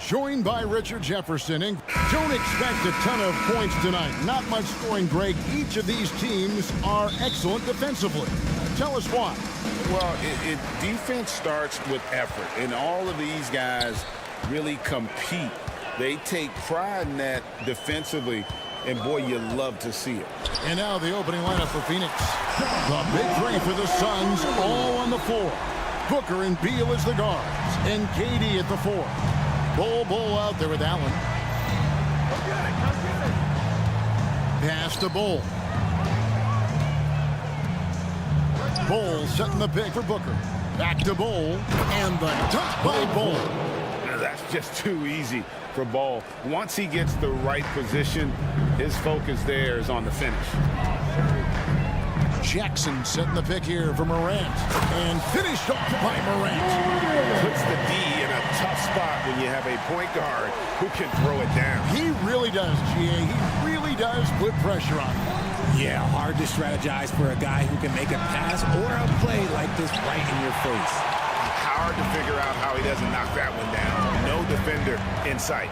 Joined by Richard Jefferson. And don't expect a ton of points tonight. Not much scoring, Greg. Each of these teams are excellent defensively. Tell us why. Well, defense starts with effort, and all of these guys really compete. They take pride in that defensively, and boy, you love to see it. And now the opening lineup for Phoenix. The big three for the Suns, all on the floor. Booker and Beal as the guards, and KD at the four. Bull out there with Allen. Pass to Bull. Bull setting the pick for Booker. Back to Bull, and the dunk by Bull. That's just too easy for Bull. Once he gets the right position, his focus there is on the finish. Jackson setting the pick here for Morant, and finished off by Morant. Puts the D in a tough spot when you have a point guard who can throw it down. He really does, GA. He really does put pressure on him. Yeah, hard to strategize for a guy who can make a pass or a play like this right in your face. Hard to figure out how he doesn't knock that one down. No defender in sight.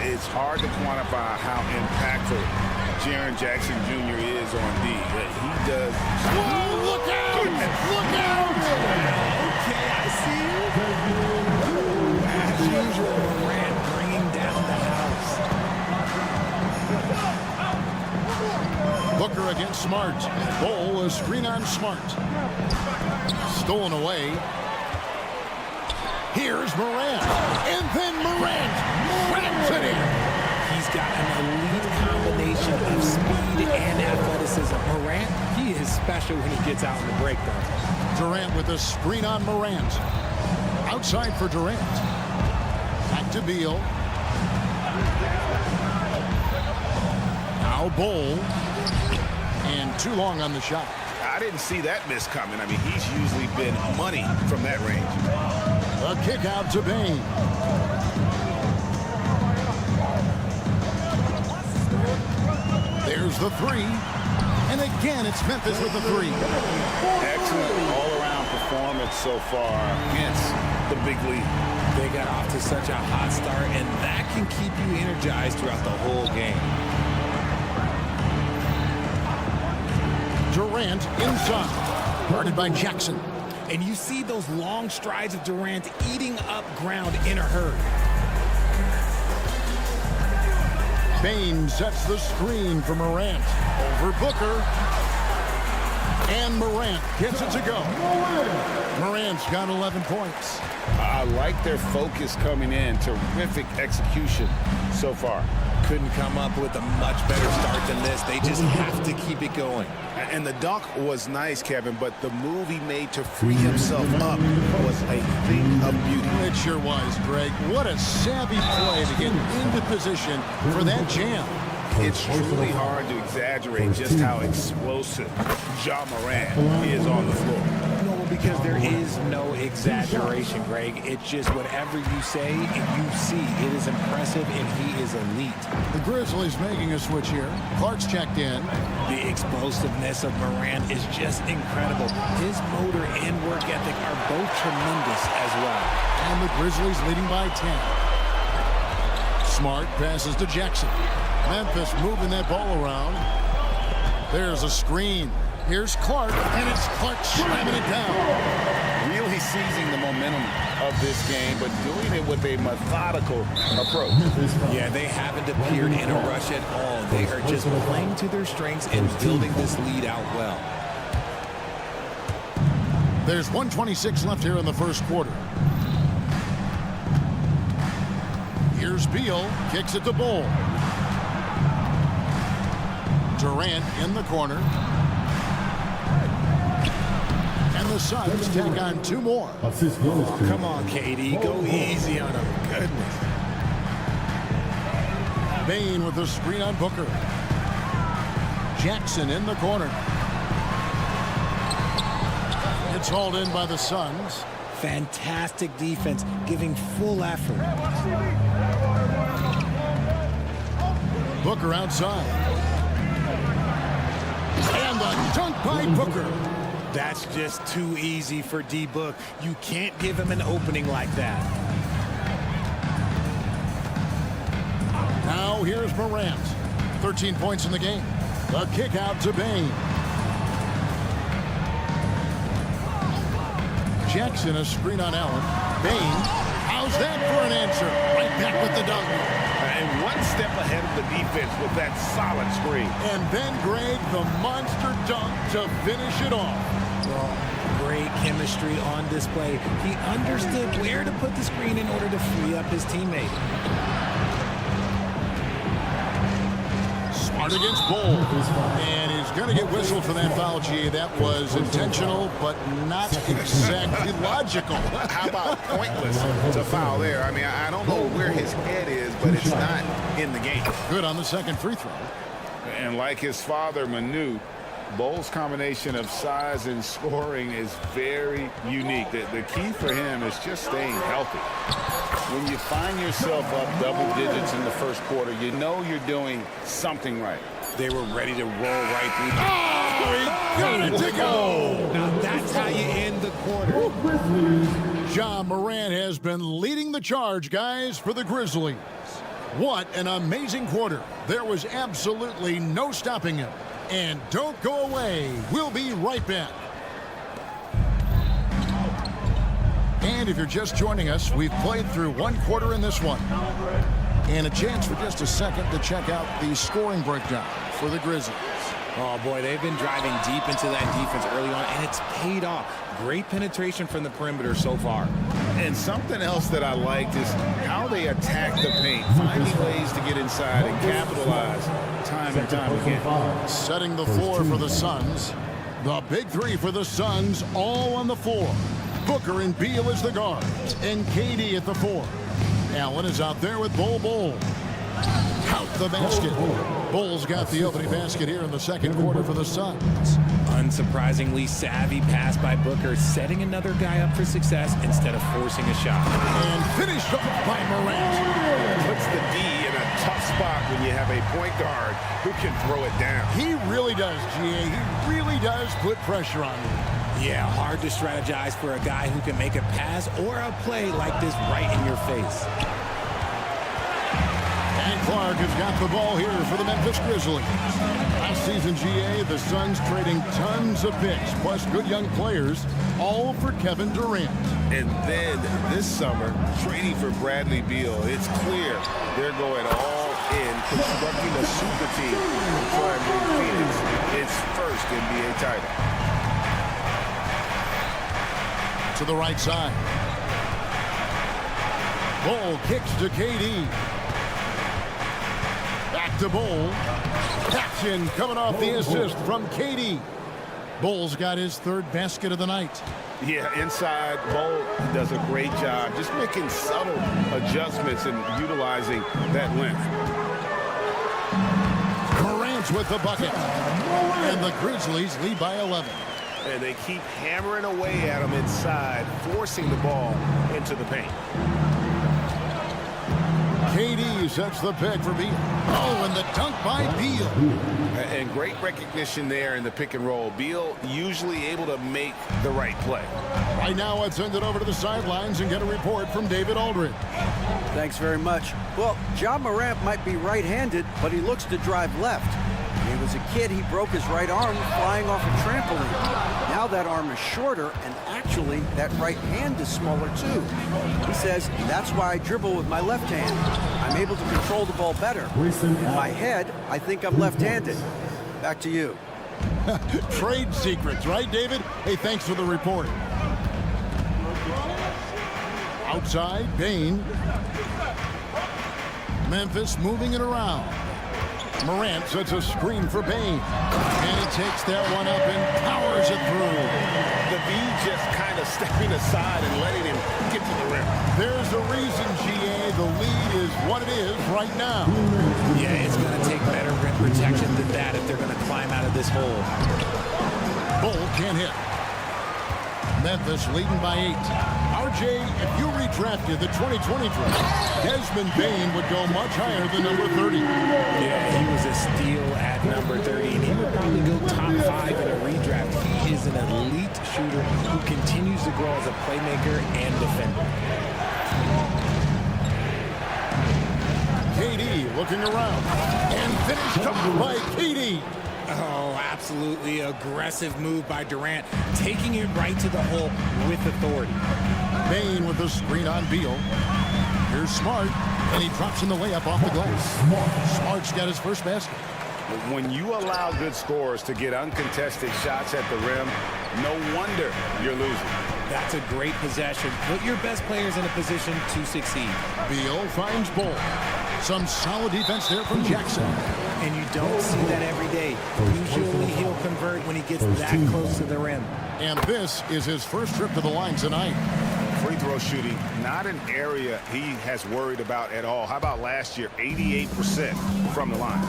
It's hard to quantify how impactful Jaren Jackson Jr. is on D. He does. Whoa, look out! Look out! Okay, I see you. As usual, Morant bringing down the house. Booker against Smart. Bull, a screen on Smart. Stolen away. Here's Morant. And then Morant slams it in. He's got an elite combination of speed and athleticism. Morant, he is special when he gets out in the break, though. Durant with a screen on Morant. Outside for Durant. Back to Beal. Now Bull. And too long on the shot. I didn't see that miss coming. I mean, he's usually been money from that range. A kick out to Bain. There's the three. And again, it's Memphis with the three. Excellent all-around performance so far against the big lead. They got off to such a hot start, and that can keep you energized throughout the whole game. Durant inside. Guarded by Jackson. And you see those long strides of Durant eating up ground in a hurry. Bain sets the screen for Morant. Over Booker. And Morant gets it to go. Morant's got 11 points. I like their focus coming in. Terrific execution so far. Couldn't come up with a much better start than this. They just have to keep it going. And the dunk was nice, Kevin, but the move he made to free himself up was a thing of beauty. It sure was, Greg. What a savvy play to get into position for that jam. It's truly hard to exaggerate just how explosive Ja Morant is on the floor. No, because there is no exaggeration, Greg. It's just whatever you say and you see. It is impressive, and he is elite. The Grizzlies making a switch here. Clark's checked in. The explosiveness of Morant is just incredible. His motor and work ethic are both tremendous as well. And the Grizzlies leading by 10. Smart passes to Jackson. Memphis moving that ball around. There's a screen. Here's Clark, and it's Clark slamming it down. Really seizing the momentum of this game, but doing it with a methodical approach. Yeah, they haven't appeared in a rush at all. They are just playing to their strengths and building this lead out well. There's 1:26 left here in the first quarter. Here's Beal, kicks it to Bull. Durant in the corner. And the Suns tack on two more. Oh, come on, KD. Go easy on him. Goodness. Bain with the screen on Booker. Jackson in the corner. It's hauled in by the Suns. Fantastic defense, giving full effort. Booker outside. And the dunk by Booker. That's just too easy for D-Book. You can't give him an opening like that. Now here's Morant. 13 points in the game. A kick out to Bain. Jackson, a screen on Allen. Bain, how's that for an answer? Right back with the dunk. And one step ahead of the defense with that solid screen. And then Greg, the monster dunk to finish it off. Well, great chemistry on display. He understood where to put the screen in order to free up his teammate. Smart against Bull. And he's going to get whistled for that foul, G. That was intentional, but not exactly logical. How about pointless to foul there? I mean, I don't know where his head is, but it's not in the game. Good on the second free throw. And like his father, Manu, Bull's combination of size and scoring is very unique. The key for him is just staying healthy. When you find yourself up double digits in the first quarter, you know you're doing something right. They were ready to roll right through. Oh, he got it to go. Now that's how you end the quarter. Ja Morant has been leading the charge, guys, for the Grizzlies. What an amazing quarter. There was absolutely no stopping him. And don't go away. We'll be right back. And if you're just joining us, we've played through one quarter in this one. And a chance for just a second to check out the scoring breakdown for the Grizzlies. Oh, boy, they've been driving deep into that defense early on, and it's paid off. Great penetration from the perimeter so far. And something else that I liked is how they attack the paint, finding ways to get inside and capitalize time and time again. Setting the floor for the Suns. The big three for the Suns, all on the floor. Booker and Beal as the guards, and KD at the 4. Allen is out there with Bull. Count the basket. Bull's got the opening basket here in the second quarter for the Suns. Unsurprisingly savvy pass by Booker, setting another guy up for success instead of forcing a shot. And finished off by Morant. Puts the D in a tough spot when you have a point guard who can throw it down. He really does, GA. He really does put pressure on you. Yeah, hard to strategize for a guy who can make a pass or a play like this right in your face. And Clark has got the ball here for the Memphis Grizzlies. Last season, GA, the Suns trading tons of picks, plus good young players, all for Kevin Durant. And then this summer, trading for Bradley Beal. It's clear they're going all in, constructing a super team to try and bring Phoenix its first NBA title. To the right side. Bull kicks to KD. Back to Bull. Action coming off the assist from KD. Bull's got his third basket of the night. Yeah, inside, Bull does a great job just making subtle adjustments and utilizing that length. Morant with the bucket. And the Grizzlies lead by 11. And they keep hammering away at him inside, forcing the ball into the paint. KD sets the pick for Beal. Oh, and the dunk by Beal. And great recognition there in the pick and roll. Beal usually able to make the right play. Right now, let's send it over to the sidelines and get a report from David Aldridge. Thanks very much. Well, Ja Morant might be right-handed, but he looks to drive left. When he was a kid, he broke his right arm flying off a trampoline. Now that arm is shorter, and actually, that right hand is smaller too. He says, that's why I dribble with my left hand. I'm able to control the ball better. In my head, I think I'm left-handed. Back to you. Trade secrets, right, David? Hey, thanks for the report. Outside, Bain. Memphis moving it around. Morant sets a screen for Bain. And he takes that one up and powers it through. The V just kind of stepping aside and letting him get to the rim. There's a reason, GA. The lead is what it is right now. Yeah, it's going to take better rim protection than that if they're going to climb out of this hole. Bull can't hit. Memphis leading by 8. RJ, if you redrafted the 2020 draft, Desmond Bain would go much higher than number 30. Yeah, he was a steal at number 30, and he would probably go top 5 in a redraft. He is an elite shooter who continues to grow as a playmaker and defender. KD looking around. And finished up by KD. Oh, absolutely aggressive move by Durant, taking it right to the hole with authority. Bain with the screen on Beal. Here's Smart, and he drops in the layup off the glass. Smart's got his first basket. When you allow good scorers to get uncontested shots at the rim, no wonder you're losing. That's a great possession. Put your best players in a position to succeed. Beal finds Bull. Some solid defense there from Jackson. And you don't see that every day. Usually he'll convert when he gets that close to the rim. And this is his first trip to the line tonight. Free throw shooting, not an area he has worried about at all. How about last year, 88% from the line.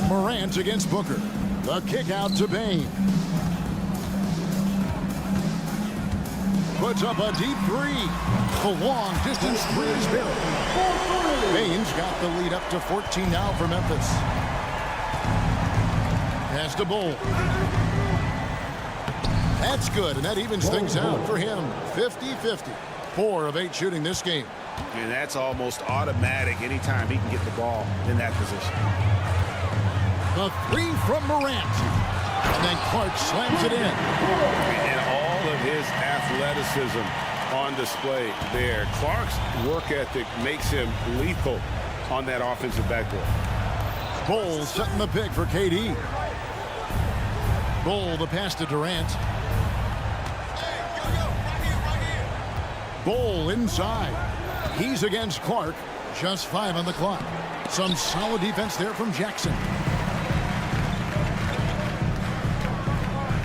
Morant against Booker. The kick out to Bain. Puts up a deep three. The long distance three is good. Bain's got the lead up to 14 now for Memphis. Pass to Bull. That's good, and that evens things out for him. 50-50. 4 of 8 shooting this game. And that's almost automatic anytime he can get the ball in that position. The three from Morant. And then Clark slams it in. And all of his athleticism on display there. Clark's work ethic makes him lethal on that offensive backboard. Bull setting the pick for KD. Bull the pass to Durant. Bull inside. He's against Clark. Just 5 on the clock. Some solid defense there from Jackson.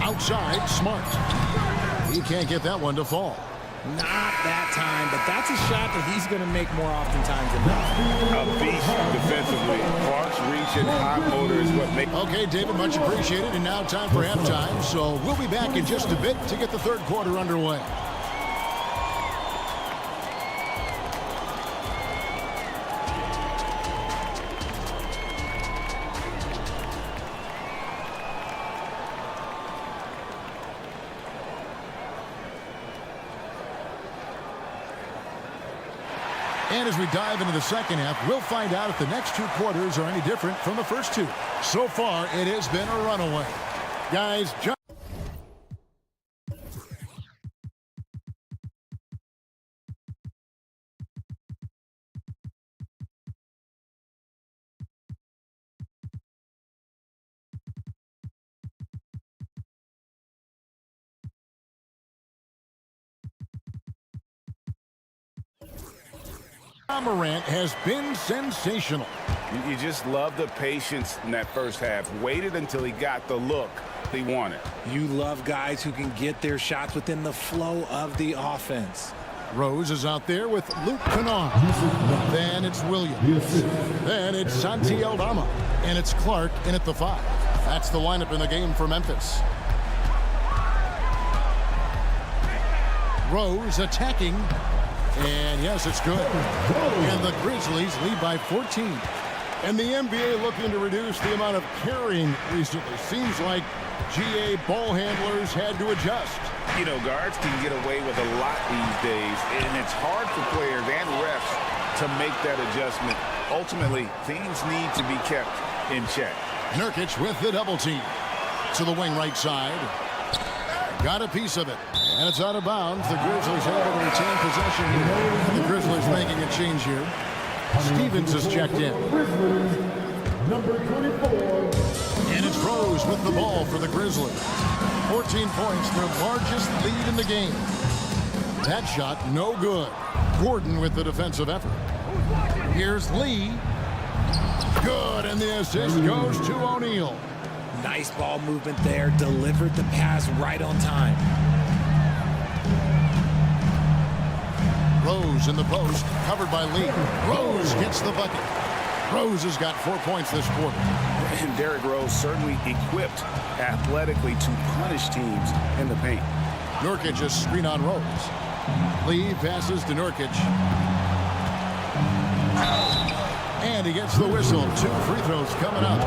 Outside, Smart. He can't get that one to fall. Not that time, but that's a shot that he's going to make more oftentimes than not. A beast defensively. Clark's reach and high motor is what makes... Okay, David, much appreciated. And now time for halftime. So we'll be back in just a bit to get the third quarter underway. And as we dive into the second half, we'll find out if the next 2 quarters are any different from the first 2. So far, it has been a runaway. Guys, Morant has been sensational. You just love the patience in that first half. Waited until he got the look he wanted. You love guys who can get their shots within the flow of the offense. Rose is out there with Luke Kennard. Then it's Williams. Then it's Santi Aldama. And it's Clark in at the 5. That's the lineup in the game for Memphis. Rose attacking. And yes, it's good. And the Grizzlies lead by 14. And the NBA looking to reduce the amount of carrying recently. Seems like GA ball handlers had to adjust. You know, guards can get away with a lot these days, and it's hard for players and refs to make that adjustment. Ultimately, things need to be kept in check. Nurkic with the double team. To the wing right side. Got a piece of it. And it's out of bounds. The Grizzlies able to retain possession here. The Grizzlies making a change here. Stevens is checked in. Number 24. And it's Rose with the ball for the Grizzlies. 14 points, their largest lead in the game. That shot, no good. Gordon with the defensive effort. Here's Lee. Good, and the assist goes to O'Neal. Nice ball movement there. Delivered the pass right on time. Rose in the post, covered by Lee. Rose gets the bucket. Rose has got 4 points this quarter. And Derrick Rose certainly equipped athletically to punish teams in the paint. Nurkic just screen on Rose. Lee passes to Nurkic. And he gets the whistle. 2 free throws coming up.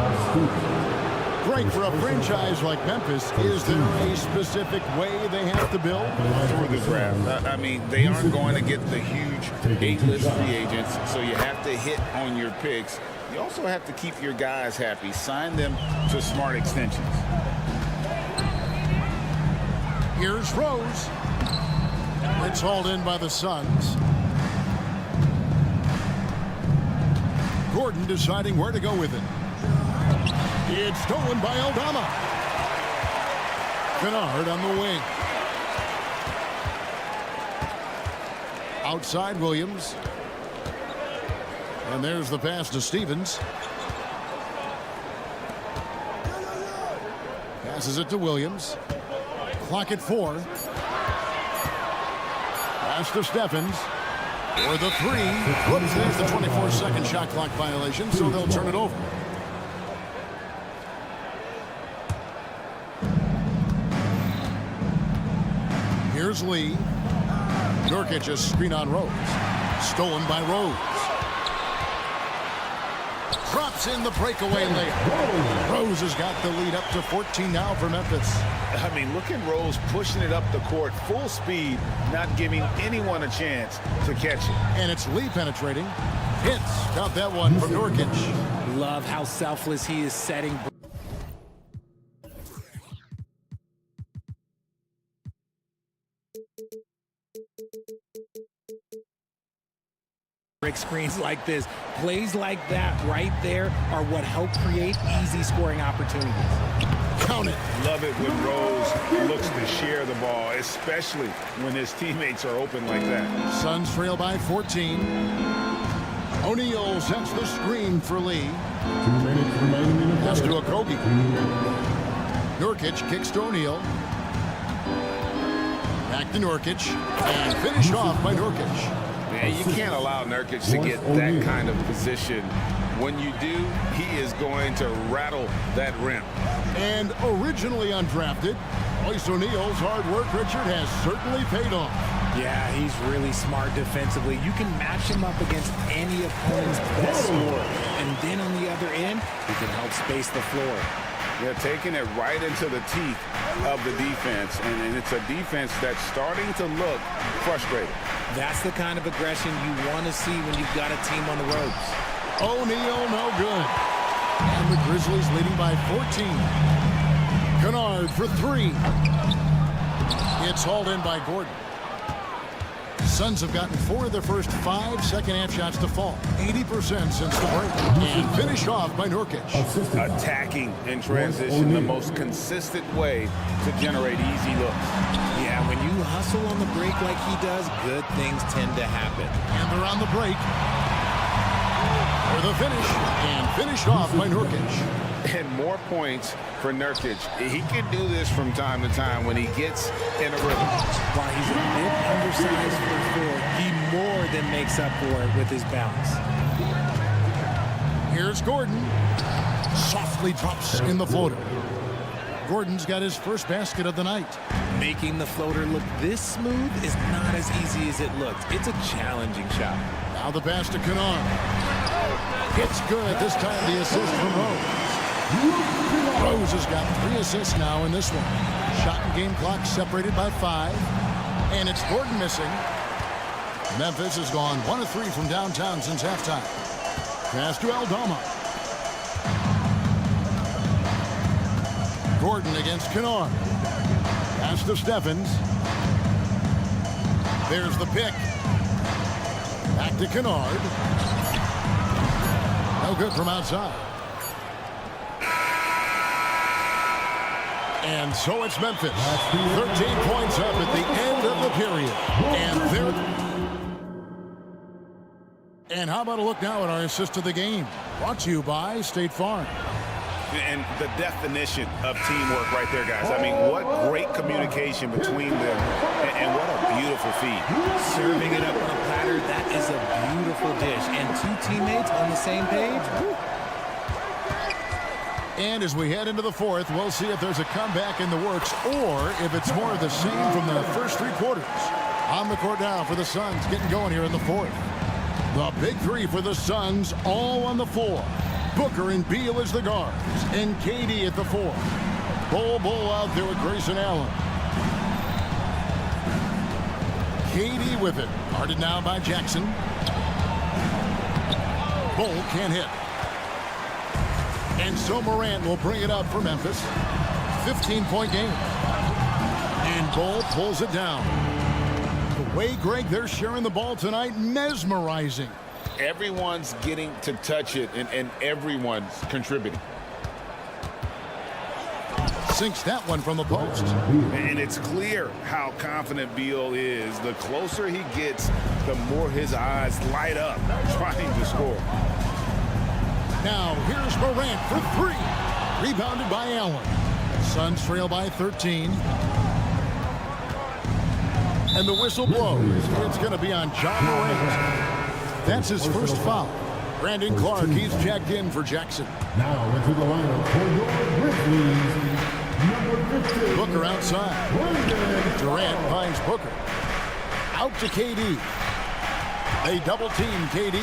Frank, for a franchise like Memphis, is there a specific way they have to build? Through the draft. I mean, they aren't going to get the huge 8-list free agents, so you have to hit on your picks. You also have to keep your guys happy. Sign them to smart extensions. Here's Rose. It's hauled in by the Suns. Gordon deciding where to go with it. It's stolen by Aldama. Kennard on the wing. Outside Williams. And there's the pass to Stevens. Passes it to Williams. Clock at 4. Pass to Stephens. For the 3. Whoops, there's the 24-second shot clock violation, so they'll turn it over. Here's Lee. Nurkic a screen on Rose. Stolen by Rose. Drops in the breakaway layup. Rose has got the lead up to 14 now for Memphis. I mean, look at Rose pushing it up the court full speed, not giving anyone a chance to catch it. And it's Lee penetrating. Hits. Got that one from Nurkic. Love how selfless he is setting. Brick screens like this. Plays like that right there are what help create easy scoring opportunities. Count it. Love it when Rose looks to share the ball, especially when his teammates are open like that. Suns trail by 14. O'Neal sets the screen for Lee. 2 minutes remaining in the Pass quarter. to Okogie. Nurkic kicks to O'Neal. Back to Nurkic. And finished off by Nurkic. Man, you can't allow Nurkic to get that kind of position. When you do, he is going to rattle that rim. And originally undrafted, Royce O'Neal's hard work, Richard, has certainly paid off. Yeah, he's really smart defensively. You can match him up against any opponent's best scorer. And then on the other end, he can help space the floor. They're taking it right into the teeth of the defense, and it's a defense that's starting to look frustrated. That's the kind of aggression you want to see when you've got a team on the ropes. O'Neal no good. And the Grizzlies leading by 14. Kennard for 3. It's hauled in by Gordon. Suns have gotten 4 of their first 5 second-half shots to fall. 80% since the break. And finished off by Nurkic. Attacking in transition, the most consistent way to generate easy looks. Yeah, when you hustle on the break like he does, good things tend to happen. And they're on the break. For the finish. And finished off by Nurkic. And more points for Nurkic. He can do this from time to time when he gets in a rhythm. While he's a bit undersized for 4, he more than makes up for it with his bounce. Here's Gordon. Softly drops in the floater. Gordon's got his first basket of the night. Making the floater look this smooth is not as easy as it looks. It's a challenging shot. Now the pass to Kennard. It's good. This time the assist from Rose. Rose has got 3 assists now in this one. Shot and game clock separated by 5. And it's Gordon missing. Memphis has gone 1 of 3 from downtown since halftime. Pass to Aldama. Gordon against Kennard. Pass to Stephens. There's the pick. Back to Kennard. No good from outside. And so it's Memphis. 13 points up at the end of the period. And how about a look now at our assist of the game? Brought to you by State Farm. And the definition of teamwork right there, guys. I mean, what great communication between them, and what a beautiful feed. Serving it up on a platter, that is a beautiful dish. And 2 teammates on the same page. And as we head into the 4th, we'll see if there's a comeback in the works or if it's more of the same from the first 3 quarters. On the court now for the Suns, getting going here in the 4th. The big 3 for the Suns, all on the floor. Booker and Beal as the guards. And KD at the 4. Bull out there with Grayson Allen. KD with it. Guarded now by Jackson. Bull can't hit. And so Morant will bring it up for Memphis. 15-point game. And Bull pulls it down. The way, Greg, they're sharing the ball tonight, mesmerizing. Everyone's getting to touch it, and everyone's contributing. Sinks that one from the post. And it's clear how confident Beal is. The closer he gets, the more his eyes light up trying to score. Now, here's Morant for 3. Rebounded by Allen. Suns trail by 13. And the whistle blows. It's going to be on John Morant. That's his first foul. Brandon Clark, he's checked in for Jackson. Now into the lineup for your Grizzlies, number 15. Booker outside. Durant finds Booker. Out to KD. They double team KD.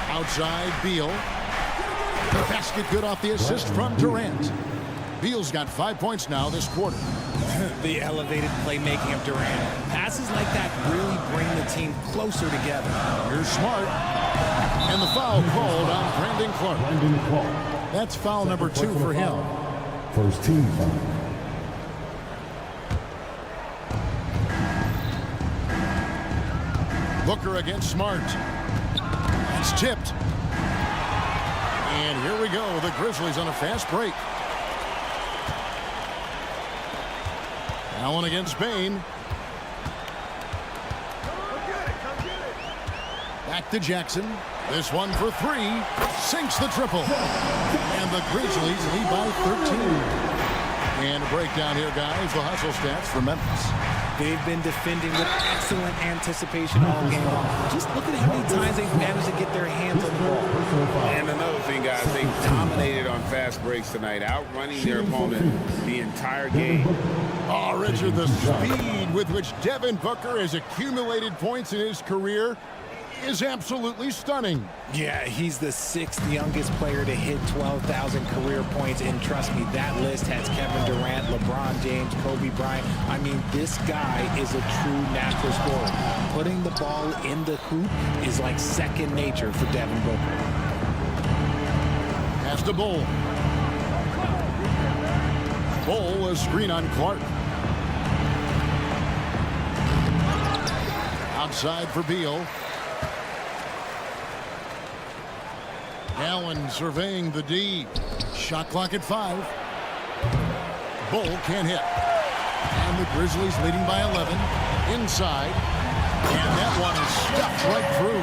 Outside Beal. The basket good off the assist from Durant. Beal's got 5 points now this quarter. The elevated playmaking of Durant. Passes like that really bring the team closer together. Here's Smart. And the foul called on Brandon Clark. Brandon Clark. That's foul number 2 for him. First team foul. Booker against Smart. It's tipped. And here we go. The Grizzlies on a fast break. Allen against Bain. Back to Jackson. This one for 3. Sinks the triple. And the Grizzlies lead by 13. And a breakdown here, guys. The hustle stats for Memphis. They've been defending with excellent anticipation all game long. Just look at how many times they've managed to get their hands on the ball. And another thing, guys, they dominated on fast breaks tonight, outrunning their opponent the entire game. Oh, Richard, the speed with which Devin Booker has accumulated points in his career is absolutely stunning. Yeah, he's the 6th youngest player to hit 12,000 career points, and trust me, that list has Kevin Durant, LeBron James, Kobe Bryant. I mean, this guy is a true natural scorer. Putting the ball in the hoop is like second nature for Devin Booker. Pass to Bull. Bull, a screen on Clark. Outside for Beal. Allen surveying the D. Shot clock at 5. Bull can't hit. And the Grizzlies leading by 11. Inside. And that one is stuffed right through.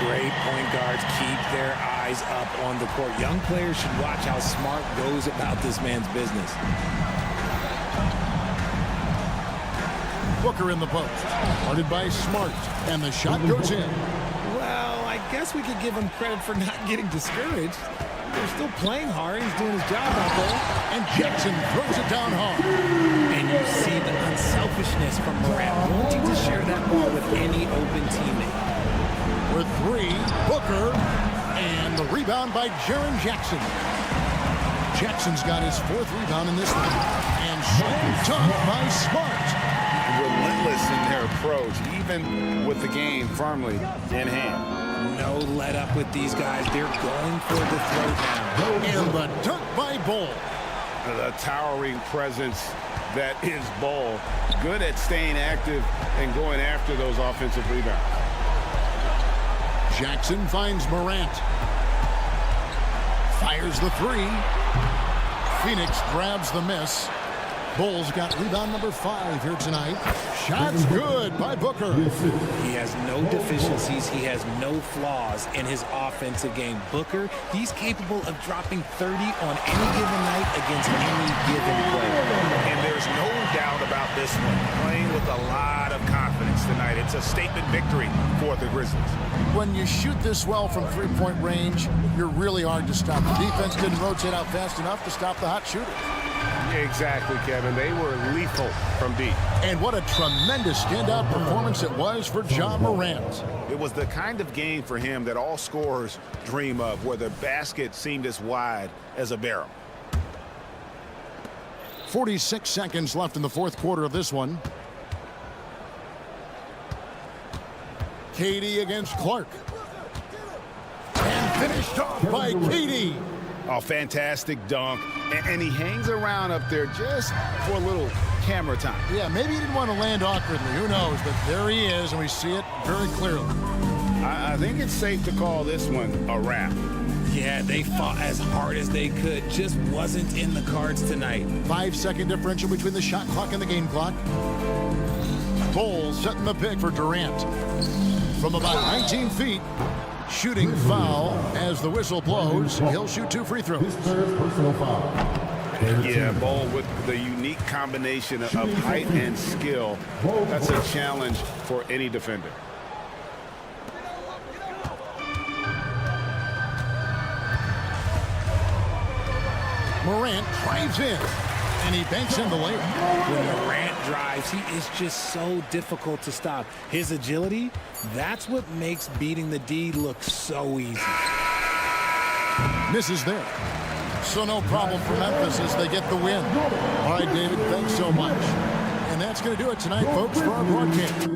Great point guards keep their eyes up on the court. Young players should watch how Smart goes about this man's business. Booker in the post. Guarded by Smart. And the shot goes in. Well, I guess we could give him credit for not getting discouraged. They're still playing hard. He's doing his job out there. And Jackson throws it down hard. And you see the unselfishness from Morant, wanting to share that ball with any open teammate. With 3, Booker. And the rebound by Jaren Jackson. Jackson's got his 4th rebound in this one. And dunk by Smart. Relentless in their approach, even with the game firmly in hand. No let up with these guys. They're going for the throwdown. And the dunk by Bull. The towering presence that is Bull. Good at staying active and going after those offensive rebounds. Jackson finds Morant. Fires the 3. Phoenix grabs the miss. Bull's got rebound number 5 here tonight. Shots good by Booker. He has no deficiencies. He has no flaws in his offensive game. Booker, he's capable of dropping 30 on any given night against any given player. And there's no doubt about this one. Playing with a lot of confidence tonight. It's a statement victory for the Grizzlies. When you shoot this well from 3-point range, you're really hard to stop. The defense didn't rotate out fast enough to stop the hot shooter. Exactly, Kevin. They were lethal from deep. And what a tremendous standout performance it was for Ja Morant. It was the kind of game for him that all scorers dream of, where the basket seemed as wide as a barrel. 46 seconds left in the fourth quarter of this one. KD against Clark. And finished off by KD. A fantastic dunk, and he hangs around up there just for a little camera time. Yeah, maybe he didn't want to land awkwardly. Who knows? But there he is, and we see it very clearly. I think it's safe to call this one a wrap. Yeah, they fought as hard as they could. Just wasn't in the cards tonight. 5-second differential between the shot clock and the game clock. Bulls setting the pick for Durant. From about 19 feet, shooting foul as the whistle blows. He'll shoot 2 free throws. His third personal foul. Yeah, Bol with the unique combination of height and skill. That's a challenge for any defender. Morant drives in, and he banks in the layup. When Morant drives, he is just so difficult to stop. His agility, that's what makes beating the D look so easy. Misses there. So no problem for Memphis as they get the win. All right, David, thanks so much. And that's going to do it tonight, folks, for our broadcast.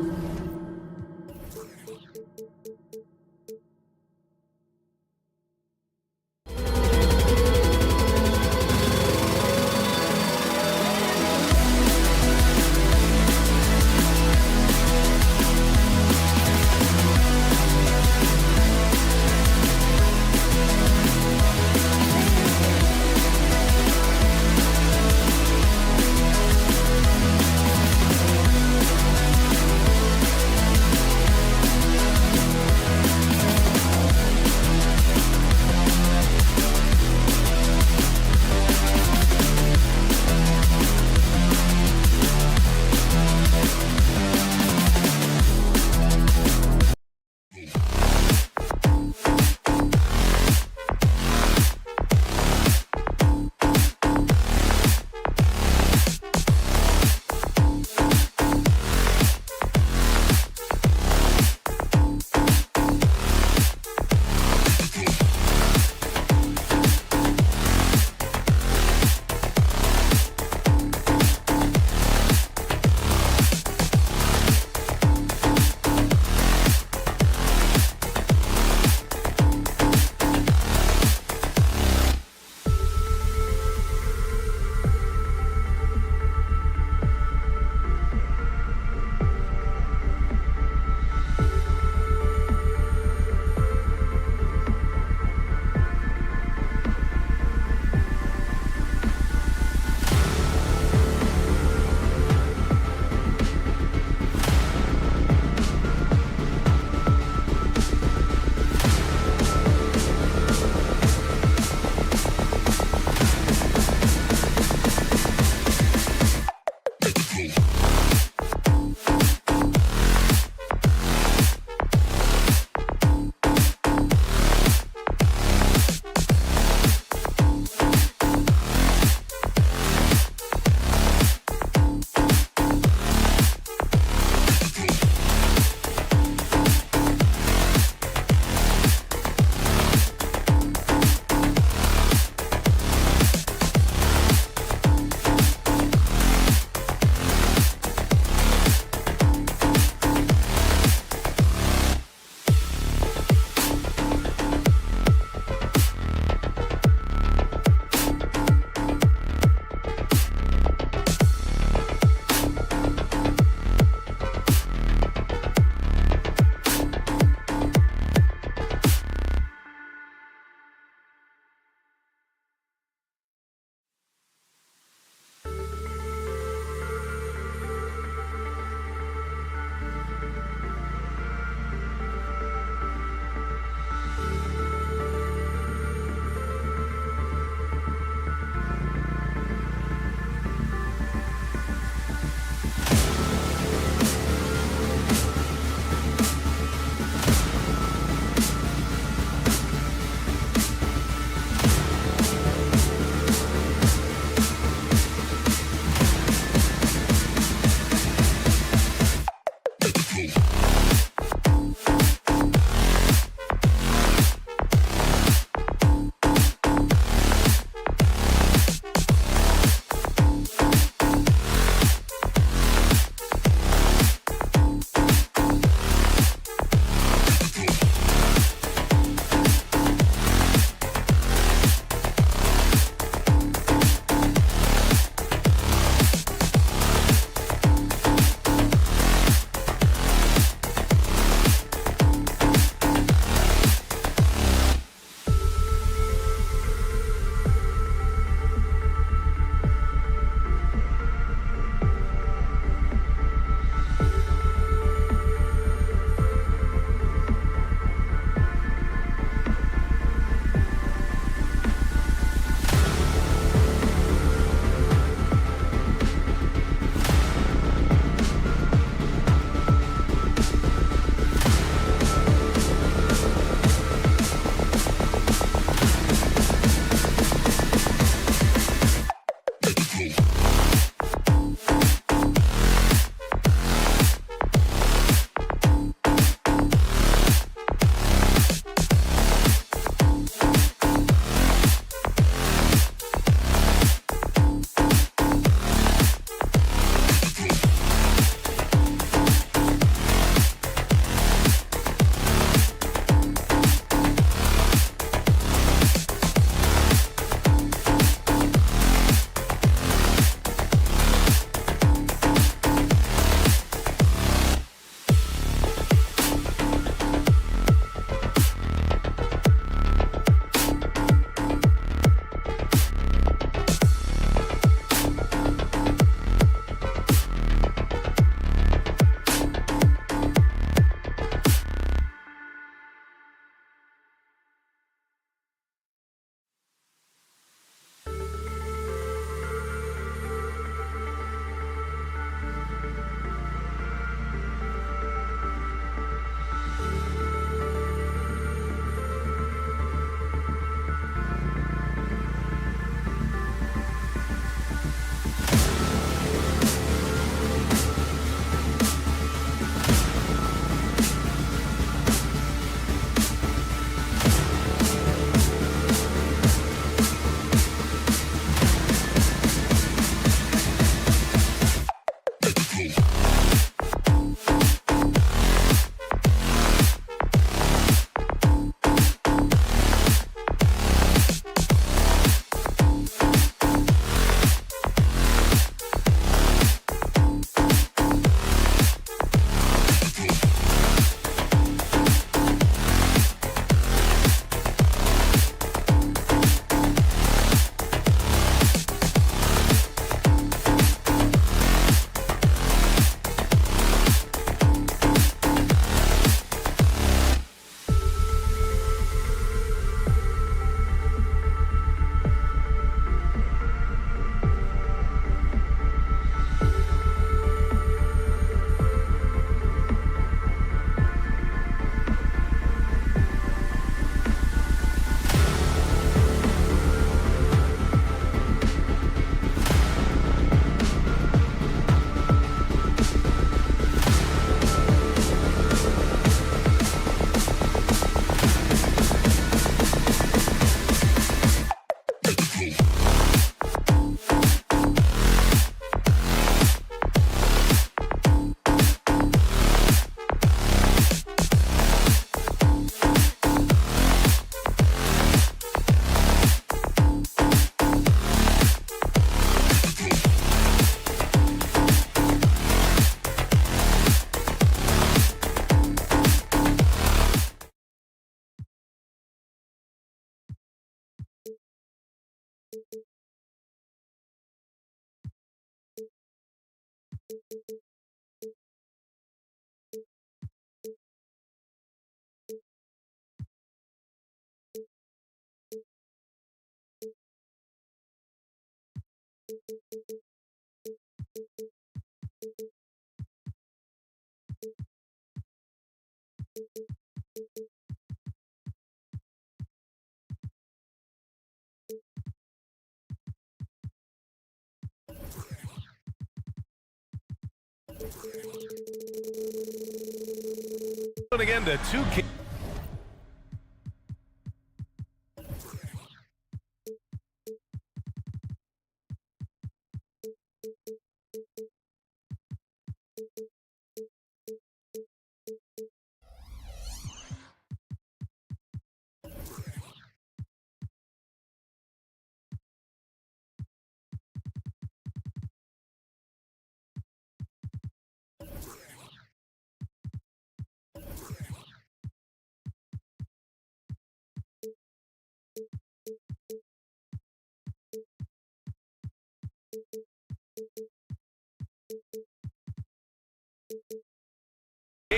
Again to two.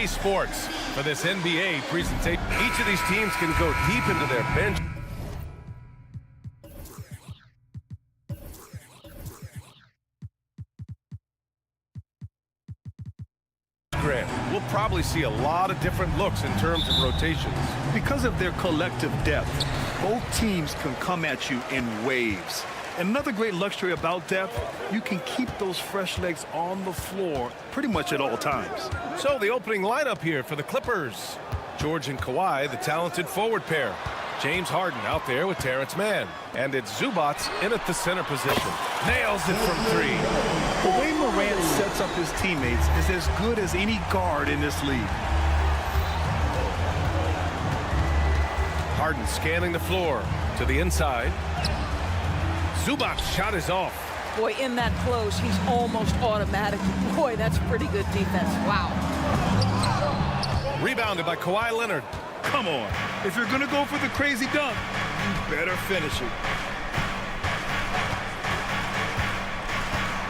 Sports for this NBA presentation. Each of these teams can go deep into their bench. We'll probably see a lot of different looks in terms of rotations. Because of their collective depth, both teams can come at you in waves. Another great luxury about depth, you can keep those fresh legs on the floor pretty much at all times. So the opening lineup here for the Clippers. George and Kawhi, the talented forward pair. James Harden out there with Terrence Mann. And it's Zubats in at the center position. Nails it from three. The way Morant sets up his teammates is as good as any guard in this league. Harden scanning the floor to the inside. Zubats' shot is off. Boy, in that close, he's almost automatic. Boy, that's pretty good defense. Wow. Rebounded by Kawhi Leonard. Come on. If you're going to go for the crazy dunk, you better finish it.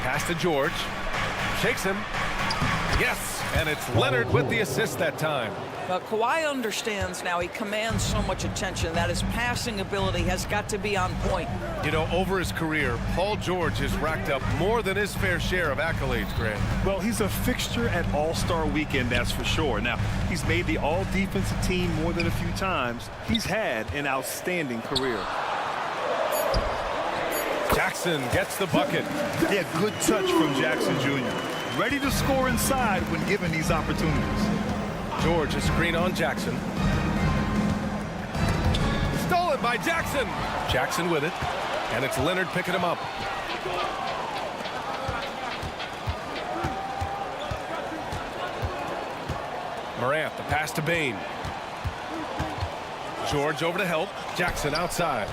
Pass to George. Shakes him. Yes, and it's Leonard with the assist that time. But Kawhi understands now. He commands so much attention that his passing ability has got to be on point. You know, over his career, Paul George has racked up more than his fair share of accolades, Grant. Well, he's a fixture at All-Star Weekend, that's for sure. Now, he's made the All-Defensive team more than a few times. He's had an outstanding career. Jackson gets the bucket. Yeah, good touch from Jackson Jr. Ready to score inside when given these opportunities. George, a screen on Jackson. Stolen by Jackson. Jackson with it. And it's Leonard picking him up. Morant, the pass to Bain. George over to help. Jackson outside.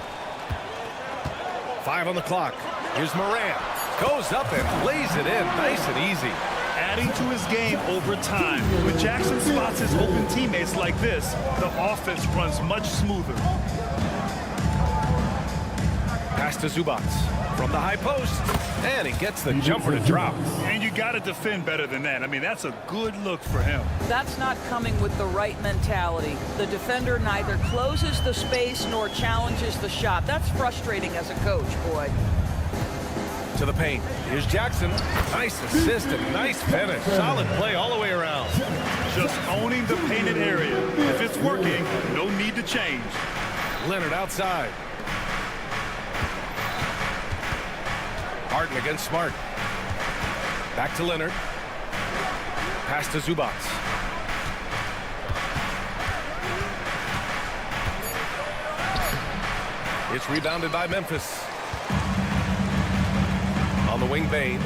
5 on the clock. Here's Morant. Goes up and lays it in. Nice and easy. Adding to his game over time. When Jackson spots his open teammates like this, the offense runs much smoother. Pass to Zubac from the high post. And he gets the jumper to drop. And you got to defend better than that. I mean, that's a good look for him. That's not coming with the right mentality. The defender neither closes the space nor challenges the shot. That's frustrating as a coach, boy. To the paint. Here's Jackson. Nice assist and nice finish. Solid play all the way around. Just owning the painted area. If it's working, no need to change. Leonard outside. Harden against Smart. Back to Leonard. Pass to Zubac. It's rebounded by Memphis. On the wing, Bain.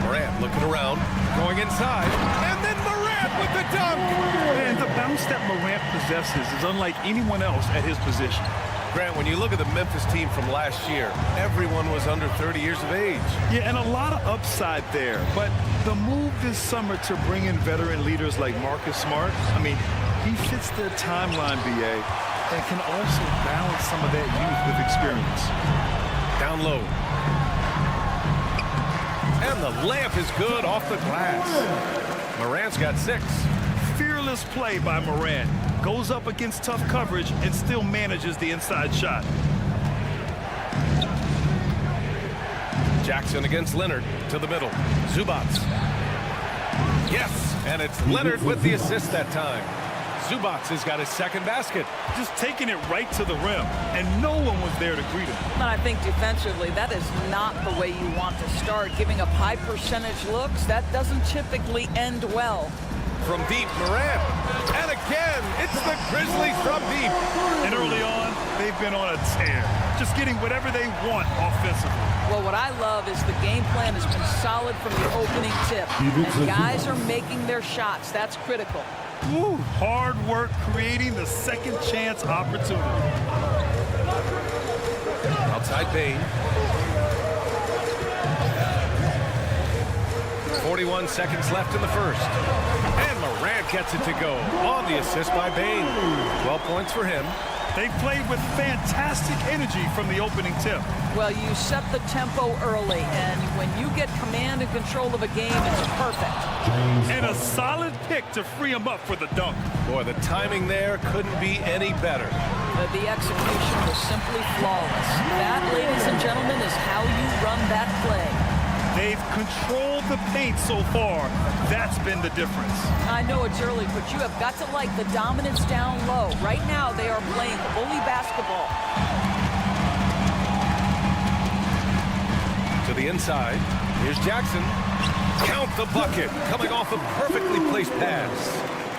Morant looking around, going inside, and then Morant with the dunk! And the bounce that Morant possesses is unlike anyone else at his position. Grant, when you look at the Memphis team from last year, everyone was under 30 years of age. Yeah, and a lot of upside there. But the move this summer to bring in veteran leaders like Marcus Smart, I mean, he fits their timeline, BA, and can also balance some of that youth with experience. Down low. And the layup is good off the glass. Morant's got 6. Fearless play by Morant. Goes up against tough coverage and still manages the inside shot. Jackson against Leonard to the middle. Zubac. Yes, and it's Leonard with the assist that time. Zubac has got his second basket. Just taking it right to the rim, and no one was there to greet him. And I think defensively, that is not the way you want to start. Giving up high percentage looks, that doesn't typically end well. From deep, Morant. And again, it's the Grizzlies from deep. And early on, they've been on a tear. Just getting whatever they want offensively. Well, what I love is the game plan has been solid from the opening tip. And guys are making their shots. That's critical. Woo, hard work creating the second chance opportunity. Outside Bain. 41 seconds left in the first. And Morant gets it to go on the assist by Bain. 12 points for him. They played with fantastic energy from the opening tip. Well, you set the tempo early, and when you get command and control of a game, it's perfect. And a solid pick to free him up for the dunk. Boy, the timing there couldn't be any better. The execution was simply flawless. That, ladies and gentlemen, is how you run that play. They've controlled the paint so far. That's been the difference. I know it's early, but you have got to like the dominance down low. Right now, they are playing bully basketball. To the inside. Here's Jackson. Count the bucket. Coming off a perfectly placed pass.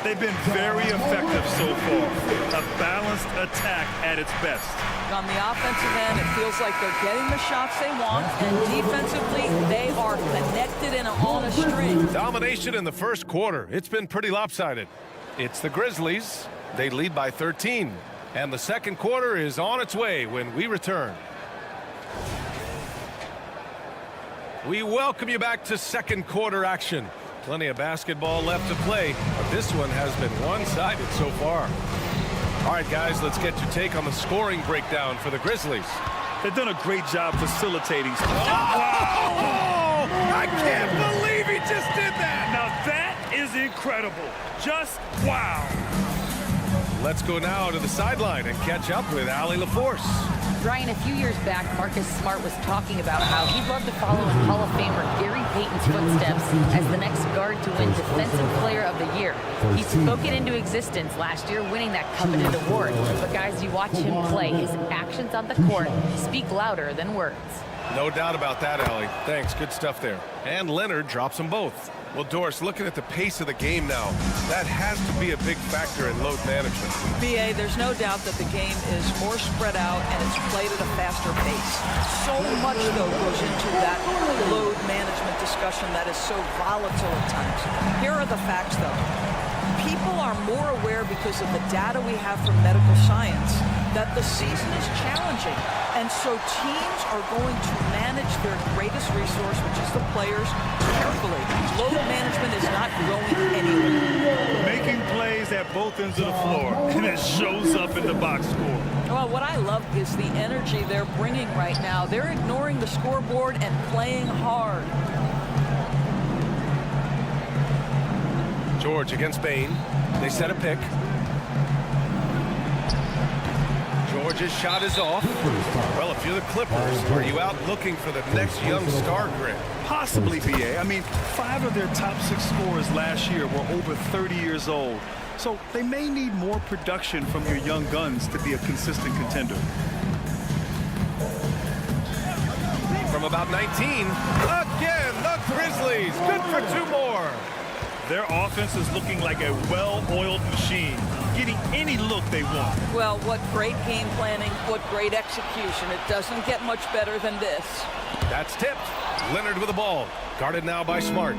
They've been very effective so far. A balanced attack at its best. On the offensive end, it feels like they're getting the shots they want, and defensively, they are connected and on a string. Domination in the first quarter. It's been pretty lopsided. It's the Grizzlies. They lead by 13. And the second quarter is on its way when we return. We welcome you back to second quarter action. Plenty of basketball left to play, but this one has been one-sided so far. All right, guys, let's get your take on the scoring breakdown for the Grizzlies. They've done a great job facilitating. Wow! I can't believe he just did that! Now that is incredible. Just wow. Let's go now to the sideline and catch up with Allie LaForce. Brian, a few years back, Marcus Smart was talking about how he'd love to follow in Hall of Famer Gary Payton's footsteps as the next guard to win Defensive Player of the Year. He spoke it into existence last year, winning that coveted award. But guys, you watch him play, his actions on the court speak louder than words. No doubt about that, Allie. Thanks, good stuff there. And Leonard drops them both. Well, Doris, looking at the pace of the game now, that has to be a big factor in load management. BA, there's no doubt that the game is more spread out and it's played at a faster pace. So much, though, goes into that load management discussion that is so volatile at times. Here are the facts, though. People are more aware because of the data we have from medical science that the season is challenging. And so teams are going to manage their greatest resource, which is the players, carefully. Load management is not going anywhere. Making plays at both ends of the floor, and it shows up in the box score. Well, what I love is the energy they're bringing right now. They're ignoring the scoreboard and playing hard. George against Bain. They set a pick. George's shot is off. Well, if you're the Clippers, are you out looking for the next young star grid? Possibly, BA. I mean, 5 of their top 6 scorers last year were over 30 years old. So they may need more production from your young guns to be a consistent contender. From about 19, again, the Grizzlies. Good for 2 more. Their offense is looking like a well-oiled machine, getting any look they want. Well, what great game planning, what great execution. It doesn't get much better than this. That's tipped. Leonard with the ball. Guarded now by Smart.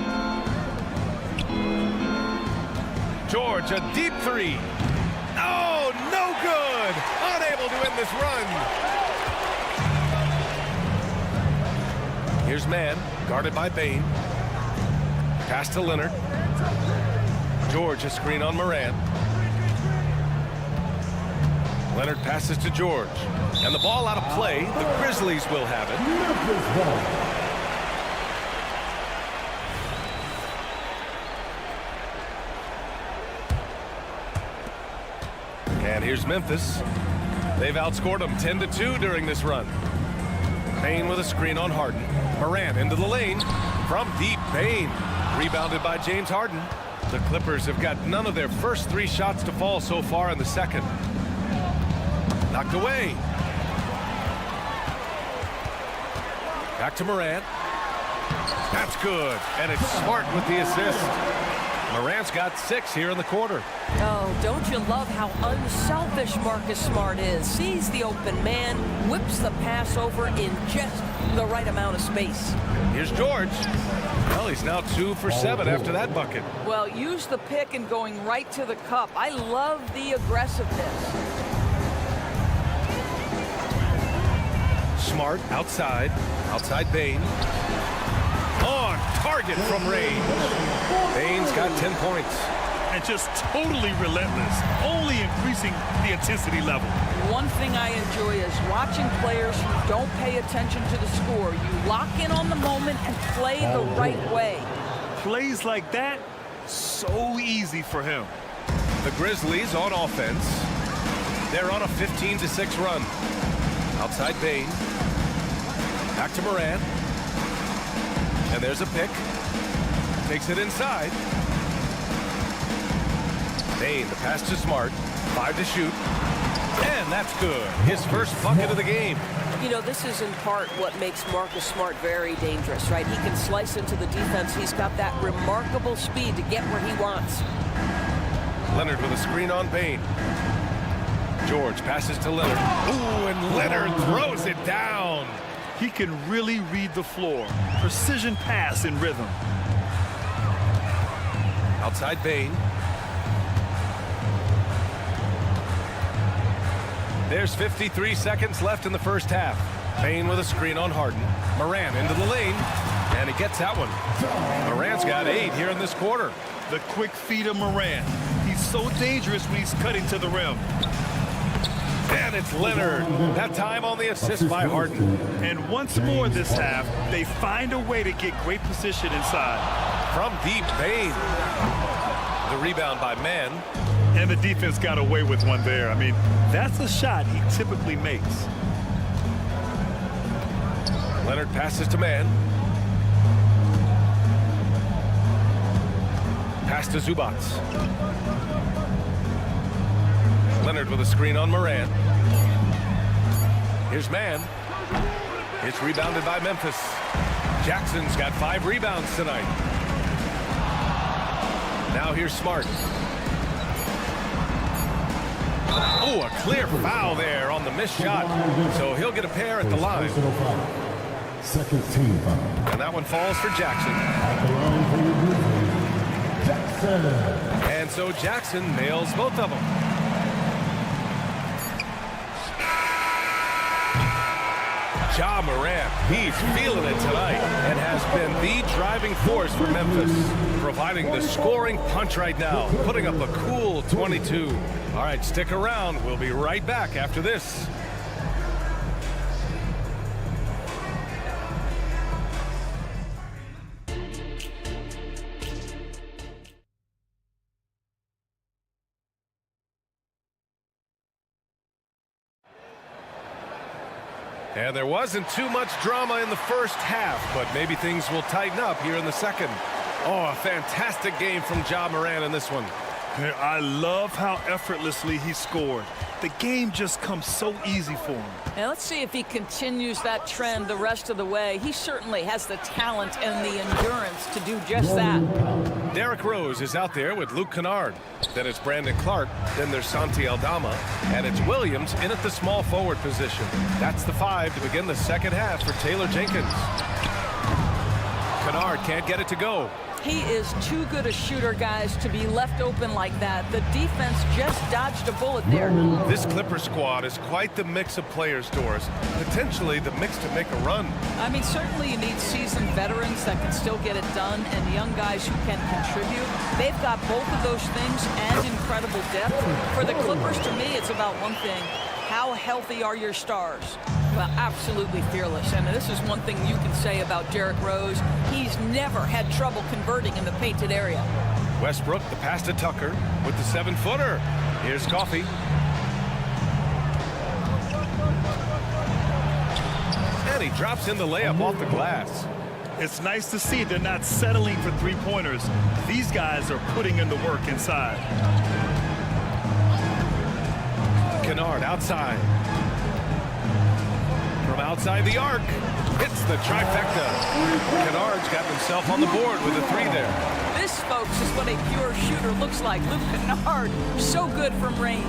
George, a deep 3. Oh, no good. Unable to end this run. Here's Mann, guarded by Bain. Pass to Leonard. George, a screen on Moran. Leonard passes to George. And the ball out of play. The Grizzlies will have it. And here's Memphis. They've outscored them 10-2 during this run. Bain with a screen on Harden. Moran into the lane. From deep, Bain. Rebounded by James Harden. The Clippers have got none of their first 3 shots to fall so far in the second. Knocked away. Back to Moran. That's good. And it's Smart with the assist. Morant's got 6 here in the quarter. Oh, don't you love how unselfish Marcus Smart is? Sees the open man, whips the pass over in just the right amount of space. Here's George. Well, he's now 2 for 7 after that bucket. Well, use the pick and going right to the cup. I love the aggressiveness. Smart outside. Outside Bain. On target from range. Bain's got 10 points. And just totally relentless, only increasing the intensity level. One thing I enjoy is watching players who don't pay attention to the score. You lock in on the moment and play the right way. Plays like that, so easy for him. The Grizzlies on offense. They're on a 15-6 run. Outside Bain. Back to Moran. And there's a pick. Takes it inside. Bain, the pass to Smart. 5 to shoot. And that's good. His first bucket of the game. You know, this is in part what makes Marcus Smart very dangerous, right? He can slice into the defense. He's got that remarkable speed to get where he wants. Leonard with a screen on Bain. George passes to Leonard. Ooh, and Leonard throws it down. He can really read the floor. Precision pass in rhythm. Outside Bain. There's 53 seconds left in the first half. Bain with a screen on Harden. Moran into the lane. And he gets that one. Moran's got 8 here in this quarter. The quick feed of Moran. He's so dangerous when he's cutting to the rim. And it's Leonard. That time on the assist by Harden. And once more this half, they find a way to get great position inside. From deep, Bain. The rebound by Mann. And the defense got away with one there. I mean, that's a shot he typically makes. Leonard passes to Mann. Pass to Zubats. Leonard with a screen on Moran. Here's Mann. It's rebounded by Memphis. Jackson's got 5 rebounds tonight. Now here's Smart. Oh, a clear foul there on the missed shot. So he'll get a pair at the line. Second team foul. And that one falls for Jackson. At the line for your Grizzlies, Jackson. And so Jackson nails both of them. Ja Morant, he's feeling it tonight and has been the driving force for Memphis, providing the scoring punch right now, putting up a cool 22. All right, stick around. We'll be right back after this. And there wasn't too much drama in the first half, but maybe things will tighten up here in the second. Oh, a fantastic game from Ja Morant in this one. I love how effortlessly he scored. The game just comes so easy for him. And let's see if he continues that trend the rest of the way. He certainly has the talent and the endurance to do just that. Derrick Rose is out there with Luke Kennard. Then it's Brandon Clark. Then there's Santi Aldama. And it's Williams in at the small forward position. That's the 5 to begin the second half for Taylor Jenkins. Kennard can't get it to go. He is too good a shooter, guys, to be left open like that. The defense just dodged a bullet there. This Clipper squad is quite the mix of players, Doris. Potentially the mix to make a run. I mean, certainly you need seasoned veterans that can still get it done and young guys who can contribute. They've got both of those things and incredible depth. For the Clippers, to me, it's about one thing. How healthy are your stars? Well, absolutely fearless. And this is one thing you can say about Derrick Rose. He's never had trouble converting in the painted area. Westbrook, the pass to Tucker with the 7-footer. Here's Coffey. And he drops in the layup off the glass. It's nice to see they're not settling for three-pointers. These guys are putting in the work inside. Kennard outside. From outside the arc, hits the trifecta. Kennard's got himself on the board with a 3 there. This, folks, is what a pure shooter looks like. Luke Kennard, so good from range.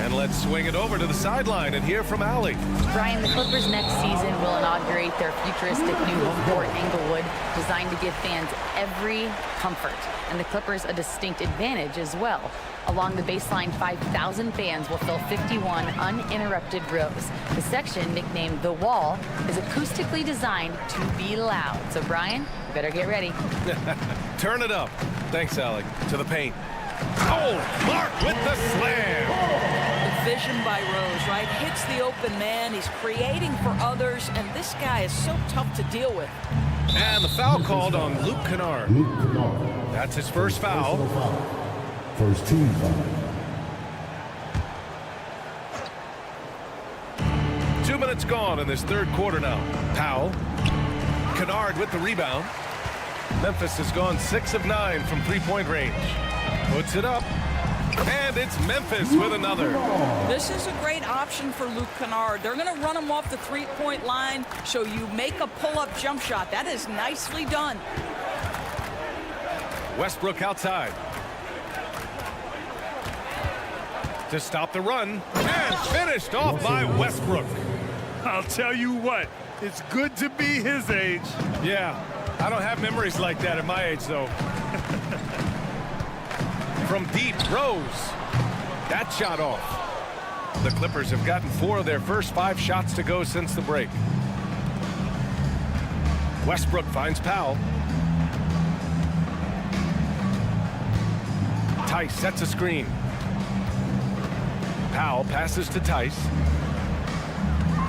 And let's swing it over to the sideline and hear from Allie. Brian, the Clippers next season will inaugurate their futuristic new home court in Inglewood, designed to give fans every comfort, and the Clippers a distinct advantage as well. Along the baseline, 5,000 fans will fill 51 uninterrupted rows. The section, nicknamed The Wall, is acoustically designed to be loud. So, Brian, you better get ready. Turn it up. Thanks, Allie. To the paint. Oh, Mark with the slam. The vision by Rose, right? Hits the open man. He's creating for others, and this guy is so tough to deal with. And the foul called on Luke Kennard. Luke Kennard. That's his first foul. First team foul. 2 minutes gone in this third quarter now. Powell. Kennard with the rebound. Memphis has gone 6 of 9 from three-point range. Puts it up. And it's Memphis with another. This is a great option for Luke Kennard. They're going to run him off the three-point line, so you make a pull-up jump shot. That is nicely done. Westbrook outside. To stop the run. And finished off by Westbrook. I'll tell you what, it's good to be his age. Yeah, I don't have memories like that at my age, though. From deep, Rose. That shot off. The Clippers have gotten 4 of their first 5 shots to go since the break. Westbrook finds Powell. Tice sets a screen. Powell passes to Tice.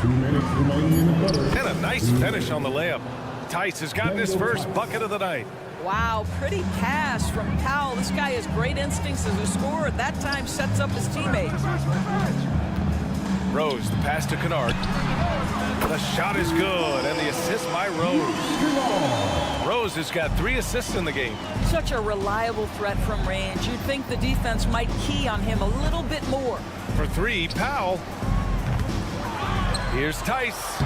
2 minutes remaining in the quarter. And a nice finish on the layup. Tice has gotten his first bucket of the night. Wow, pretty pass from Powell. This guy has great instincts as a scorer. At that time, sets up his teammates. Rose, the pass to Kennard. The shot is good, and the assist by Rose. Rose has got 3 assists in the game. Such a reliable threat from range. You'd think the defense might key on him a little bit more. For 3, Powell. Here's Tice.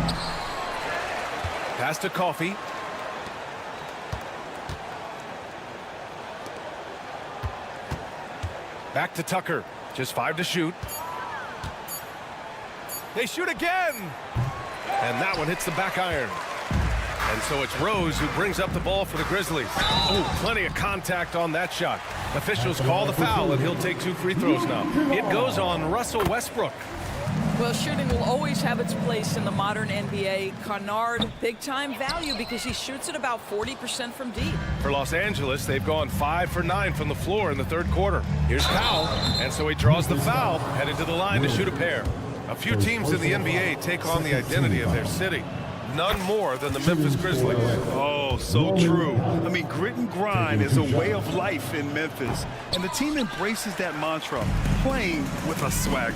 Pass to Coffey. Back to Tucker. Just 5 to shoot. They shoot again. And that one hits the back iron. And so it's Rose who brings up the ball for the Grizzlies. Oh, plenty of contact on that shot. Officials call the foul, and he'll take 2 free throws now. It goes on Russell Westbrook. Well, shooting will always have its place in the modern NBA. Kennard, big-time value because he shoots at about 40% from deep. For Los Angeles, they've gone 5 for 9 from the floor in the third quarter. Here's Powell, and so he draws the foul, headed to the line to shoot a pair. A few teams in the NBA take on the identity of their city. None more than the Memphis Grizzlies. Oh, so true. I mean, grit and grind is a way of life in Memphis, and the team embraces that mantra, playing with a swagger.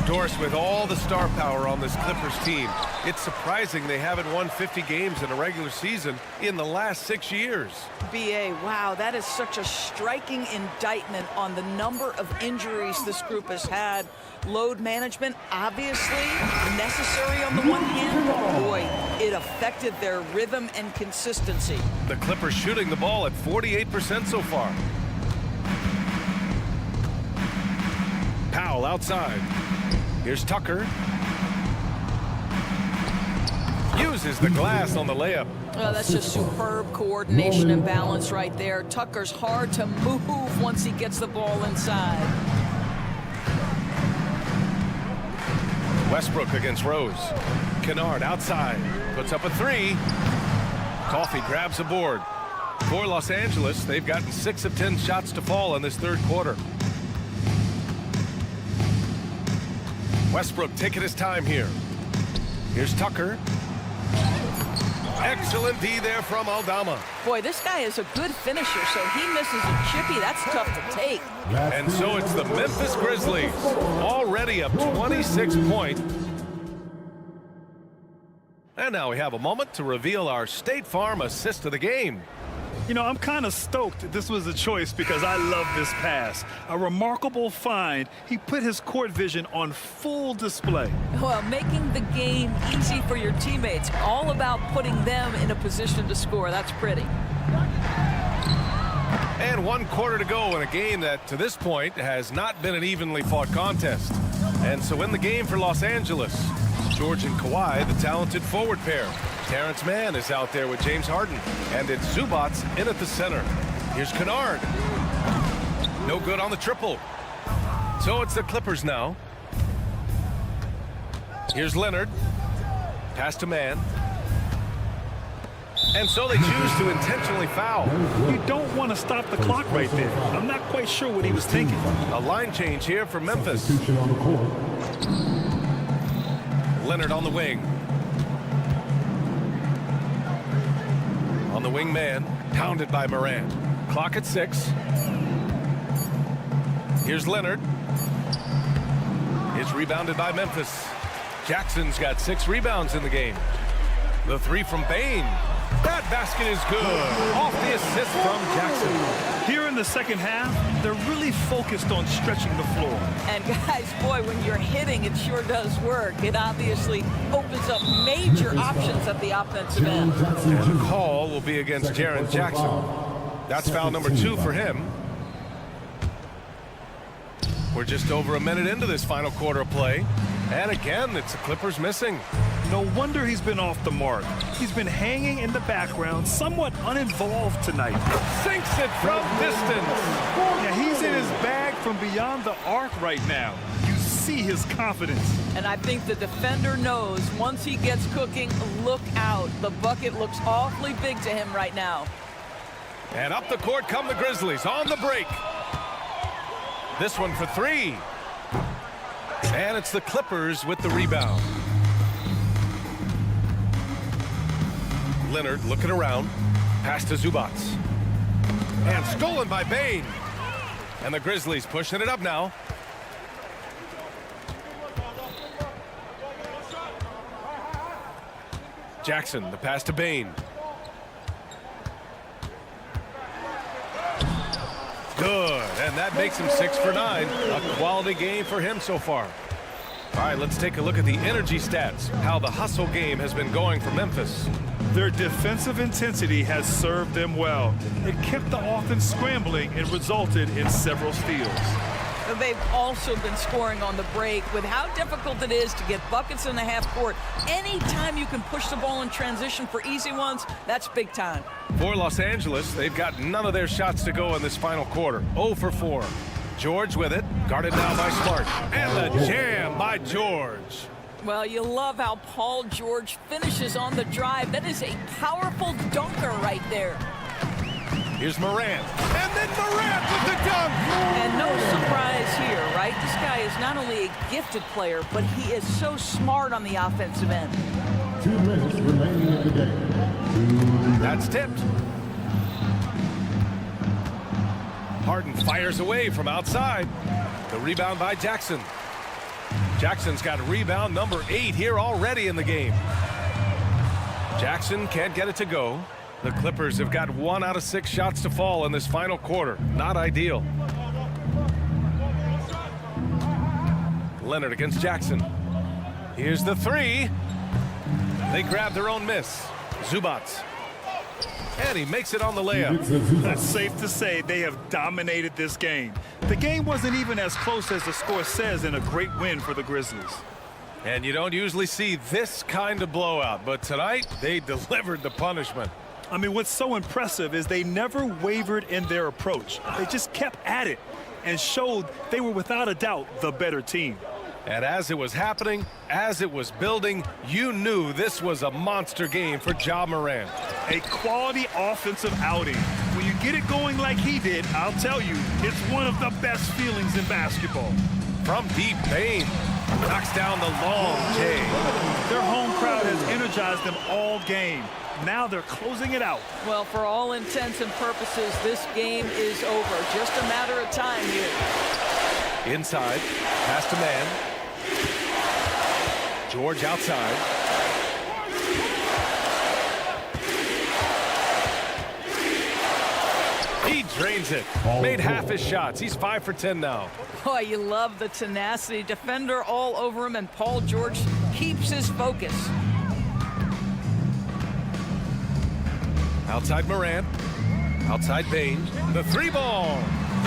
Doris, with all the star power on this Clippers team, it's surprising they haven't won 50 games in a regular season in the last 6 years. BA, wow, that is such a striking indictment on the number of injuries this group has had. Load management, obviously necessary on the one hand, but boy, it affected their rhythm and consistency. The Clippers shooting the ball at 48% so far. Powell outside. Here's Tucker. Uses the glass on the layup. Well, that's just superb coordination and balance right there. Tucker's hard to move once he gets the ball inside. Westbrook against Rose. Kennard outside. Puts up a 3. Coffey grabs a board. For Los Angeles, they've gotten 6 of 10 shots to fall in this third quarter. Westbrook taking his time here. Here's Tucker. Excellent D there from Aldama. Boy, this guy is a good finisher, so he misses a chippy. That's tough to take. And so it's the Memphis Grizzlies, already up 26 points. And now we have a moment to reveal our State Farm assist of the game. You know, I'm kind of stoked this was a choice because I love this pass. A remarkable find. He put his court vision on full display. Well, making the game easy for your teammates. All about putting them in a position to score. That's pretty. And 1 quarter to go in a game that, to this point, has not been an evenly fought contest. And so in the game for Los Angeles, George and Kawhi, the talented forward pair. Terrence Mann is out there with James Harden. And it's Zubac in at the center. Here's Kennard. No good on the triple. So it's the Clippers now. Here's Leonard. Pass to Mann. And so they choose to intentionally foul. You don't want to stop the clock right there. I'm not quite sure what he was thinking. A line change here for Memphis. Leonard on the wing. On the wing man, pounded by Morant. Clock at 6. Here's Leonard. It's rebounded by Memphis. Jackson's got 6 rebounds in the game. The 3 from Bain. That basket is good. Off the assist from Jackson. Here in the second half, they're really focused on stretching the floor. And guys, boy, when you're hitting, it sure does work. It obviously opens up major options at the offensive end. And the call will be against Jaren Jackson. That's foul number 2 for him. We're just over a minute into this final quarter of play. And again, it's the Clippers missing. No wonder he's been off the mark. He's been hanging in the background, somewhat uninvolved tonight. Sinks it from distance. Yeah, he's in his bag from beyond the arc right now. You see his confidence. And I think the defender knows once he gets cooking, look out. The bucket looks awfully big to him right now. And up the court come the Grizzlies on the break. This one for 3. And it's the Clippers with the rebound. Leonard looking around. Pass to Zubac. And stolen by Bain. And the Grizzlies pushing it up now. Jackson, the pass to Bain. Good, and that makes him 6 for 9. A quality game for him so far. All right, let's take a look at the energy stats, how the hustle game has been going for Memphis. Their defensive intensity has served them well. It kept the offense scrambling and resulted in several steals. They've also been scoring on the break. With how difficult it is to get buckets in the half court, anytime you can push the ball in transition for easy ones, that's big time. For Los Angeles, they've got none of their shots to go in this final quarter. 0 for 4. George with it, guarded now by Smart. And the jam by George. Well, you love how Paul George finishes on the drive. That is a powerful dunker right there. Here's Morant. And then Morant with the dunk. And no surprise here, right? This guy is not only a gifted player, but he is so smart on the offensive end. 2 minutes remaining in the game. That's tipped. Harden fires away from outside. The rebound by Jackson. Jackson's got rebound number 8 here already in the game. Jackson can't get it to go. The Clippers have got 1 out of 6 shots to fall in this final quarter. Not ideal. Leonard against Jackson. Here's the 3. They grab their own miss. Zubats. And he makes it on the layup. That's safe to say they have dominated this game. The game wasn't even as close as the score says in a great win for the Grizzlies. And you don't usually see this kind of blowout, but tonight they delivered the punishment. I mean, what's so impressive is they never wavered in their approach. They just kept at it and showed they were without a doubt the better team. And as it was happening, as it was building, you knew this was a monster game for Ja Morant. A quality offensive outing. When you get it going like he did, I'll tell you, it's one of the best feelings in basketball. From deep Bane knocks down the long J. Their home crowd has energized them all game. Now they're closing it out. Well, for all intents and purposes, this game is over. Just a matter of time here. Inside, pass to man. George outside. He drains it. Made half his shots. He's 5 for 10 now. Boy, you love the tenacity. Defender all over him, and Paul George keeps his focus. Outside Morant. Outside Bane. The 3-ball.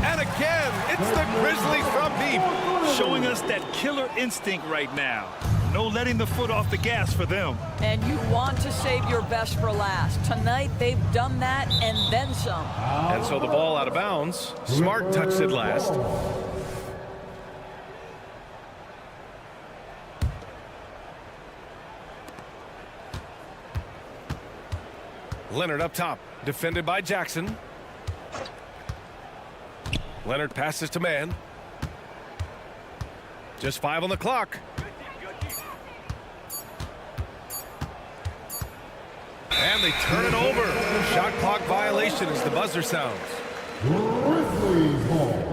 And again, it's the Grizzlies from deep. Showing us that killer instinct right now. No letting the foot off the gas for them. And you want to save your best for last. Tonight, they've done that and then some. And so the ball out of bounds. Smart touched it last. Leonard up top, defended by Jackson. Leonard passes to man. Just 5 on the clock. And they turn it over. Shot clock violation as the buzzer sounds. Grizzlies ball.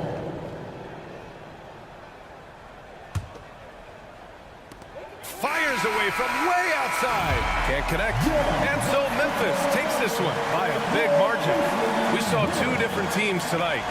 Fires away from way outside. Can't connect. And so Memphis takes this one by a big margin. We saw 2 different teams tonight.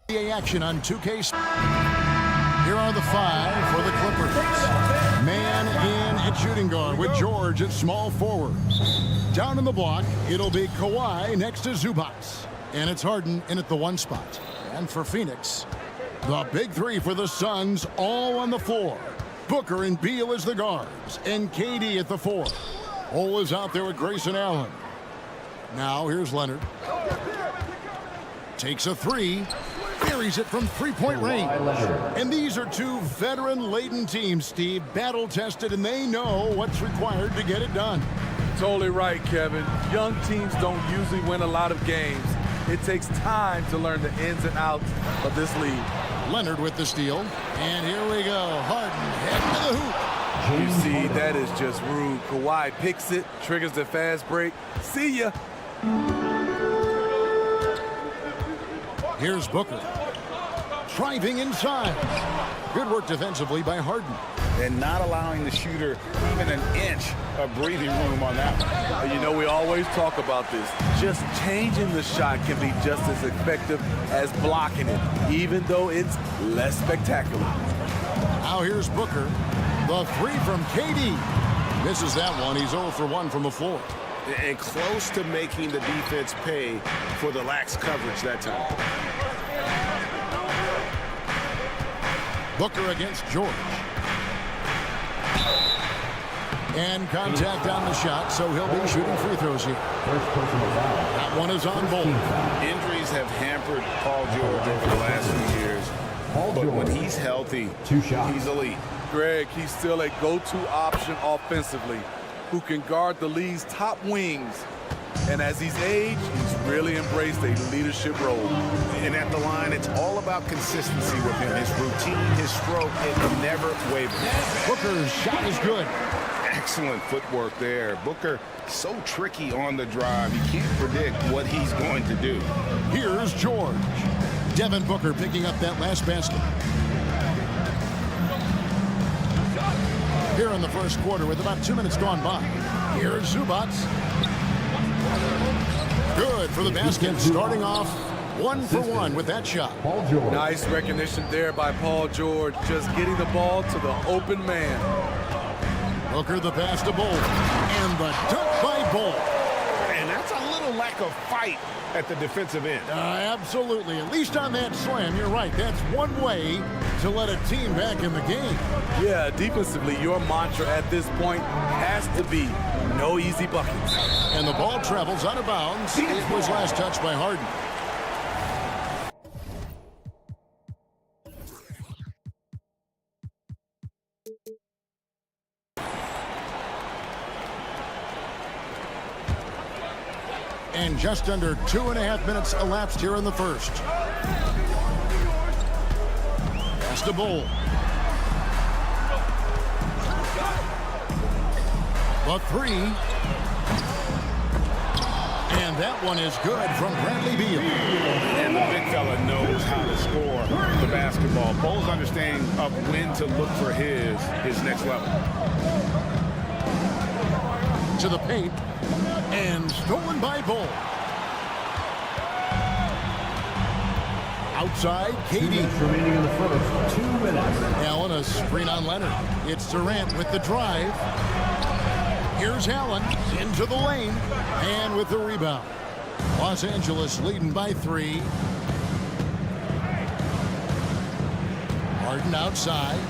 NBA action on 2K. Here are the 5 for the Clippers. Man in at shooting guard with George at small forward. Down in the block, it'll be Kawhi next to Zubac. And it's Harden in at the 1 spot. And for Phoenix, the big 3 for the Suns all on the floor. Booker and Beal as the guards. And KD at the 4. Ole is out there with Grayson Allen. Now here's Leonard. Takes a 3. Buries it from three-point range. And these are 2 veteran-laden teams, Steve, battle-tested, and they know what's required to get it done. Totally right, Kevin. Young teams don't usually win a lot of games. It takes time to learn the ins and outs of this league. Leonard with the steal. And here we go. Harden heading to the hoop. You see, that is just rude. Kawhi picks it, triggers the fast break. See ya. Here's Booker. Driving inside. Good work defensively by Harden. And not allowing the shooter even an inch of breathing room on that one. You know, we always talk about this. Just changing the shot can be just as effective as blocking it, even though it's less spectacular. Now here's Booker. The 3 from KD. Misses that one. He's 0 for 1 from the floor. And close to making the defense pay for the lax coverage that time. Booker against George. And contact on the shot, so he'll be shooting free throws here. That one is on Bolt. Injuries have hampered Paul George over the last few years. But when he's healthy, he's elite. Greg, he's still a go-to option offensively, who can guard the league's top wings. And as he's aged, he's really embraced a leadership role. And at the line, it's all about consistency with him. His routine, his stroke, it never wavers. Booker's shot is good. Excellent footwork there. Booker, so tricky on the drive. You can't predict what he's going to do. Here's George. Devin Booker picking up that last basket. Here in the first quarter with about 2 minutes gone by. Here's Zubac. Good for the basket, starting off 1 for 1 with that shot. Nice recognition there by Paul George, just getting the ball to the open man. Booker the pass to Bolt, and the dunk by Bolt. And that's a little lack of fight at the defensive end. Absolutely, at least on that slam, you're right. That's one way to let a team back in the game. Yeah, defensively, your mantra at this point has to be no easy buckets. And the ball travels out of bounds. It was last touched by Harden. And just under 2.5 minutes elapsed here in the first. Pass to Bull. The three. And that one is good from Bradley Beal. And the big fella knows how to score the basketball. Bull's understanding of when to look for his next level. To the paint. And stolen by Bull. Outside, Katie. Remaining in the first, 2 minutes. Allen, a screen on Leonard. It's Durant with the drive. Here's Allen into the lane and with the rebound. Los Angeles leading by 3. Harden outside.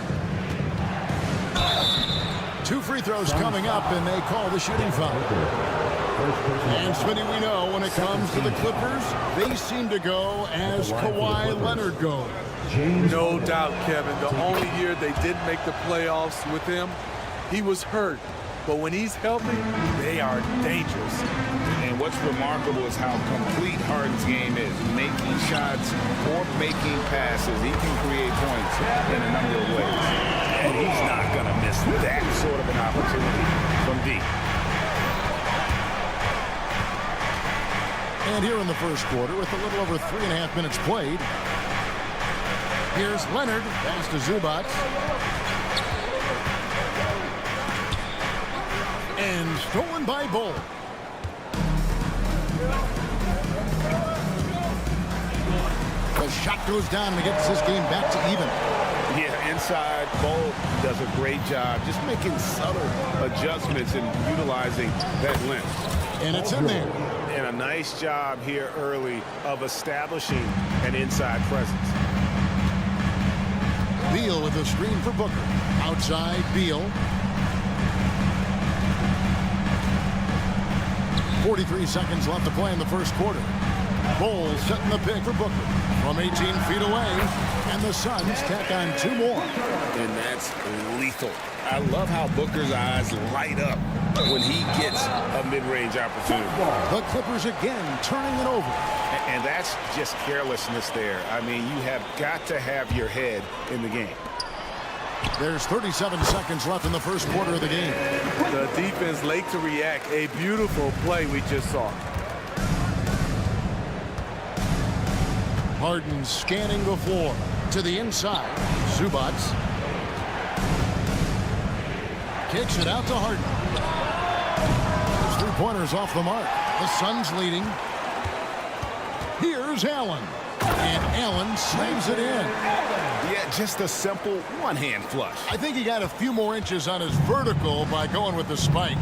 2 free throws coming up, and they call the shooting foul. And Smitty, we know when it comes to the Clippers, they seem to go as Kawhi Leonard goes. No doubt, Kevin. The only year they didn't make the playoffs with him, he was hurt. But when he's healthy, they are dangerous. And what's remarkable is how complete Harden's game is. Making shots or making passes. He can create points in a number of ways. And he's not going to miss that sort of an opportunity from deep. And here in the first quarter, with a little over 3.5 minutes played, here's Leonard, pass to Zubac. And stolen by Bull. The shot goes down and gets this game back to even. Yeah, inside, Bull does a great job just making subtle adjustments and utilizing that length. And it's in there. And a nice job here early of establishing an inside presence. Beal with a screen for Booker. Outside, Beal. 43 seconds left to play in the first quarter. Bull setting the pick for Booker from 18 feet away, and the Suns tack on 2 more. And that's lethal. I love how Booker's eyes light up when he gets a mid-range opportunity. The Clippers again turning it over. And that's just carelessness there. I mean, you have got to have your head in the game. There's 37 seconds left in the first quarter of the game. The defense late to react. A beautiful play we just saw. Harden scanning the floor to the inside. Zubac kicks it out to Harden. His 3-pointers off the mark. The Suns leading. Here's Allen. And Allen slams it in. Yeah, just a simple one-hand flush. I think he got a few more inches on his vertical by going with the spike.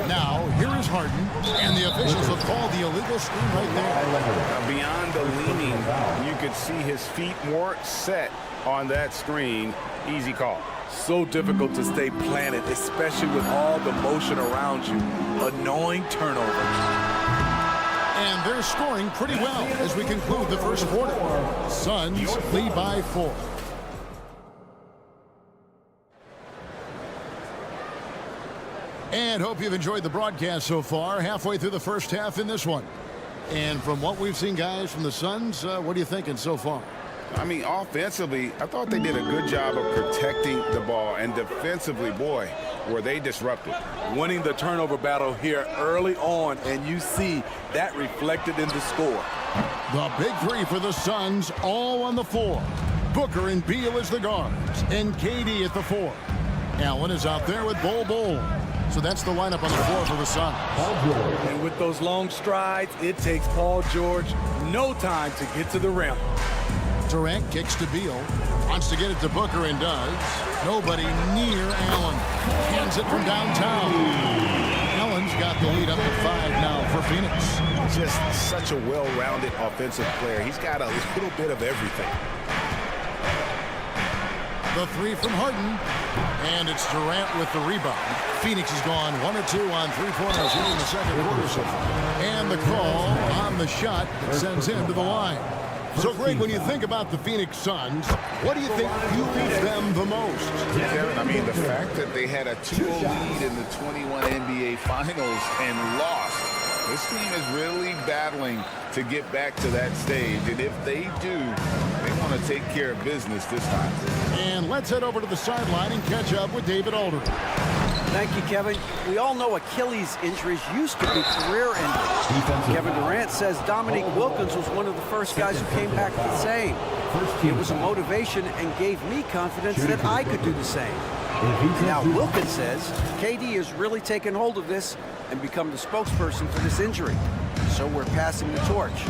Now, here is Harden, and the officials have called the illegal screen right there. Beyond the leaning, you could see his feet more set on that screen. Easy call. So difficult to stay planted, especially with all the motion around you. Annoying turnover. And they're scoring pretty well as we conclude the first quarter. Suns lead by 4. And hope you've enjoyed the broadcast so far. Halfway through the first half in this one. And from what we've seen, guys, from the Suns, what are you thinking so far? I mean, offensively, I thought they did a good job of protecting the ball. And defensively, boy, were they disrupted. Winning the turnover battle here early on, and you see that reflected in the score. The big 3 for the Suns, all on the floor. Booker and Beal as the guards, and KD at the 4. Allen is out there with Bull. So that's the lineup on the floor for the Suns. And with those long strides, it takes Paul George no time to get to the rim. Durant kicks to Beal. Wants to get it to Booker and does. Nobody near Allen. Hands it from downtown. Allen's got the lead up to 5 now for Phoenix. Just such a well-rounded offensive player. He's got a little bit of everything. The 3 from Harden. And it's Durant with the rebound. Phoenix has gone 1 or 2 on 3-pointers here in the second quarter so far. And the call on the shot that sends him to the line. So, Greg, when you think about the Phoenix Suns, what do you think fuels them the most? Kevin, I mean, the fact that they had a 2-0 lead in the 21 NBA Finals and lost. This team is really battling to get back to that stage, and if they do, they want to take care of business this time. And let's head over to the sideline and catch up with David Alder. Thank you, Kevin. We all know Achilles injuries used to be career-ending. Kevin Durant says Dominique Wilkins was one of the first guys who came back the same. It was a motivation and gave me confidence that I could do the same. Now, Wilkins says KD has really taken hold of this and become the spokesperson for this injury. So we're passing the torch.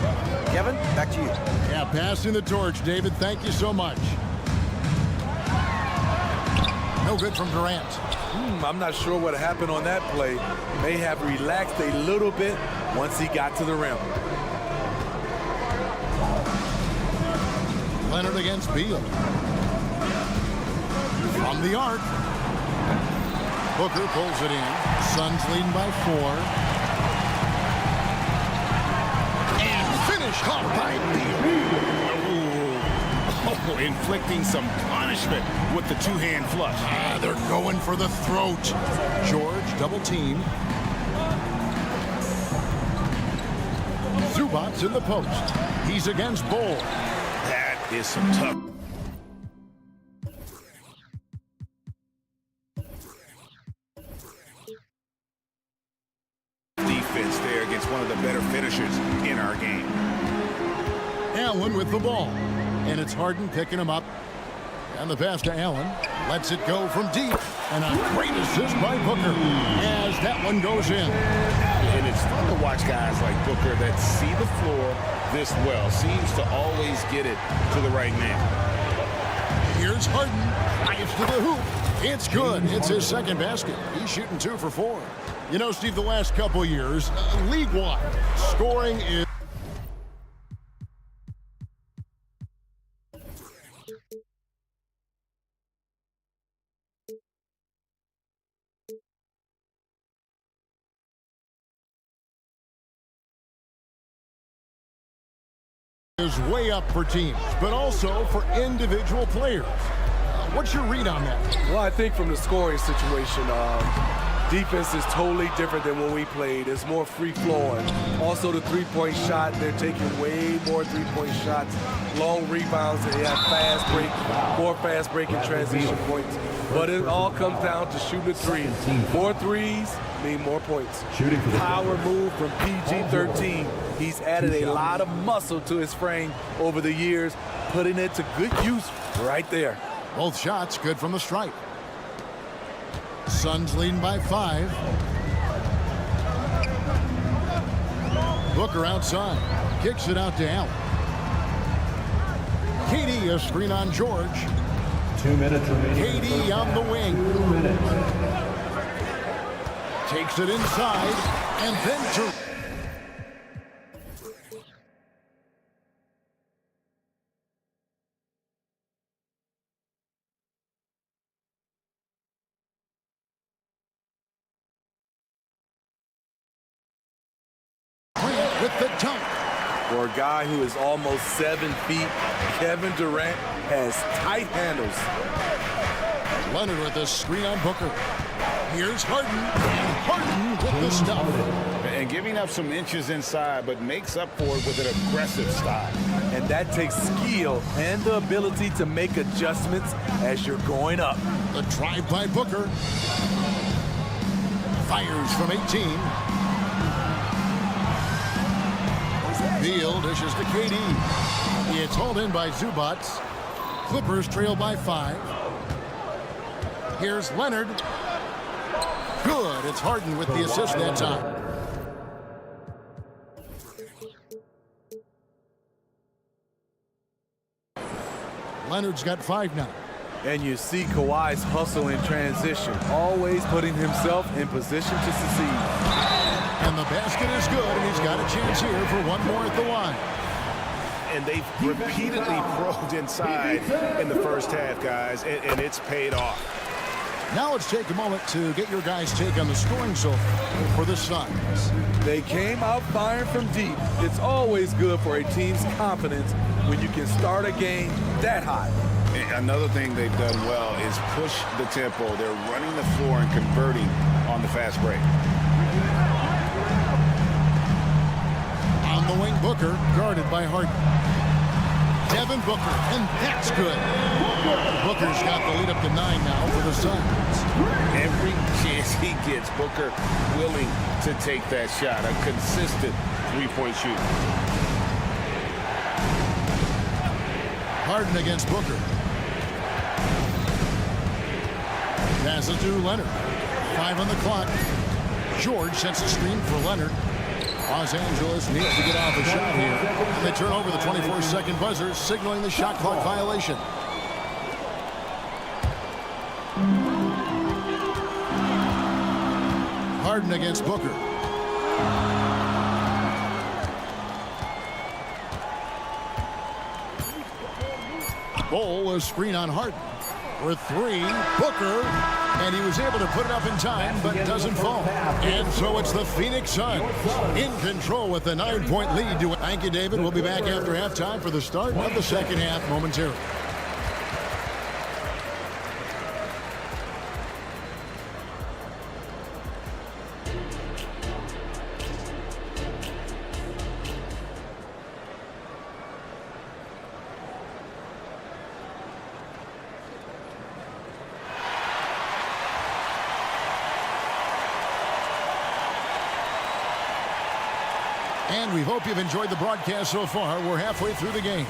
Kevin, back to you. Yeah, passing the torch, David. Thank you so much. No good from Durant. I'm not sure what happened on that play. May have relaxed a little bit once he got to the rim. Leonard against Beal. From the arc. Booker pulls it in. Suns leading by 4. And finished off by Beal. Oh, inflicting some punishment with the two-hand flush. They're going for the throat. George double team. Zubac's in the post. He's against Bull. That is some tough. Defense there against one of the better finishers in our game. Allen with the ball. And it's Harden picking him up. And the pass to Allen. Lets it go from deep. And a great assist by Booker as that one goes in. And it's fun to watch guys like Booker that see the floor this well. Seems to always get it to the right man. Here's Harden. Drives to the hoop. It's good. It's his second basket. He's shooting 2 for 4. You know, Steve, the last couple years, league-wide, scoring is... is way up for teams, but also for individual players. What's your read on that? Well, I think from the scoring situation, defense is totally different than when we played. It's more free-flowing. Also, the three-point shot, they're taking way more three-point shots, long rebounds, and they have fast break, more fast break and transition points. But it all comes down to shooting the three. More threes mean more points. Power move from PG-13. He's added a lot of muscle to his frame over the years, putting it to good use right there. Both shots good from the stripe. Suns leading by 5. Booker outside. Kicks it out to Allen. KD a screen on George. 2 minutes remaining. KD on the wing. 2 minutes. Takes it inside and then to... with the dunk. For a guy who is almost 7 feet, Kevin Durant has tight handles. Leonard with the screen on Booker. Here's Harden, and Harden with the stuff. And giving up some inches inside, but makes up for it with an aggressive style. And that takes skill and the ability to make adjustments as you're going up. The drive by Booker. Fires from 18. Beal dishes to KD. It's hauled in by Zubac. Clippers trail by 5. Here's Leonard. Good. It's Harden with the assist that time. Leonard's got 5 now. And you see Kawhi's hustle in transition, always putting himself in position to succeed. And the basket is good, and he's got a chance here for one more at the line. And they've repeatedly probed inside in the first half, guys, and it's paid off. Now let's take a moment to get your guys' take on the scoring so far for the Suns. They came out firing from deep. It's always good for a team's confidence when you can start a game that hot. And another thing they've done well is push the tempo. They're running the floor and converting on the fast break. On the wing, Booker, guarded by Harden. Devin Booker, and that's good. Booker's got the lead up to 9 now for the Suns. Every chance he gets, Booker willing to take that shot. A consistent three-point shooter. Harden against Booker. Passes to Leonard. 5 on the clock. George sets a screen for Leonard. Los Angeles needs to get off a shot here. And they turn over the 24-second buzzer, signaling the shot clock violation. Harden against Booker. Bol, a screen on Harden. For 3, Booker, and he was able to put it up in time, but doesn't fall. And so it's the Phoenix Suns in control with a 9-point lead. Thank you, David. We'll be back after halftime for the start of the second half momentarily. And we hope you've enjoyed the broadcast so far. We're halfway through the game.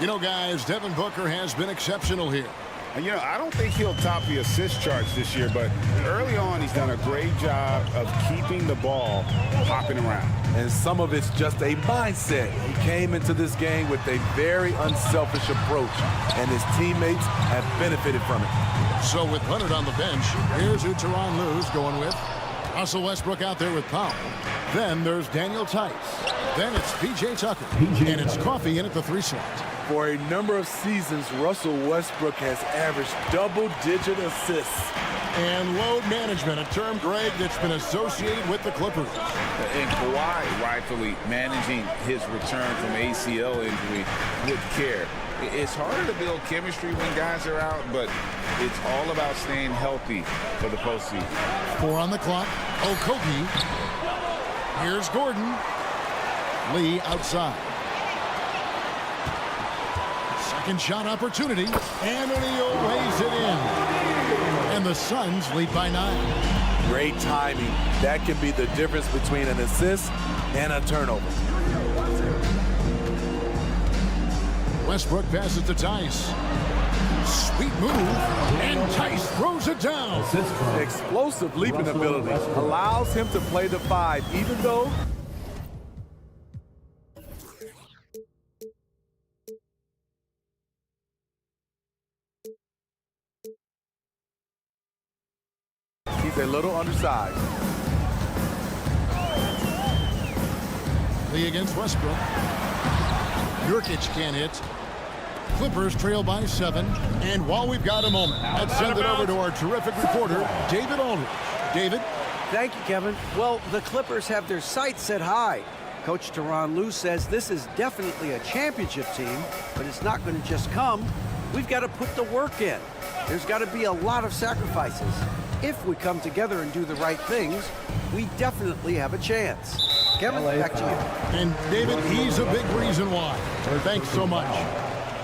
You know, guys, Devin Booker has been exceptional here. And, you know, I don't think he'll top the assist charts this year, but early on he's done a great job of keeping the ball hopping around. And some of it's just a mindset. He came into this game with a very unselfish approach, and his teammates have benefited from it. So with Leonard on the bench, here's who Tyronn Lue's going with. Russell Westbrook out there with Powell. Then there's Daniel Tice. Then it's P.J. Tucker. And it's Coffee in at the 3 slot. For a number of seasons, Russell Westbrook has averaged double-digit assists. And load management, a term, Greg, that's been associated with the Clippers. And Kawhi rightfully managing his return from ACL injury with care. It's harder to build chemistry when guys are out, but it's all about staying healthy for the postseason. 4 on the clock. Okogie. Here's Gordon. Lee outside. Second shot opportunity. And O'Neal lays it in. And the Suns lead by 9. Great timing. That can be the difference between an assist and a turnover. Westbrook passes to Tice. Sweet move. And Tice throws it down. Explosive leaping ability allows him to play the 5, even though he's a little undersized. Lee against Westbrook. Nurkic can't hit. Clippers trail by 7. And while we've got a moment, let's send it over to our terrific reporter, David Aldridge. David? Thank you, Kevin. Well, the Clippers have their sights set high. Coach Tyronn Lue says this is definitely a championship team, but it's not going to just come. We've got to put the work in. There's got to be a lot of sacrifices. If we come together and do the right things, we definitely have a chance. Kevin, back to you. And David, he's a big reason why. Thanks so much.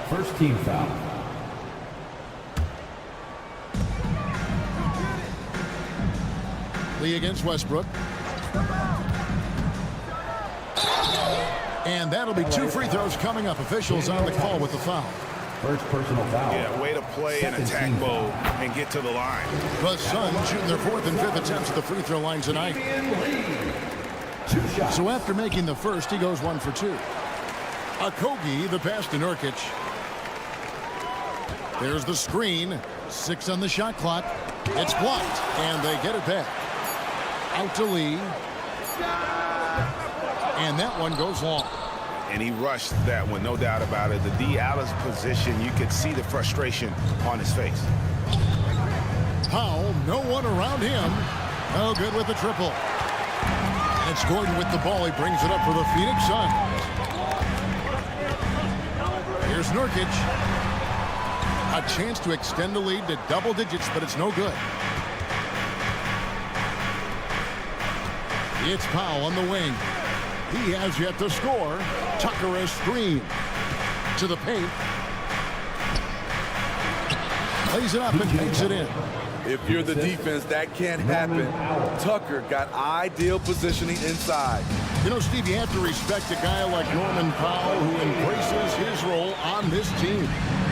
First team foul. Lee against Westbrook. And that'll be 2 free throws coming up. Officials on the call with the foul. First personal foul. Yeah, way to play in attack mode and get to the line. The Suns shooting their 4th and 5th attempts at the free throw line tonight. So after making the first, he goes 1 for 2. Okogie, the pass to Nurkic. There's the screen. 6 on the shot clock. It's blocked, and they get it back. Out to Lee. And that one goes long. And he rushed that one, no doubt about it. The D out of position, you could see the frustration on his face. Powell, no one around him. No good with the triple. And it's Gordon with the ball. He brings it up for the Phoenix Suns. Here's Nurkic. A chance to extend the lead to double digits, but it's no good. It's Powell on the wing. He has yet to score. Tucker a screen. To the paint. Lays it up and takes it in. If you're the defense, that can't happen. Tucker got ideal positioning inside. You know, Steve, you have to respect a guy like Norman Powell who embraces his role on this team.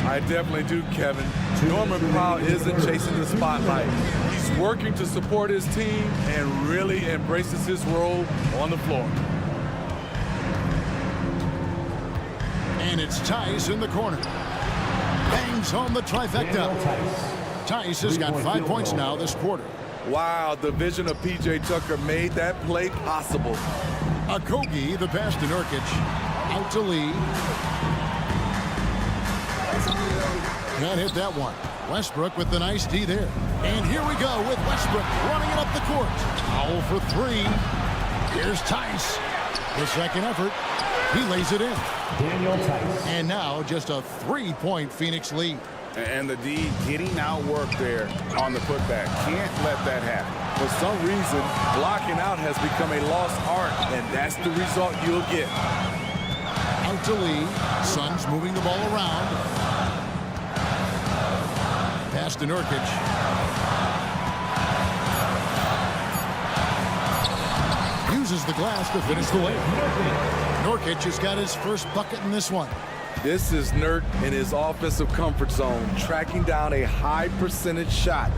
I definitely do, Kevin. Norman Powell isn't chasing the spotlight. He's working to support his team and really embraces his role on the floor. And it's Tice in the corner. Bangs home the trifecta. Tice has got 5 points now this quarter. Wow, the vision of P.J. Tucker made that play possible. Okogie, the pass to Nurkic. Out to Lee. Can't hit that one. Westbrook with the nice D there. And here we go with Westbrook running it up the court. Foul for three. Here's Tice. The second effort. He lays it in. And now just a 3-point Phoenix lead. And the D getting outworked there on the putback. Can't let that happen. For some reason, blocking out has become a lost art, and that's the result you'll get. Out to Lee. Suns moving the ball around. Pass to Nurkic. Uses the glass to finish the layup. Nurkic has got his first bucket in this one. This is Nurk in his offensive comfort zone, tracking down a high percentage shot.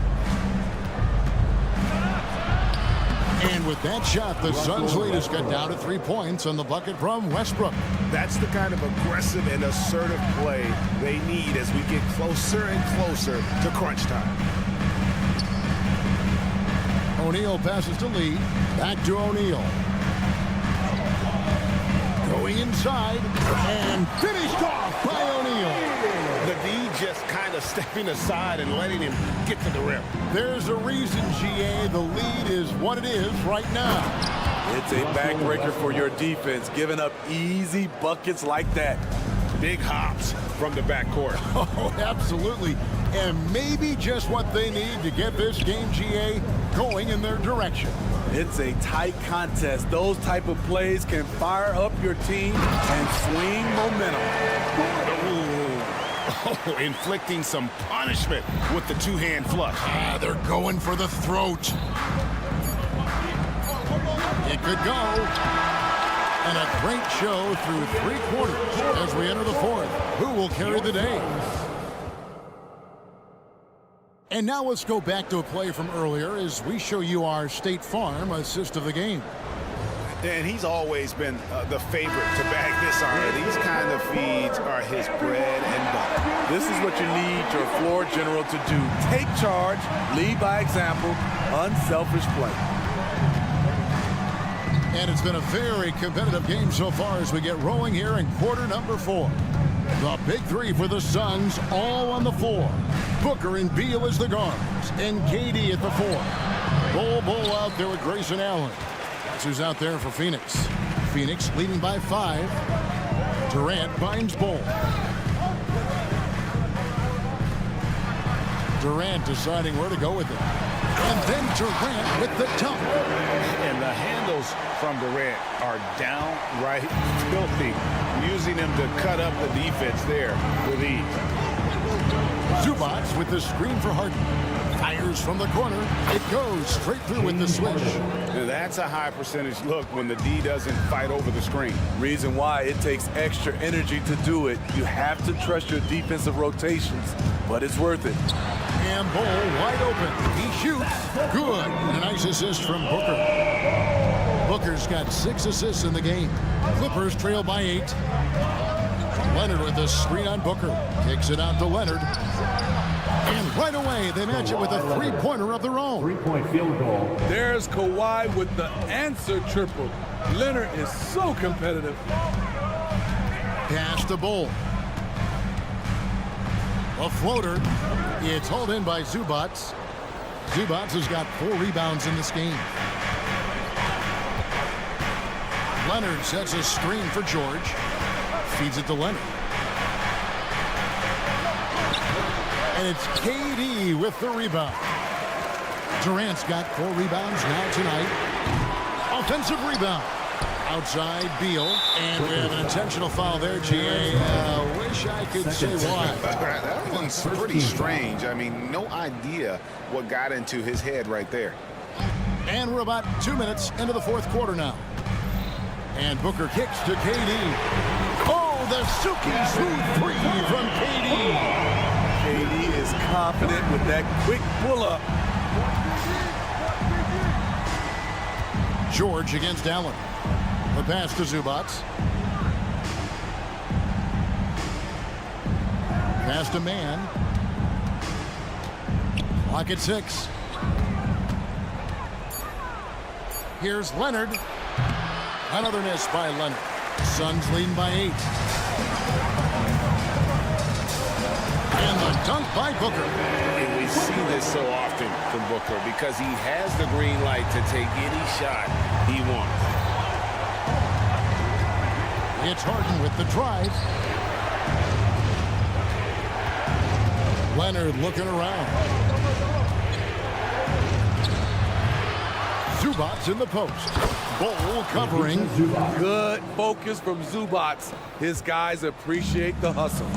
And with that shot, the Suns lead has got down to 3 points on the bucket from Westbrook. That's the kind of aggressive and assertive play they need as we get closer and closer to crunch time. O'Neal passes to Lee. Back to O'Neal. Going inside and finished off by O'Neal. The D just kind of stepping aside and letting him get to the rim. There's a reason, GA, the lead is what it is right now. It's a backbreaker for your defense, giving up easy buckets like that. Big hops from the backcourt. Oh, absolutely. And maybe just what they need to get this game, GA, going in their direction. It's a tight contest. Those type of plays can fire up your team and swing momentum. Oh, inflicting some punishment with the two-hand flush. They're going for the throat. It could go. And a great show through 3 quarters as we enter the fourth. Who will carry the day? And now let's go back to a play from earlier as we show you our State Farm assist of the game. And he's always been the favorite to bag this on. These kind of feeds are his bread and butter. This is what you need your floor general to do. Take charge, lead by example, unselfish play. And it's been a very competitive game so far as we get rolling here in quarter number 4. The big three for the Suns, all on the floor. Booker and Beal as the guards, and KD at the 4. Bull out there with Grayson Allen. That's who's out there for Phoenix. Phoenix leading by 5. Durant finds Bull. Durant deciding where to go with it. And then Durant with the dunk. And the handles from Durant are downright filthy, using him to cut up the defense there with ease. Zubac with the screen for Harden. Fires from the corner. It goes straight through with the switch. That's a high percentage look when the D doesn't fight over the screen. Reason why it takes extra energy to do it. You have to trust your defensive rotations, but it's worth it. And Bull wide open. He shoots. Good. And a nice assist from Booker. Booker's got 6 assists in the game. Clippers trail by 8. Leonard with the screen on Booker. Kicks it out to Leonard. And right away, they match it with a 3-pointer of their own. 3-point field goal. There's Kawhi with the answer triple. Leonard is so competitive. Pass to Bull. A floater. It's hauled in by Zubac. Zubac has got 4 rebounds in this game. Leonard sets a screen for George. Feeds it to Leonard. And it's KD with the rebound. Durant's got 4 rebounds now tonight. Offensive rebound. Outside, Beal. And we have an intentional foul there, GA. Wish I could say why. That one's pretty strange. I mean, no idea what got into his head right there. And we're about 2 minutes into the fourth quarter now. And Booker kicks to KD. Oh, the Suki smooth 3 from KD. KD is confident with that quick pull-up. George against Allen. The pass to Zubac. Pass to Man. Clock at 6. Here's Leonard. Another miss by Leonard. Suns leading by 8. And the dunk by Booker. And we see this so often from Booker because he has the green light to take any shot he wants. It's Harden with the drive. Leonard looking around. Zubac in the post. Bol covering. Good focus from Zubac. His guys appreciate the hustle.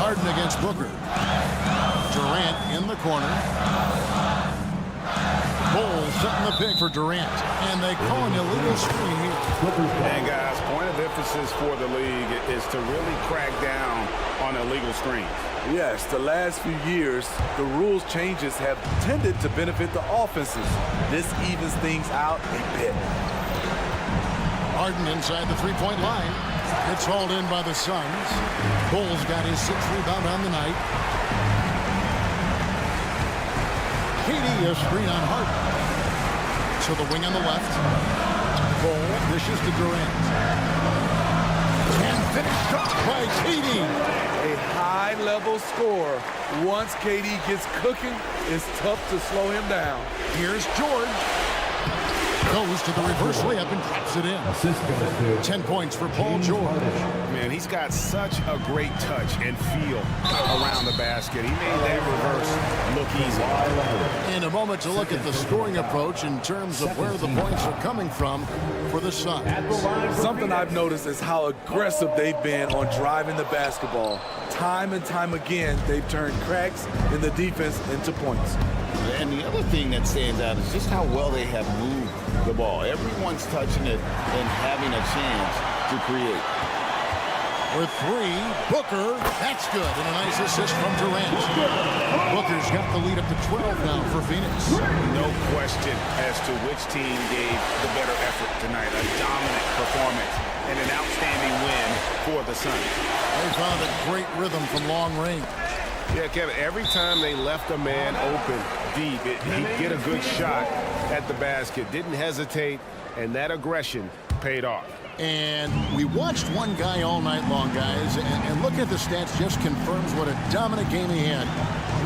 Harden against Booker. Durant in the corner. Bol setting the pick for Durant. And they call an illegal screen here. And guys, point of emphasis for the league is to really crack down on illegal screens. Yes, the last few years, the rules changes have tended to benefit the offenses. This evens things out a bit. Harden inside the three-point line. It's hauled in by the Suns. Bol's got his 6th rebound on the night. KD a screen on Harden. To the wing on the left. Bol dishes to Durant. And finished up by KD. A high-level score. Once KD gets cooking, it's tough to slow him down. Here's George. Goes to the reverse layup and drops it in. 10 points for Paul George. Man, he's got such a great touch and feel around the basket. He made that reverse look easy. In a moment to look at the scoring approach in terms of where the points are coming from for the Suns. Something I've noticed is how aggressive they've been on driving the basketball. Time and time again, they've turned cracks in the defense into points. And the other thing that stands out is just how well they have moved the ball. Everyone's touching it and having a chance to create. With 3, Booker, that's good, and a nice assist from Durant. Booker's got the lead up to 12 now for Phoenix. No question as to which team gave the better effort tonight. A dominant performance and an outstanding win for the Suns. They found a great rhythm from long range. Yeah, Kevin, every time they left a man open deep, he'd get a good shot at the basket. Didn't hesitate, and that aggression paid off. And we watched one guy all night long, guys, and looking at the stats just confirms what a dominant game he had.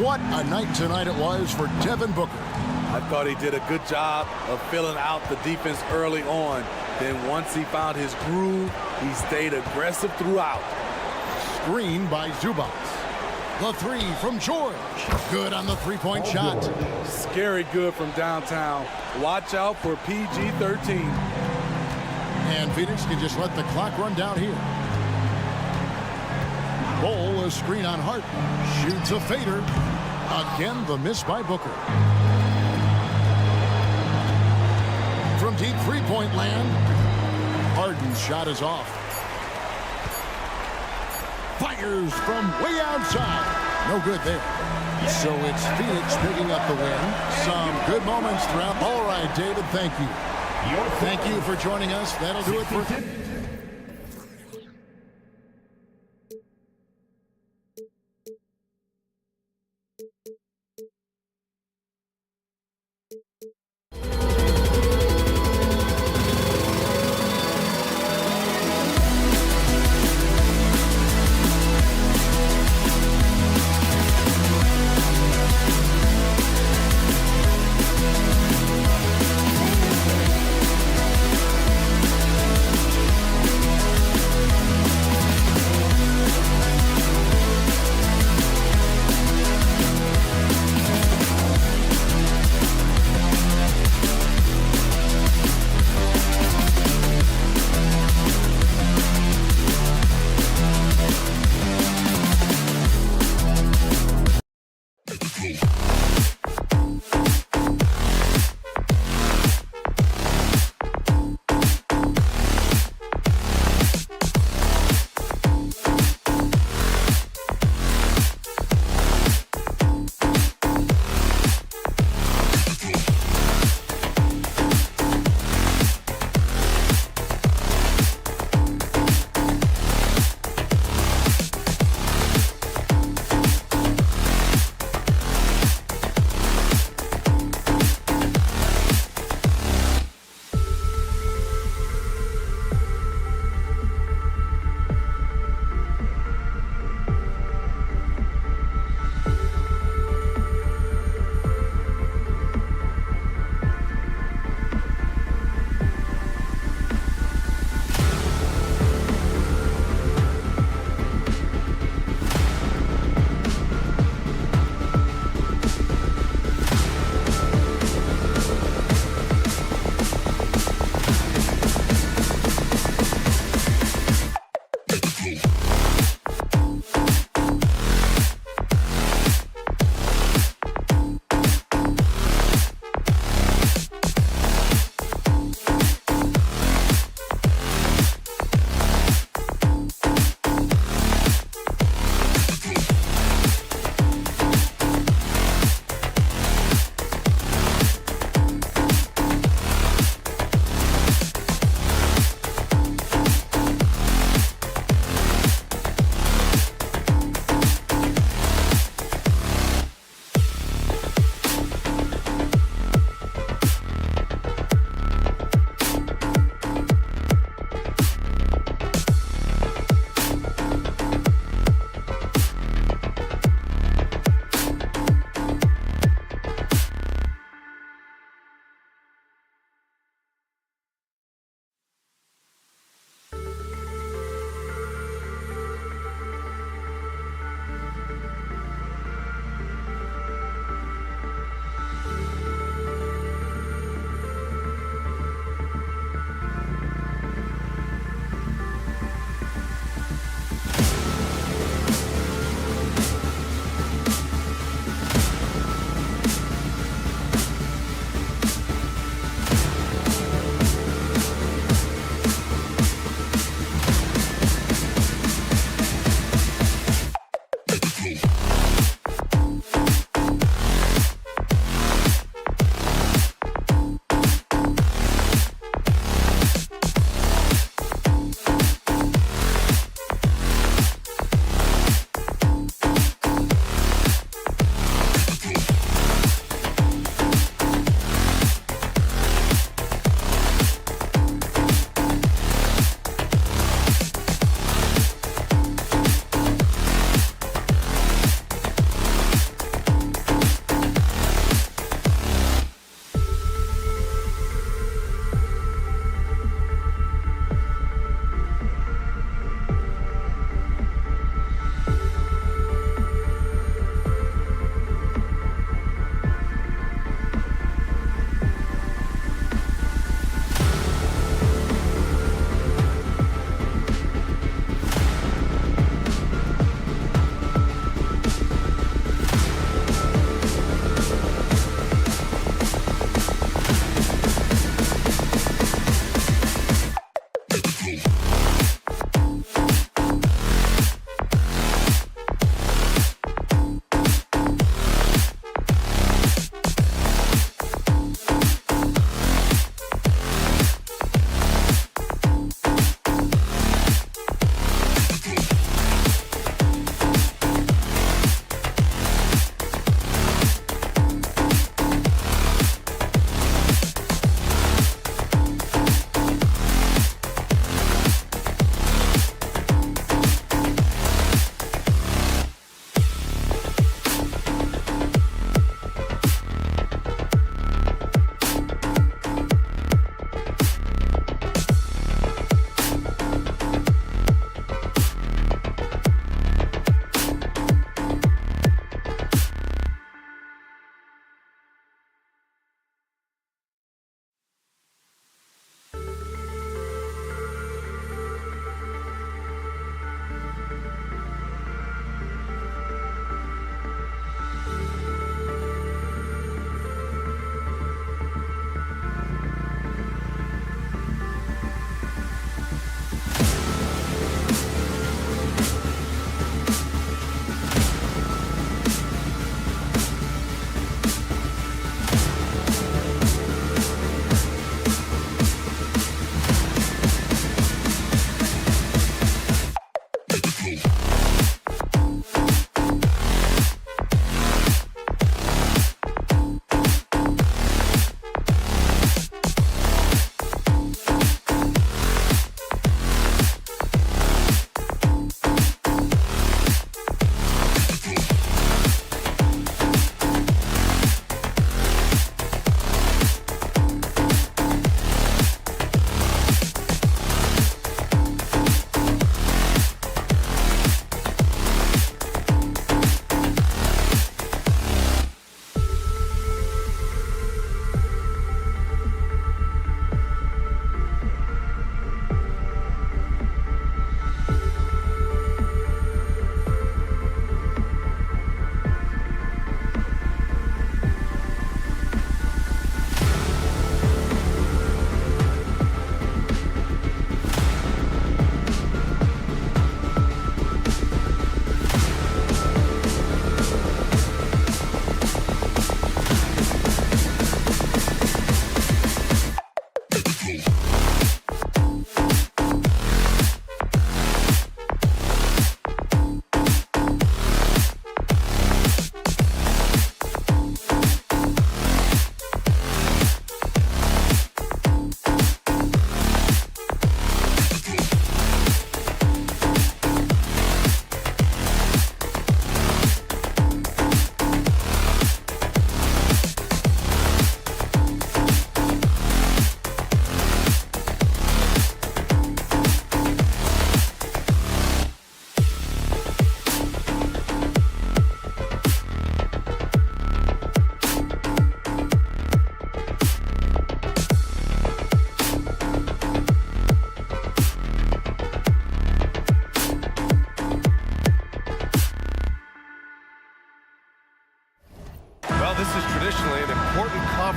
What a night tonight it was for Devin Booker. I thought he did a good job of filling out the defense early on. Then once he found his groove, he stayed aggressive throughout. Screen by Zubac. The 3 from George. Good on the three-point shot. Scary good from downtown. Watch out for PG-13. And Phoenix can just let the clock run down here. Bol a screen on Harden. Shoots a fader. Again, the miss by Booker. From deep three-point land, Harden's shot is off. Fires from way outside. No good there. So it's Phoenix picking up the win. Some good moments throughout. All right, David, thank you. Thank you for joining us. That'll do it for...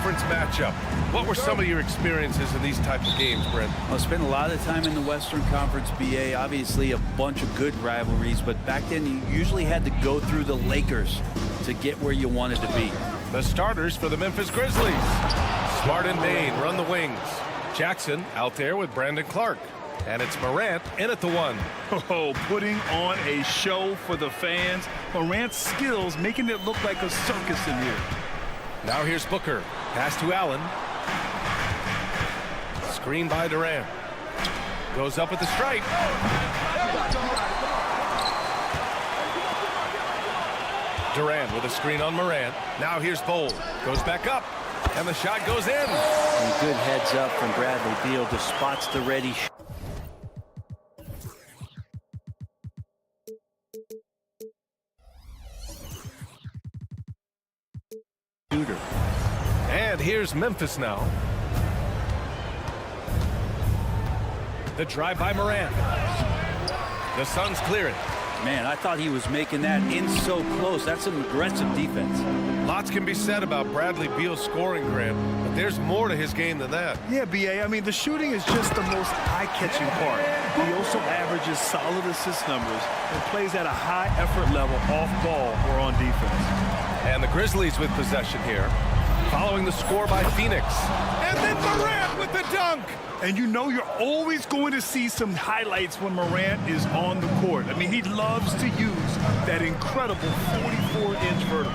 conference matchup. What were some of your experiences in these types of games, Brent? I spent a lot of time in the Western Conference, BA. Obviously, a bunch of good rivalries, but back then you usually had to go through the Lakers to get where you wanted to be. The starters for the Memphis Grizzlies. Smart and Bain run the wings. Jackson out there with Brandon Clark. And it's Morant in at the 1. Oh, putting on a show for the fans. Morant's skills making it look like a circus in here. Now here's Booker. Pass to Allen. Screen by Durant. Goes up at the stripe. Durant with a screen on Morant. Now here's Bowl. Goes back up. And the shot goes in. And good heads up from Bradley Beal to spots the ready shooter. And here's Memphis now. The drive by Morant. The Suns clear it. Man, I thought he was making that in so close. That's some aggressive defense. Lots can be said about Bradley Beal's scoring, Grant, but there's more to his game than that. Yeah, BA, I mean, the shooting is just the most eye-catching part. He also averages solid assist numbers and plays at a high effort level off ball or on defense. And the Grizzlies with possession here, following the score by Phoenix. And then Morant with the dunk. And you know you're always going to see some highlights when Morant is on the court. I mean, he loves to use that incredible 44-inch vertical.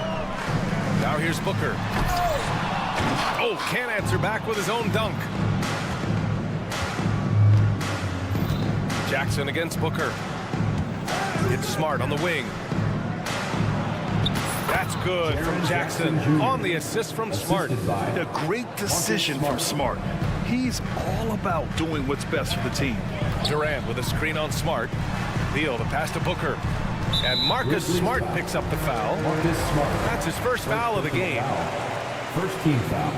Now here's Booker. Oh, can't answer back with his own dunk. Jackson against Booker. It's Smart on the wing. That's good from Jackson on the assist from Smart. A great decision from Smart. He's all about doing what's best for the team. Durant with a screen on Smart. Beal the pass to Booker. And Marcus Smart picks up the foul. That's his first foul of the game. First team foul.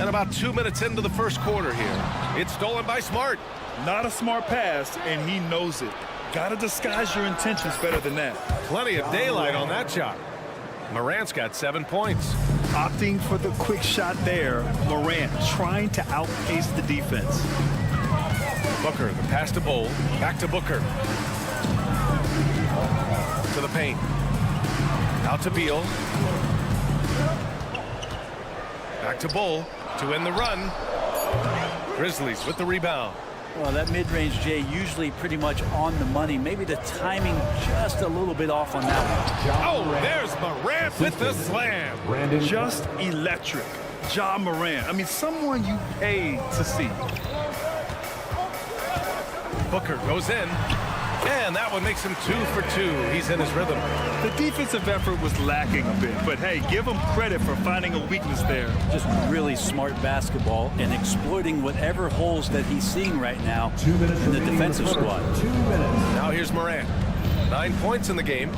And about 2 minutes into the first quarter here. It's stolen by Smart. Not a smart pass, and he knows it. Got to disguise your intentions better than that. Plenty of daylight on that shot. Morant's got 7 points. Opting for the quick shot there. Morant trying to outpace the defense. Booker, the pass to Bowl. Back to Booker. To the paint. Out to Beal. Back to Bowl to end the run. Grizzlies with the rebound. Well, that mid-range, Jay, usually pretty much on the money. Maybe the timing just a little bit off on that one. Oh, there's Morant with the slam. Just electric. Ja Morant. I mean, someone you pay to see. Booker goes in. And that one makes him 2 for 2. He's in his rhythm. The defensive effort was lacking a bit, but hey, give him credit for finding a weakness there. Just really smart basketball and exploiting whatever holes that he's seeing right now in the defensive squad. 2 minutes. Now here's Morant. 9 points in the game.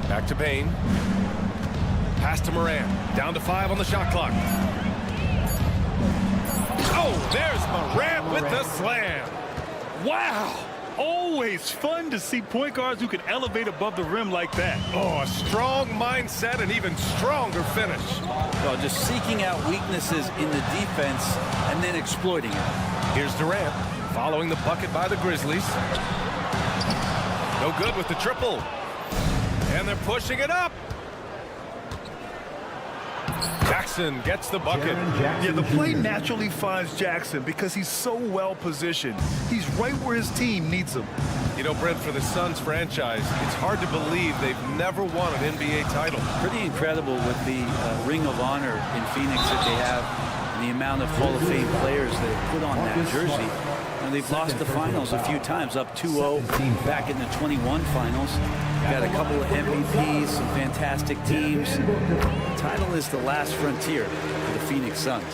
Back to Bain. Pass to Morant. Down to 5 on the shot clock. Oh, there's Morant with the slam. Wow. Always fun to see point guards who can elevate above the rim like that. Oh, a strong mindset and even stronger finish. Well, just seeking out weaknesses in the defense and then exploiting it. Here's Durant following the bucket by the Grizzlies. No good with the triple. And they're pushing it up. Jackson gets the bucket. Yeah, the play naturally finds Jackson because he's so well positioned. He's right where his team needs him. You know, Brent, for the Suns franchise, it's hard to believe they've never won an NBA title. Pretty incredible with the Ring of Honor in Phoenix that they have and the amount of Hall of Fame players that put on that jersey. And they've lost the finals a few times, up 2-0 back in the 21 finals. Got a couple of MVPs, some fantastic teams. The title is the last frontier for the Phoenix Suns.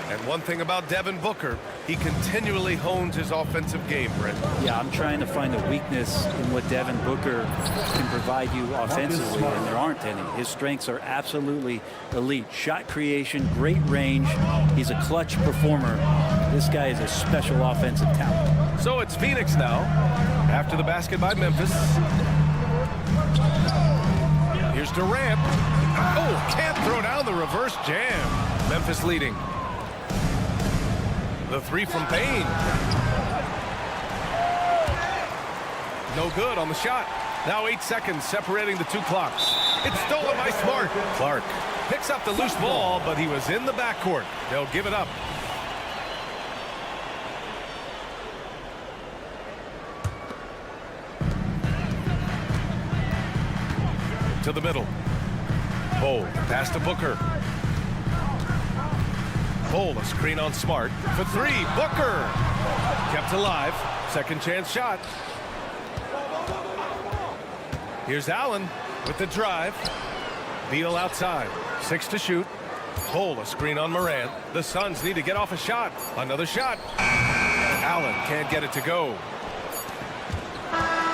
And one thing about Devin Booker, he continually hones his offensive game, Brent. Yeah, I'm trying to find a weakness in what Devin Booker can provide you offensively, and there aren't any. His strengths are absolutely elite. Shot creation, great range. He's a clutch performer. This guy is a special offensive talent. So it's Phoenix now, after the basket by Memphis. Here's Durant. Oh, can't throw down the reverse jam. Memphis leading. The three from Payne. No good on the shot. Now 8 seconds separating the two clocks. It's stolen by Smart. Clark picks up the loose ball, but he was in the backcourt. They'll give it up. To the middle. Bol pass to Booker. Bol, a screen on Smart for three. Booker kept alive. Second chance shot. Here's Allen with the drive. Beal outside. 6 to shoot. Bol, a screen on Morant. The Suns need to get off a shot. Another shot. Allen can't get it to go.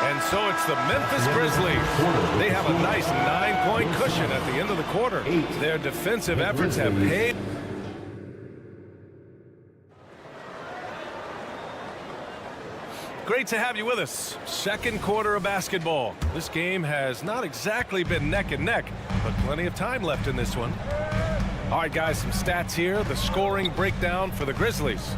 And so it's the Memphis Grizzlies. They have a nice 9-point cushion at the end of the quarter. Their defensive efforts have paid. Great to have you with us. Second quarter of basketball. This game has not exactly been neck and neck, but plenty of time left in this one. All right, guys, some stats here. The scoring breakdown for the Grizzlies.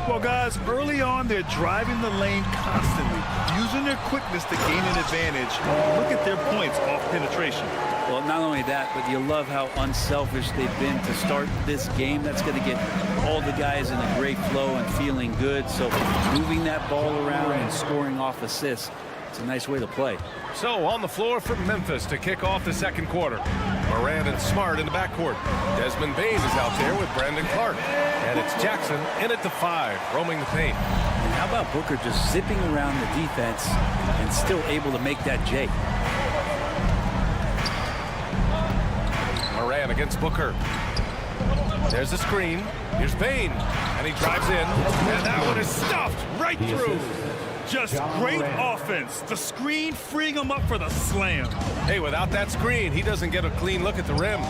Well, guys, early on, they're driving the lane constantly, using their quickness to gain an advantage. Look at their points off penetration. Well, not only that, but you love how unselfish they've been to start this game. That's going to get all the guys in a great flow and feeling good. So moving that ball around and scoring off assists, it's a nice way to play. So on the floor for Memphis to kick off the second quarter. Morant and Smart in the backcourt. Desmond Bane is out there with Brandon Clark. And it's Jackson in at the 5, roaming the paint. And how about Booker just zipping around the defense and still able to make that J? Morant against Booker. There's a screen. Here's Bane. And he drives in. And that one is stuffed right through. Just great offense. The screen freeing him up for the slam. Hey, without that screen, he doesn't get a clean look at the rim.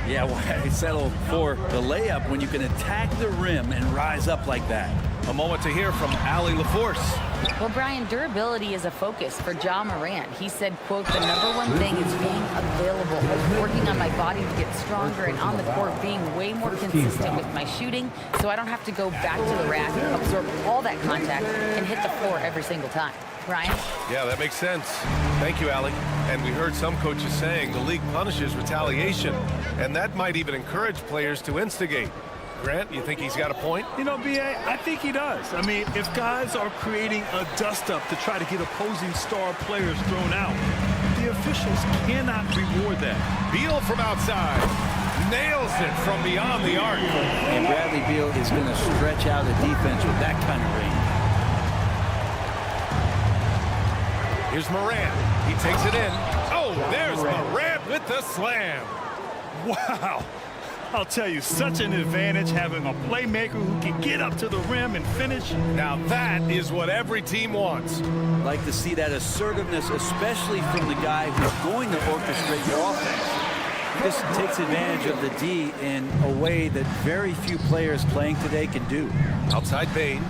Yeah, why settle for the layup when you can attack the rim and rise up like that? A moment to hear from Allie LaForce. Well, Brian, durability is a focus for Ja Morant. He said, quote, the #1 thing is being available, working on my body to get stronger, and on the court being way more consistent with my shooting so I don't have to go back to the rack, absorb all that contact, and hit the floor every single time. Brian? Yeah, that makes sense. Thank you, Allie. And we heard some coaches saying the league punishes retaliation, and that might even encourage players to instigate. Grant, you think he's got a point? You know, B.A., I think he does. I mean, if guys are creating a dust-up to try to get opposing star players thrown out, the officials cannot reward that. Beal from outside. Nails it from beyond the arc. And Bradley Beal is going to stretch out a defense with that kind of range. Here's Morant. He takes it in. Oh, there's Morant with the slam. Wow. I'll tell you, such an advantage having a playmaker who can get up to the rim and finish. Now that is what every team wants. Like to see that assertiveness, especially from the guy who's going to orchestrate your offense. This takes advantage of the D in a way that very few players playing today can do. Outside Bane.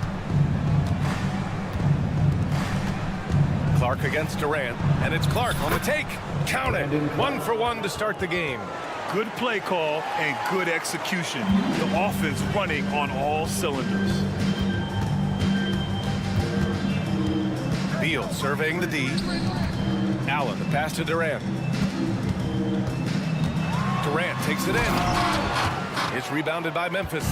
Clark against Durant, and it's Clark on the take. Count it. 1 for 1 to start the game. Good play call and good execution. The offense running on all cylinders. Beal surveying the D. Allen, the pass to Durant. Durant takes it in. It's rebounded by Memphis.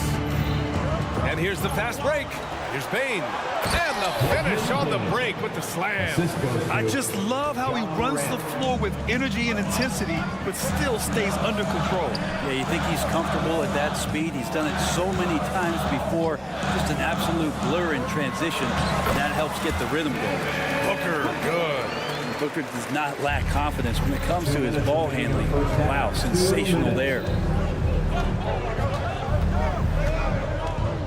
And here's the fast break. Here's Bane. And the finish on the break with the slam. I just love how he runs the floor with energy and intensity, but still stays under control. Yeah, you think he's comfortable at that speed. He's done it so many times before. Just an absolute blur in transition. And that helps get the rhythm going. Booker, good. Booker does not lack confidence when it comes to his ball handling. Wow, sensational there.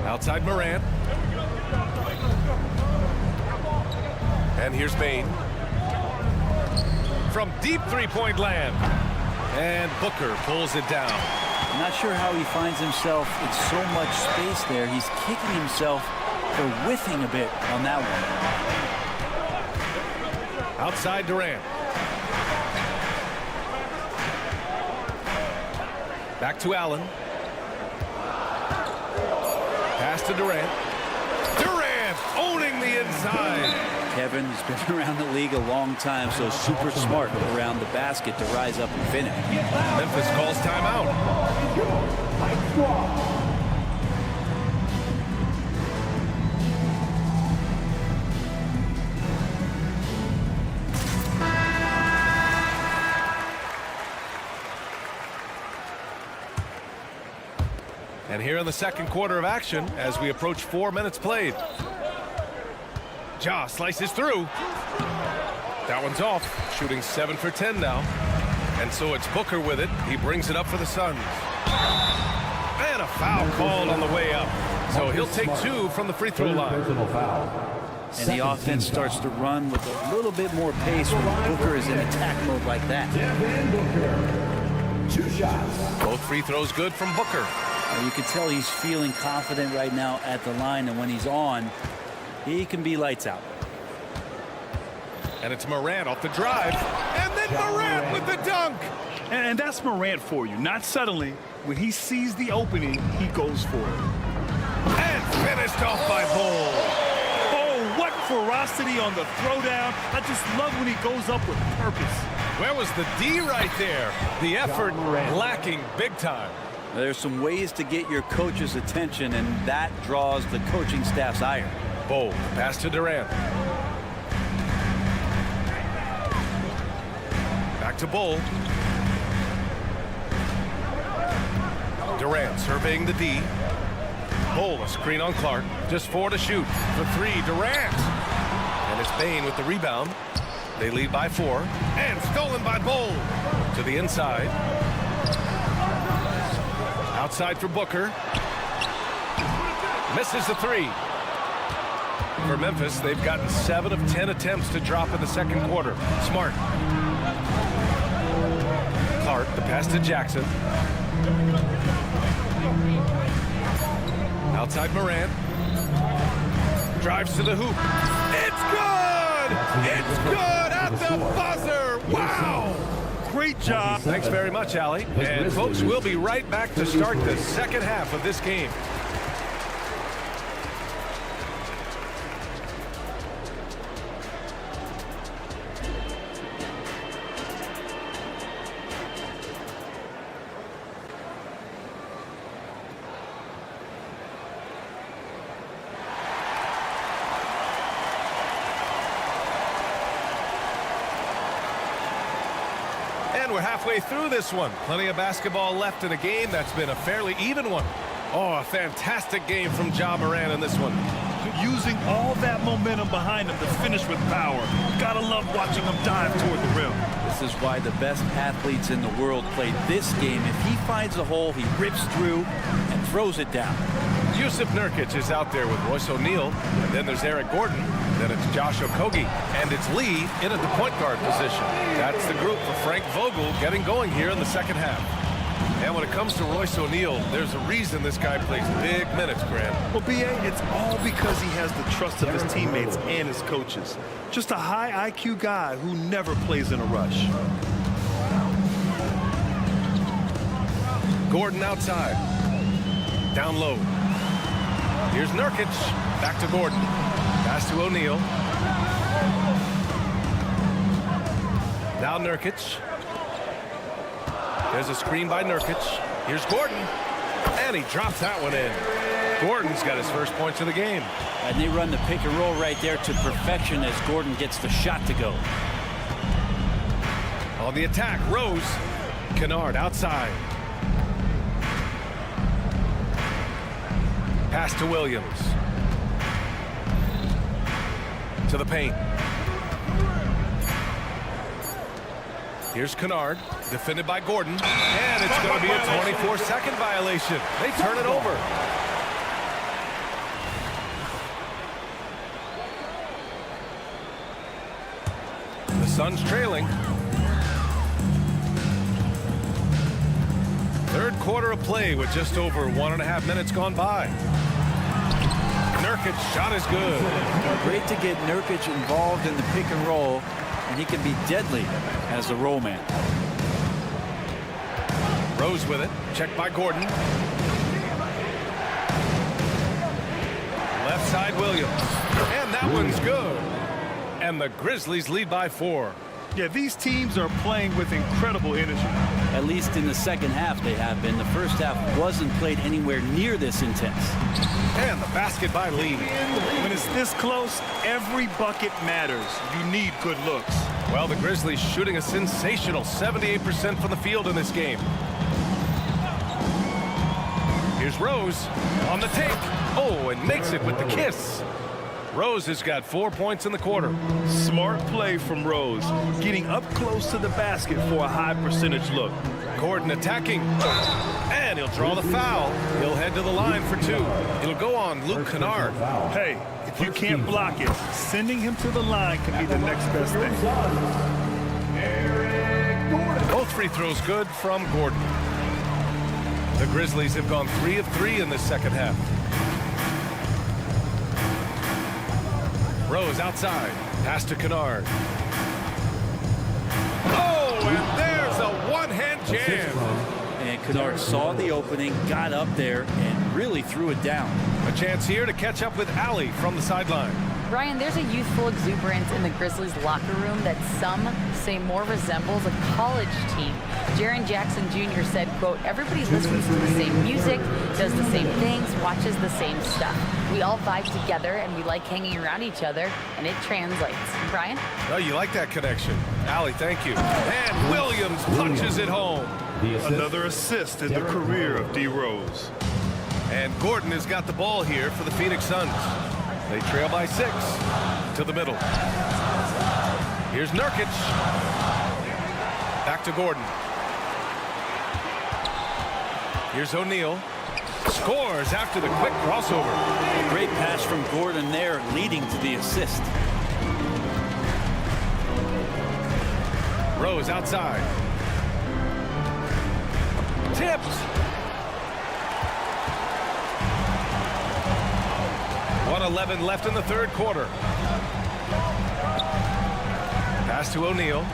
Outside Morant. And here's Bane. From deep three-point land. And Booker pulls it down. I'm not sure how he finds himself in so much space there. He's kicking himself for whiffing a bit on that one. Outside Durant. Back to Allen. Pass to Durant. Durant owning the inside. Kevin has been around the league a long time, so super smart around the basket to rise up and finish. Memphis calls timeout. And here in the second quarter of action, as we approach 4 minutes played. Ja slices through. That one's off. Shooting 7 for 10 now. And so it's Booker with it. He brings it up for the Suns. And a foul called on the way up. So he'll take 2 from the free throw line. And the offense starts to run with a little bit more pace when Booker is in attack mode like that. 2 shots. Both free throws good from Booker. You can tell he's feeling confident right now at the line, and when he's on, he can be lights out. And it's Morant off the drive. And then Morant with the dunk. And that's Morant for you. Not suddenly. When he sees the opening, he goes for it. And finished off by Bull. Oh, what ferocity on the throwdown. I just love when he goes up with purpose. Where was the D right there? The effort lacking big time. There's some ways to get your coach's attention, and that draws the coaching staff's ire. Bull, pass to Durant. Back to Bull. Durant surveying the D. Bull, a screen on Clark. Just 4 to shoot. For 3, Durant. And it's Bane with the rebound. They lead by 4. And stolen by Bull. To the inside. Outside for Booker. Misses the 3. For Memphis, they've gotten 7 of 10 attempts to drop in the second quarter. Smart. Clark, the pass to Jackson. Outside Morant. Drives to the hoop. It's good! It's good at the buzzer! Wow! Great job. Thanks very much, Allie. And folks, we'll be right back to start the second half of this game. We're halfway through this one. Plenty of basketball left in a game that's been a fairly even one. Oh, a fantastic game from Ja Morant in this one. Using all that momentum behind him to finish with power. Gotta love watching him dive toward the rim. This is why the best athletes in the world play this game. If he finds a hole, he rips through and throws it down. Yusuf Nurkic is out there with Royce O'Neal, and then there's Eric Gordon, then it's Josh Okogie, and it's Lee in at the point guard position. That's the group for Frank Vogel getting going here in the second half. And when it comes to Royce O'Neal, there's a reason this guy plays big minutes, Graham. Well, B.A., it's all because he has the trust of his teammates and his coaches. Just a high IQ guy who never plays in a rush. Gordon outside. Down low. Here's Nurkic. Back to Gordon. Pass to O'Neal. Now Nurkic. There's a screen by Nurkic. Here's Gordon. And he drops that one in. Gordon's got his first points of the game. And they run the pick and roll right there to perfection as Gordon gets the shot to go. On the attack, Rose. Kennard outside. Pass to Williams. To the paint. Here's Kennard, defended by Gordon. And it's going to be a 24-second violation. They turn it over. The Suns trailing. Third quarter of play with just over 1.5 minutes gone by. Nurkic shot is good. Great to get Nurkic involved in the pick and roll, and he can be deadly as a roll man. Rose with it. Checked by Gordon. Left side, Williams. And that one's good. And the Grizzlies lead by 4. Yeah, these teams are playing with incredible energy. At least in the second half they have been. The first half wasn't played anywhere near this intense. And the basket by Lee. When it's this close, every bucket matters. You need good looks. Well, the Grizzlies shooting a sensational 78% from the field in this game. Here's Rose on the take. Oh, and makes it with the kiss. Rose has got 4 points in the quarter. Smart play from Rose, getting up close to the basket for a high percentage look. Gordon attacking, and he'll draw the foul. He'll head to the line for 2. It'll go on Luke Kennard. Hey, if you can't block it, sending him to the line can be the next best thing. Both free throws good from Gordon. The Grizzlies have gone 3 of 3 in this second half. Rose outside. Pass to Kennard. Oh, and there's a one-hand jam. And Kennard saw the opening, got up there, and really threw it down. A chance here to catch up with Allie from the sideline. Brian, there's a youthful exuberance in the Grizzlies locker room that some say more resembles a college team. Jaren Jackson Jr. said, quote, everybody listens to the same music, does the same things, watches the same stuff. We all vibe together and we like hanging around each other, and it translates. Brian? Oh, you like that connection. Allie, thank you. And Williams punches it home. Another assist in the career of D. Rose. And Gordon has got the ball here for the Phoenix Suns. They trail by 6 to the middle. Here's Nurkic. Back to Gordon. Here's O'Neal. Scores after the quick crossover. A great pass from Gordon there, leading to the assist. Rose outside. Tipped. 1:11 left in the third quarter. Pass to O'Neal.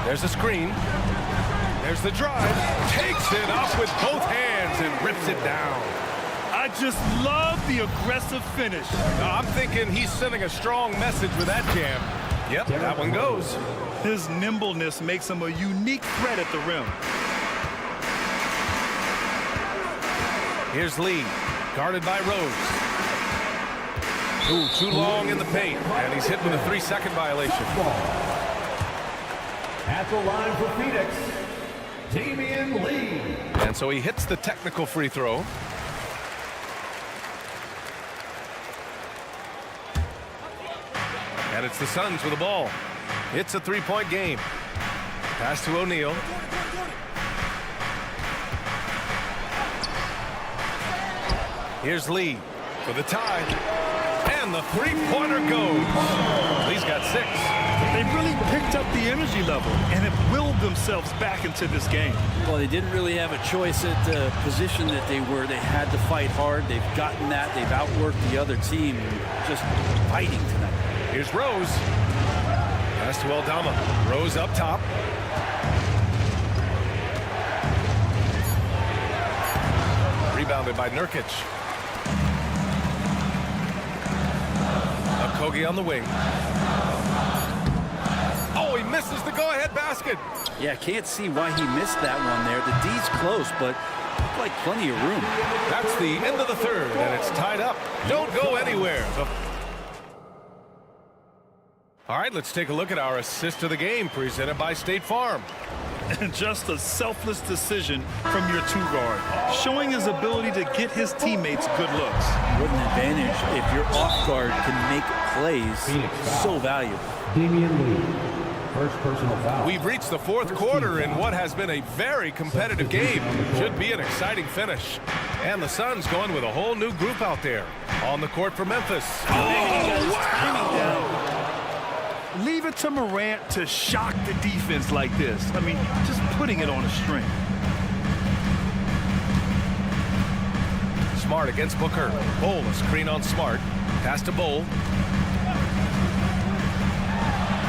There's a screen. There's the drive. Takes it up with both hands and rips it down. I just love the aggressive finish. I'm thinking he's sending a strong message with that jam. Yep, that one goes. His nimbleness makes him a unique threat at the rim. Here's Lee, guarded by Rose. Ooh, too long in the paint, and he's hit with a 3-second violation. At the line for Phoenix, Damian Lee. And so he hits the technical free throw. And it's the Suns with the ball. It's a 3-point game. Pass to O'Neal. Here's Lee for the tie. And the three-pointer goes. Lee's got 6. They really picked up the energy level and have willed themselves back into this game. Well, they didn't really have a choice at the position that they were. They had to fight hard. They've gotten that. They've outworked the other team. Just fighting tonight. Here's Rose. Pass to Aldama. Rose up top. Rebounded by Nurkic. Kogi on the wing. Oh, he misses the go-ahead basket. Yeah, can't see why he missed that one there. The D's close, but like plenty of room. That's the end of the third, and it's tied up. Don't go anywhere. All right, let's take a look at our assist of the game presented by State Farm. And just a selfless decision from your 2-guard, showing his ability to get his teammates good looks. What an advantage if your off guard can make plays. So valuable. Damian Lee, first personal foul. We've reached the fourth quarter in what has been a very competitive game. Should be an exciting finish. And the Suns going with a whole new group out there. On the court for Memphis. Oh, wow! Leave it to Morant to shock the defense like this. I mean, just putting it on a string. Smart against Booker. Bowl, a screen on Smart. Pass to Bowl.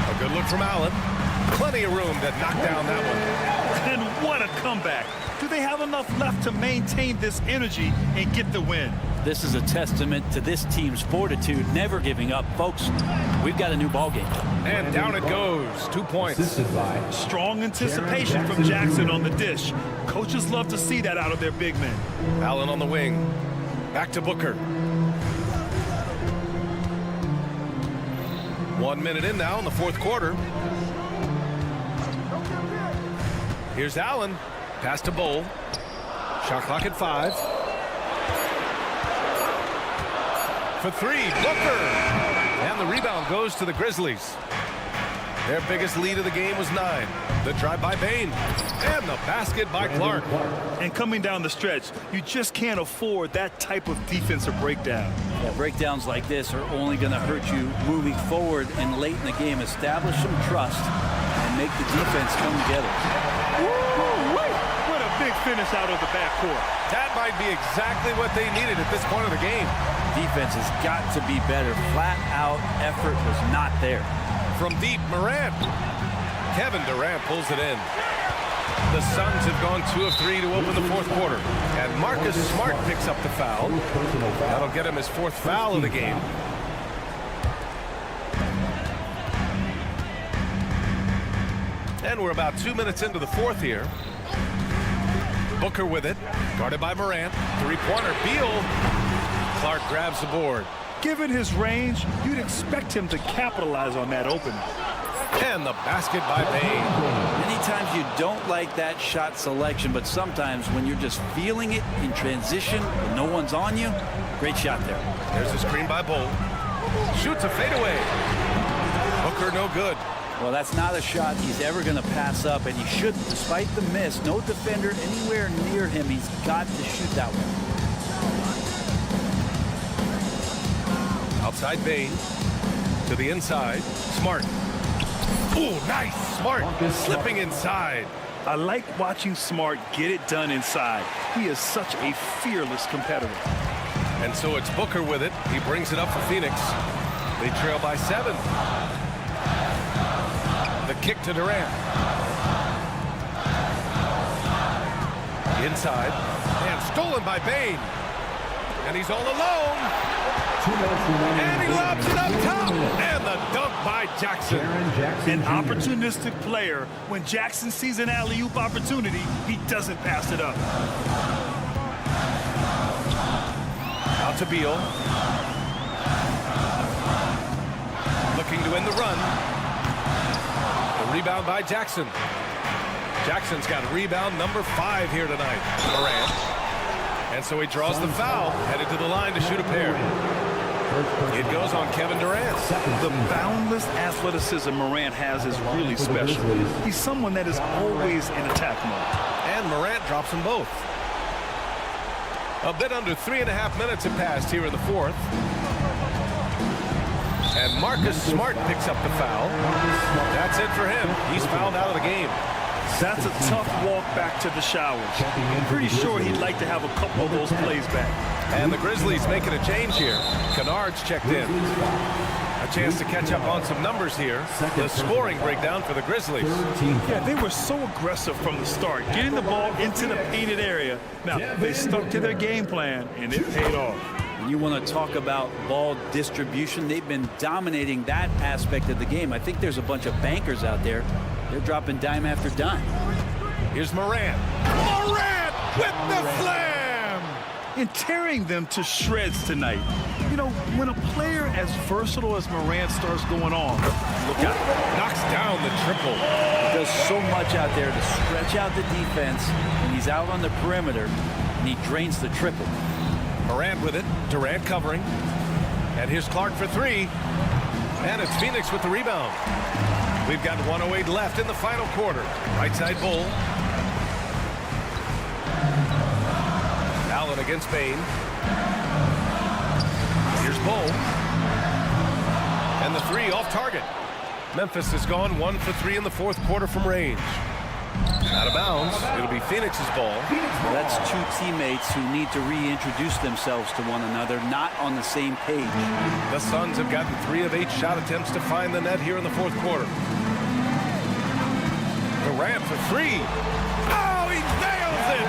A good look from Allen. Plenty of room to knock down that one. And what a comeback. Do they have enough left to maintain this energy and get the win? This is a testament to this team's fortitude, never giving up. Folks, we've got a new ball game. And down it goes. 2 points. Strong anticipation from Jackson on the dish. Coaches love to see that out of their big men. Allen on the wing. Back to Booker. 1 minute in now in the fourth quarter. Here's Allen. Pass to Bowl. Shot clock at 5. For 3, Booker. And the rebound goes to the Grizzlies. Their biggest lead of the game was 9. The drive by Bain. And the basket by Clark. And coming down the stretch, you just can't afford that type of defensive breakdown. Yeah, breakdowns like this are only going to hurt you moving forward and late in the game. Establish some trust and make the defense come together. What a big finish out of the backcourt. That might be exactly what they needed at this point of the game. Defense has got to be better. Flat out effort was not there. From deep, Morant. Kevin Durant pulls it in. The Suns have gone 2 of 3 to open the fourth quarter. And Marcus Smart picks up the foul. That'll get him his 4th foul of the game. And we're about 2 minutes into the fourth here. Booker with it. Guarded by Morant. 3-pointer. Beal. Clark grabs the board. Given his range, you'd expect him to capitalize on that opening. And the basket by Bain. Many times you don't like that shot selection, but sometimes when you're just feeling it in transition, when no one's on you, great shot there. There's a screen by Bowl. Shoots a fadeaway. Booker no good. Well, that's not a shot he's ever going to pass up, and he shouldn't. Despite the miss, no defender anywhere near him. He's got to shoot that one. Outside Bain. To the inside. Smart. Ooh, nice. Smart slipping inside. I like watching Smart get it done inside. He is such a fearless competitor. And so it's Booker with it. He brings it up for Phoenix. They trail by 7. The kick to Durant. Inside. And stolen by Bain. And he's all alone. And he lobs it up top. And the dunk by Jackson. An opportunistic player. When Jackson sees an alley-oop opportunity, he doesn't pass it up. Out to Beal. Looking to win the run. The rebound by Jackson. Jackson's got rebound number 5 here tonight. Morant. And so he draws the foul. Headed to the line to shoot a pair. It goes on Kevin Durant. The boundless athleticism Morant has is really special. He's someone that is always in attack mode. And Morant drops them both. A bit under 3.5 minutes have passed here in the fourth. And Marcus Smart picks up the foul. That's it for him. He's fouled out of the game. That's a tough walk back to the showers. I'm pretty sure he'd like to have a couple of those plays back. And the Grizzlies making a change here. Kennard's checked in. A chance to catch up on some numbers here. The scoring breakdown for the Grizzlies. Yeah, they were so aggressive from the start, getting the ball into the painted area. Now, they stuck to their game plan, and it paid off. And you want to talk about ball distribution. They've been dominating that aspect of the game. I think there's a bunch of bankers out there. They're dropping dime after dime. Here's Morant. Morant with the slam! And tearing them to shreds tonight. You know, when a player as versatile as Morant starts going on, look out. Knocks down the triple. He does so much out there to stretch out the defense when he's out on the perimeter, and he drains the triple. Morant with it. Durant covering. And here's Clark for 3. And it's Phoenix with the rebound. We've got 1:08 left in the final quarter. Right side Bull. Allen against Bain. Here's Bull. And the 3 off target. Memphis has gone 1 for 3 in the fourth quarter from range. Out of bounds. It'll be Phoenix's ball. Well, that's 2 teammates who need to reintroduce themselves to one another, not on the same page. The Suns have gotten 3 of 8 shot attempts to find the net here in the fourth quarter. Durant for three. Oh, he nails it!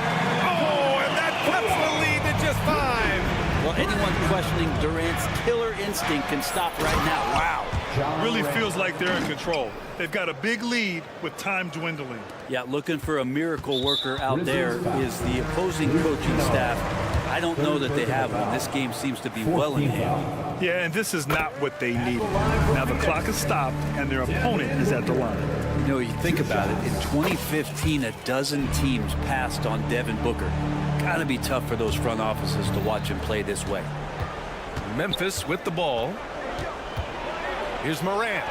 Oh, and that cuts the lead to just 5. Well, anyone questioning Durant's killer instinct can stop right now. Wow. Really feels like they're in control. They've got a big lead with time dwindling. Yeah, looking for a miracle worker out there is the opposing coaching staff. I don't know that they have one. This game seems to be well in hand. Yeah, and this is not what they needed. Now the clock is stopped, and their opponent is at the line. You know, you think about it, in 2015, a dozen teams passed on Devin Booker. Gotta be tough for those front offices to watch him play this way. Memphis with the ball. Here's Morant.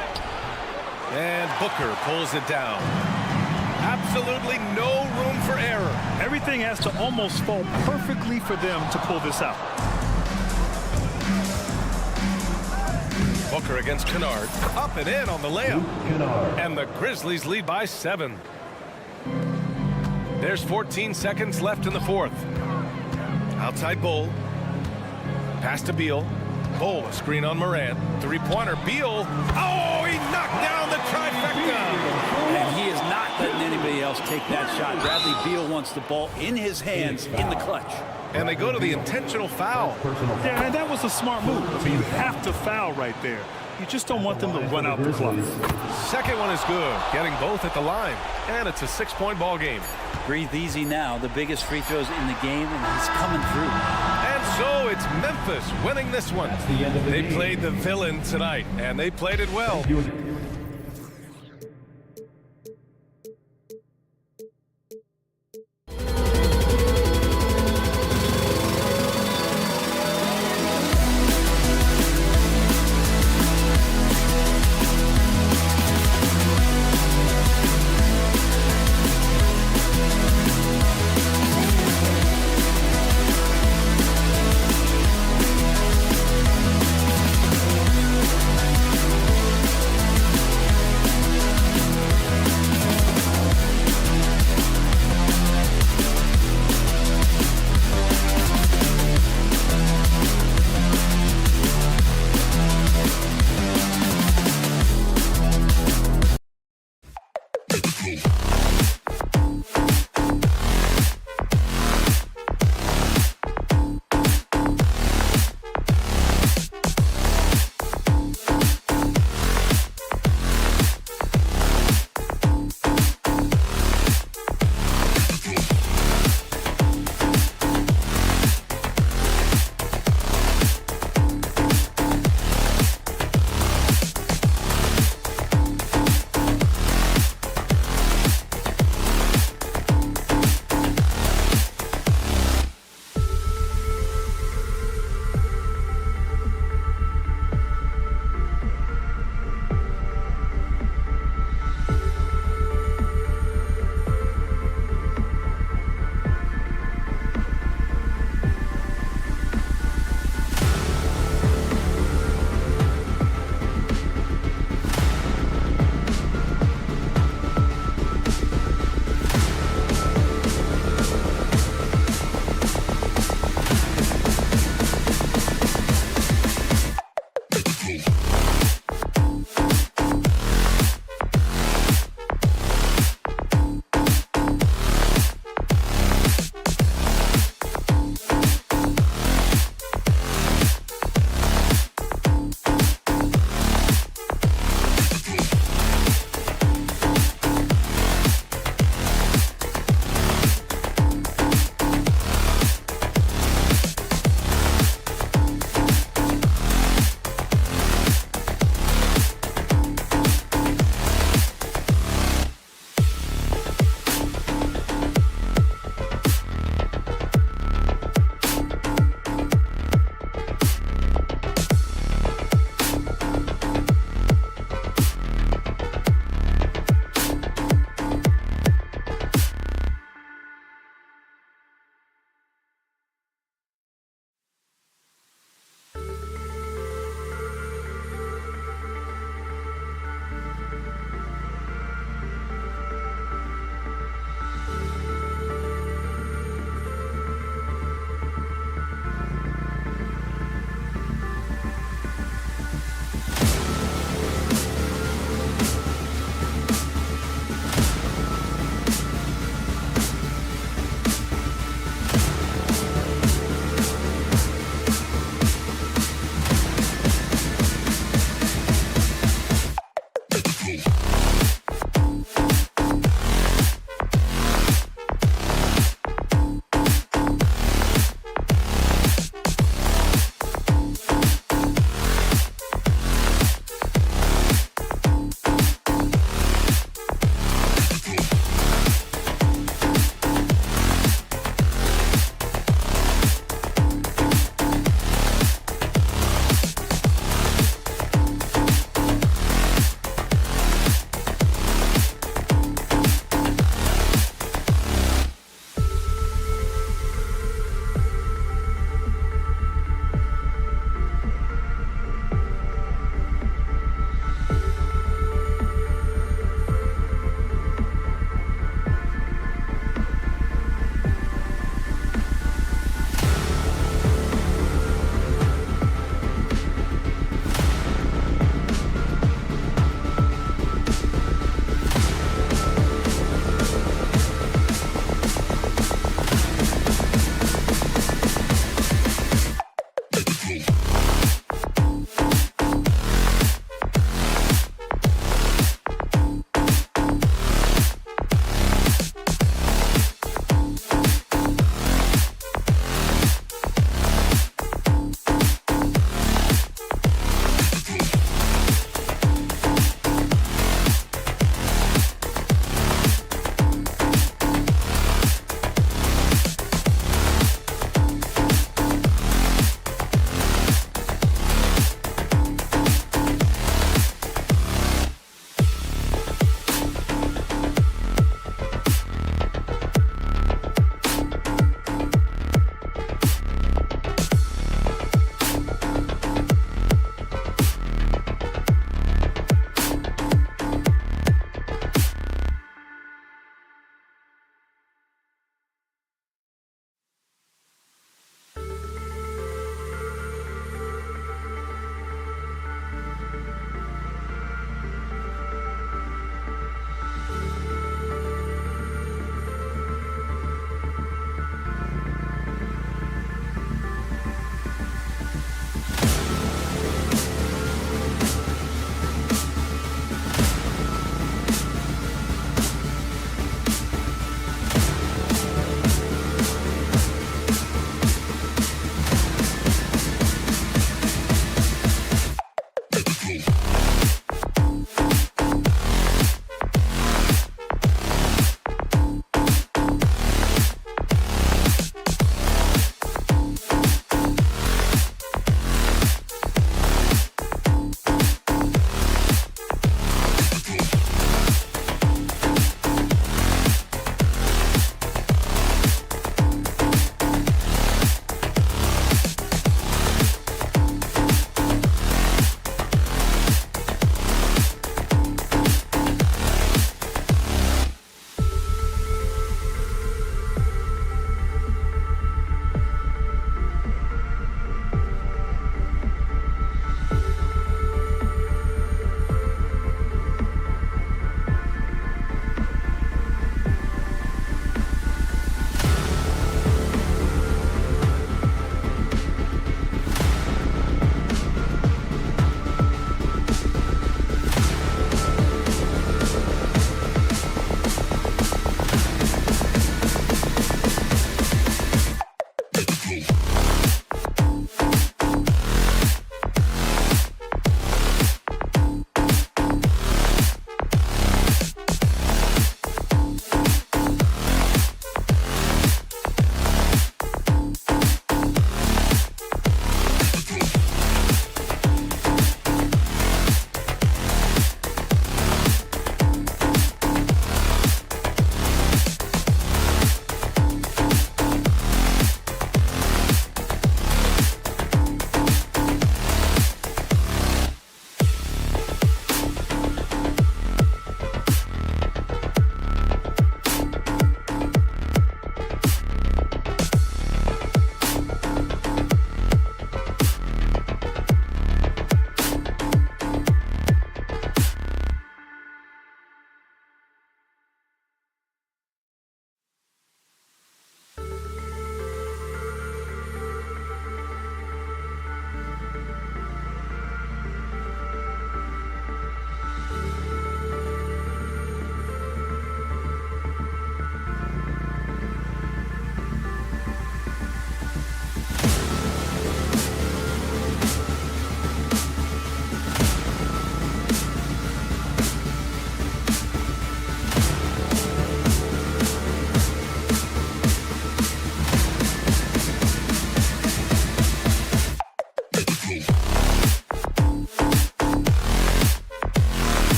And Booker pulls it down. Absolutely no room for error. Everything has to almost fall perfectly for them to pull this out. Booker against Kennard. Up and in on the layup. And the Grizzlies lead by 7. There's 14 seconds left in the fourth. Outside Bull. Pass to Beal. Bull, a screen on Morant. Three-pointer. Beal. Oh, he knocked down the trifecta. And he is not letting anybody else take that shot. Bradley Beal wants the ball in his hands in the clutch. And they go to the intentional foul. Yeah, and that was a smart move. I mean, you have to foul right there. You just don't want them to run out the clock. Second one is good, getting both at the line. And it's a 6-point ball game. Breathe easy now. The biggest free throws in the game, and he's coming through. And so it's Memphis winning this one. They played the villain tonight, and they played it well.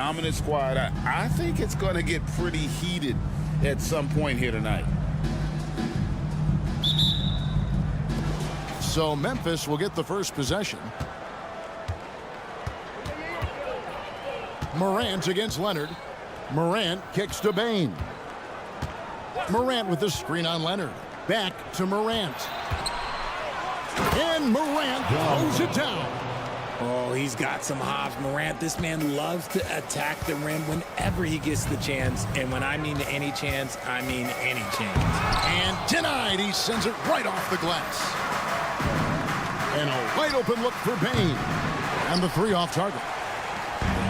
dominant squad. I think it's going to get pretty heated at some point here tonight. So Memphis will get the first possession. Morant against Leonard. Morant kicks to Bain. Morant with the screen on Leonard. Back to Morant. And Morant throws it down. Oh, he's got some hops. Morant, this man loves to attack the rim whenever he gets the chance. And when I mean any chance, I mean any chance. And denied. He sends it right off the glass. And a wide open look for Bain. And the three off target.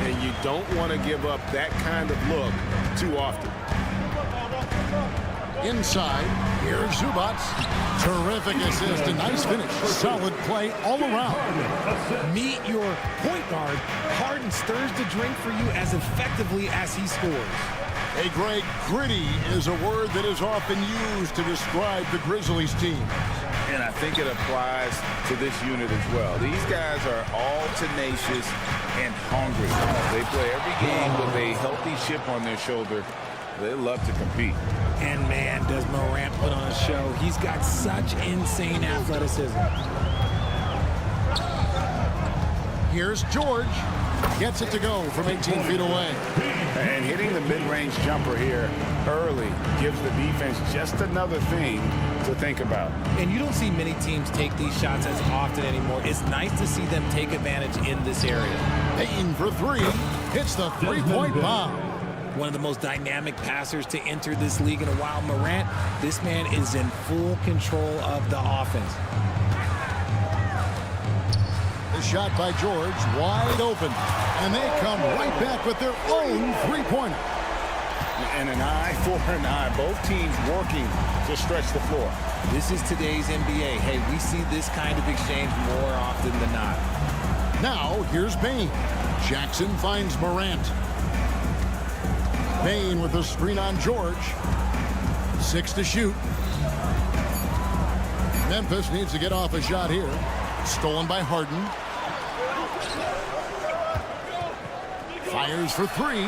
And you don't want to give up that kind of look too often. Inside, here's Zubac. Terrific assist, a nice finish. Solid play all around. Meet your point guard. Harden stirs the drink for you as effectively as he scores. Hey, Greg, gritty is a word that is often used to describe the Grizzlies team. And I think it applies to this unit as well. These guys are all tenacious and hungry. They play every game with a healthy chip on their shoulder. They love to compete. And man, does Morant put on a show. He's got such insane athleticism. Here's George. Gets it to go from 18 feet away. And hitting the mid-range jumper here early gives the defense just another thing to think about. And you don't see many teams take these shots as often anymore. It's nice to see them take advantage in this area. Payton for three. Hits the three-point bomb. One of the most dynamic passers to enter this league in a while. Morant, this man is in full control of the offense. shot by George, wide open. And they come right back with their own three-pointer. And an eye for an eye. Both teams working to stretch the floor. This is today's NBA. Hey, we see this kind of exchange more often than not. Now, here's Bane. Jackson finds Morant. Bane with a screen on George. 6 to shoot. Memphis needs to get off a shot here. Stolen by Harden. Fires for 3.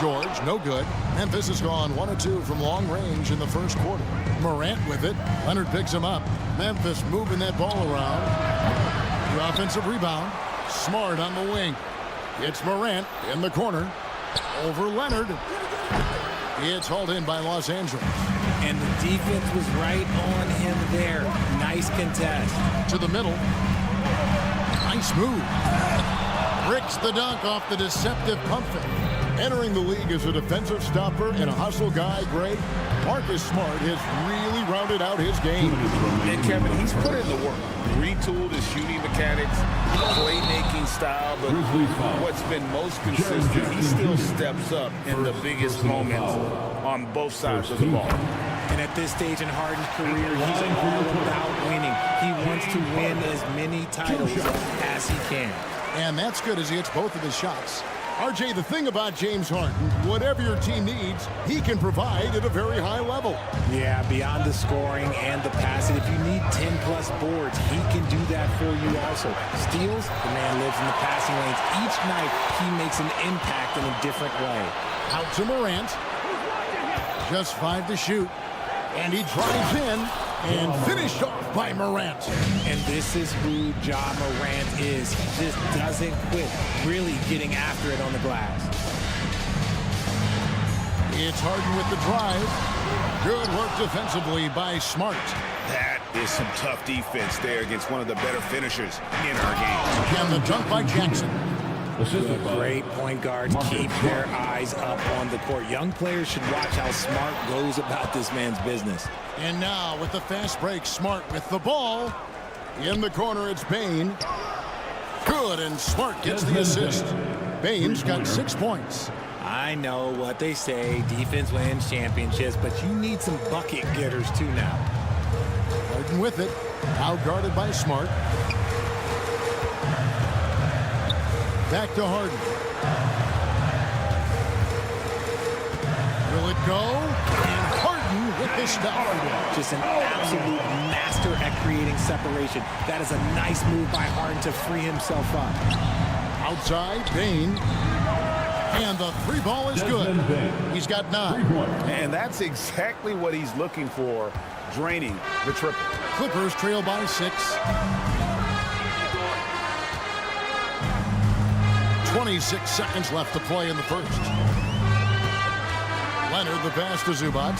George, no good. Memphis has gone 1 of 2 from long range in the first quarter. Morant with it. Leonard picks him up. Memphis moving that ball around. The offensive rebound. Smart on the wing. It's Morant in the corner. Over Leonard. It's hauled in by Los Angeles. And the defense was right on him there. Nice contest. To the middle. Nice move. Bricks the dunk off the deceptive pump fake. Entering the league as a defensive stopper and a hustle guy, Greg, Marcus Smart has really rounded out his game. And Kevin, he's put in the work. Retooled his shooting mechanics, playmaking style, but what's been most consistent, he still steps up in the biggest moments on both sides of the ball. And at this stage in Harden's career, he's all about winning. He wants to win as many titles as he can. And that's good as he hits both of his shots. RJ, the thing about James Harden, whatever your team needs, he can provide at a very high level. Yeah, beyond the scoring and the passing, if you need 10-plus boards, he can do that for you also. Steals, the man lives in the passing lanes. Each night, he makes an impact in a different way. Out to Morant. Just 5 to shoot. And he drives in and finished off by Morant. And this is who Ja Morant is. He just doesn't quit, really getting after it on the glass. It's Harden with the drive. Good work defensively by Smart. That is some tough defense there against one of the better finishers in our game. And the dunk by Jackson. Great point guards keep their eyes up on the court. Young players should watch how Smart goes about this man's business. And now with the fast break, Smart with the ball. In the corner, it's Bane. Good, and Smart gets the assist. Bane's got 6 points. I know what they say, defense wins championships, but you need some bucket getters too now. Harden with it, out guarded by Smart. Back to Harden. Will it go? And Harden with the stop. Just an absolute master at creating separation. That is a nice move by Harden to free himself up. Outside, Bane. And the 3 ball is good. He's got 9. And that's exactly what he's looking for, draining the triple. Clippers trail by 6. 26 seconds left to play in the first. Leonard, the pass to Zubac.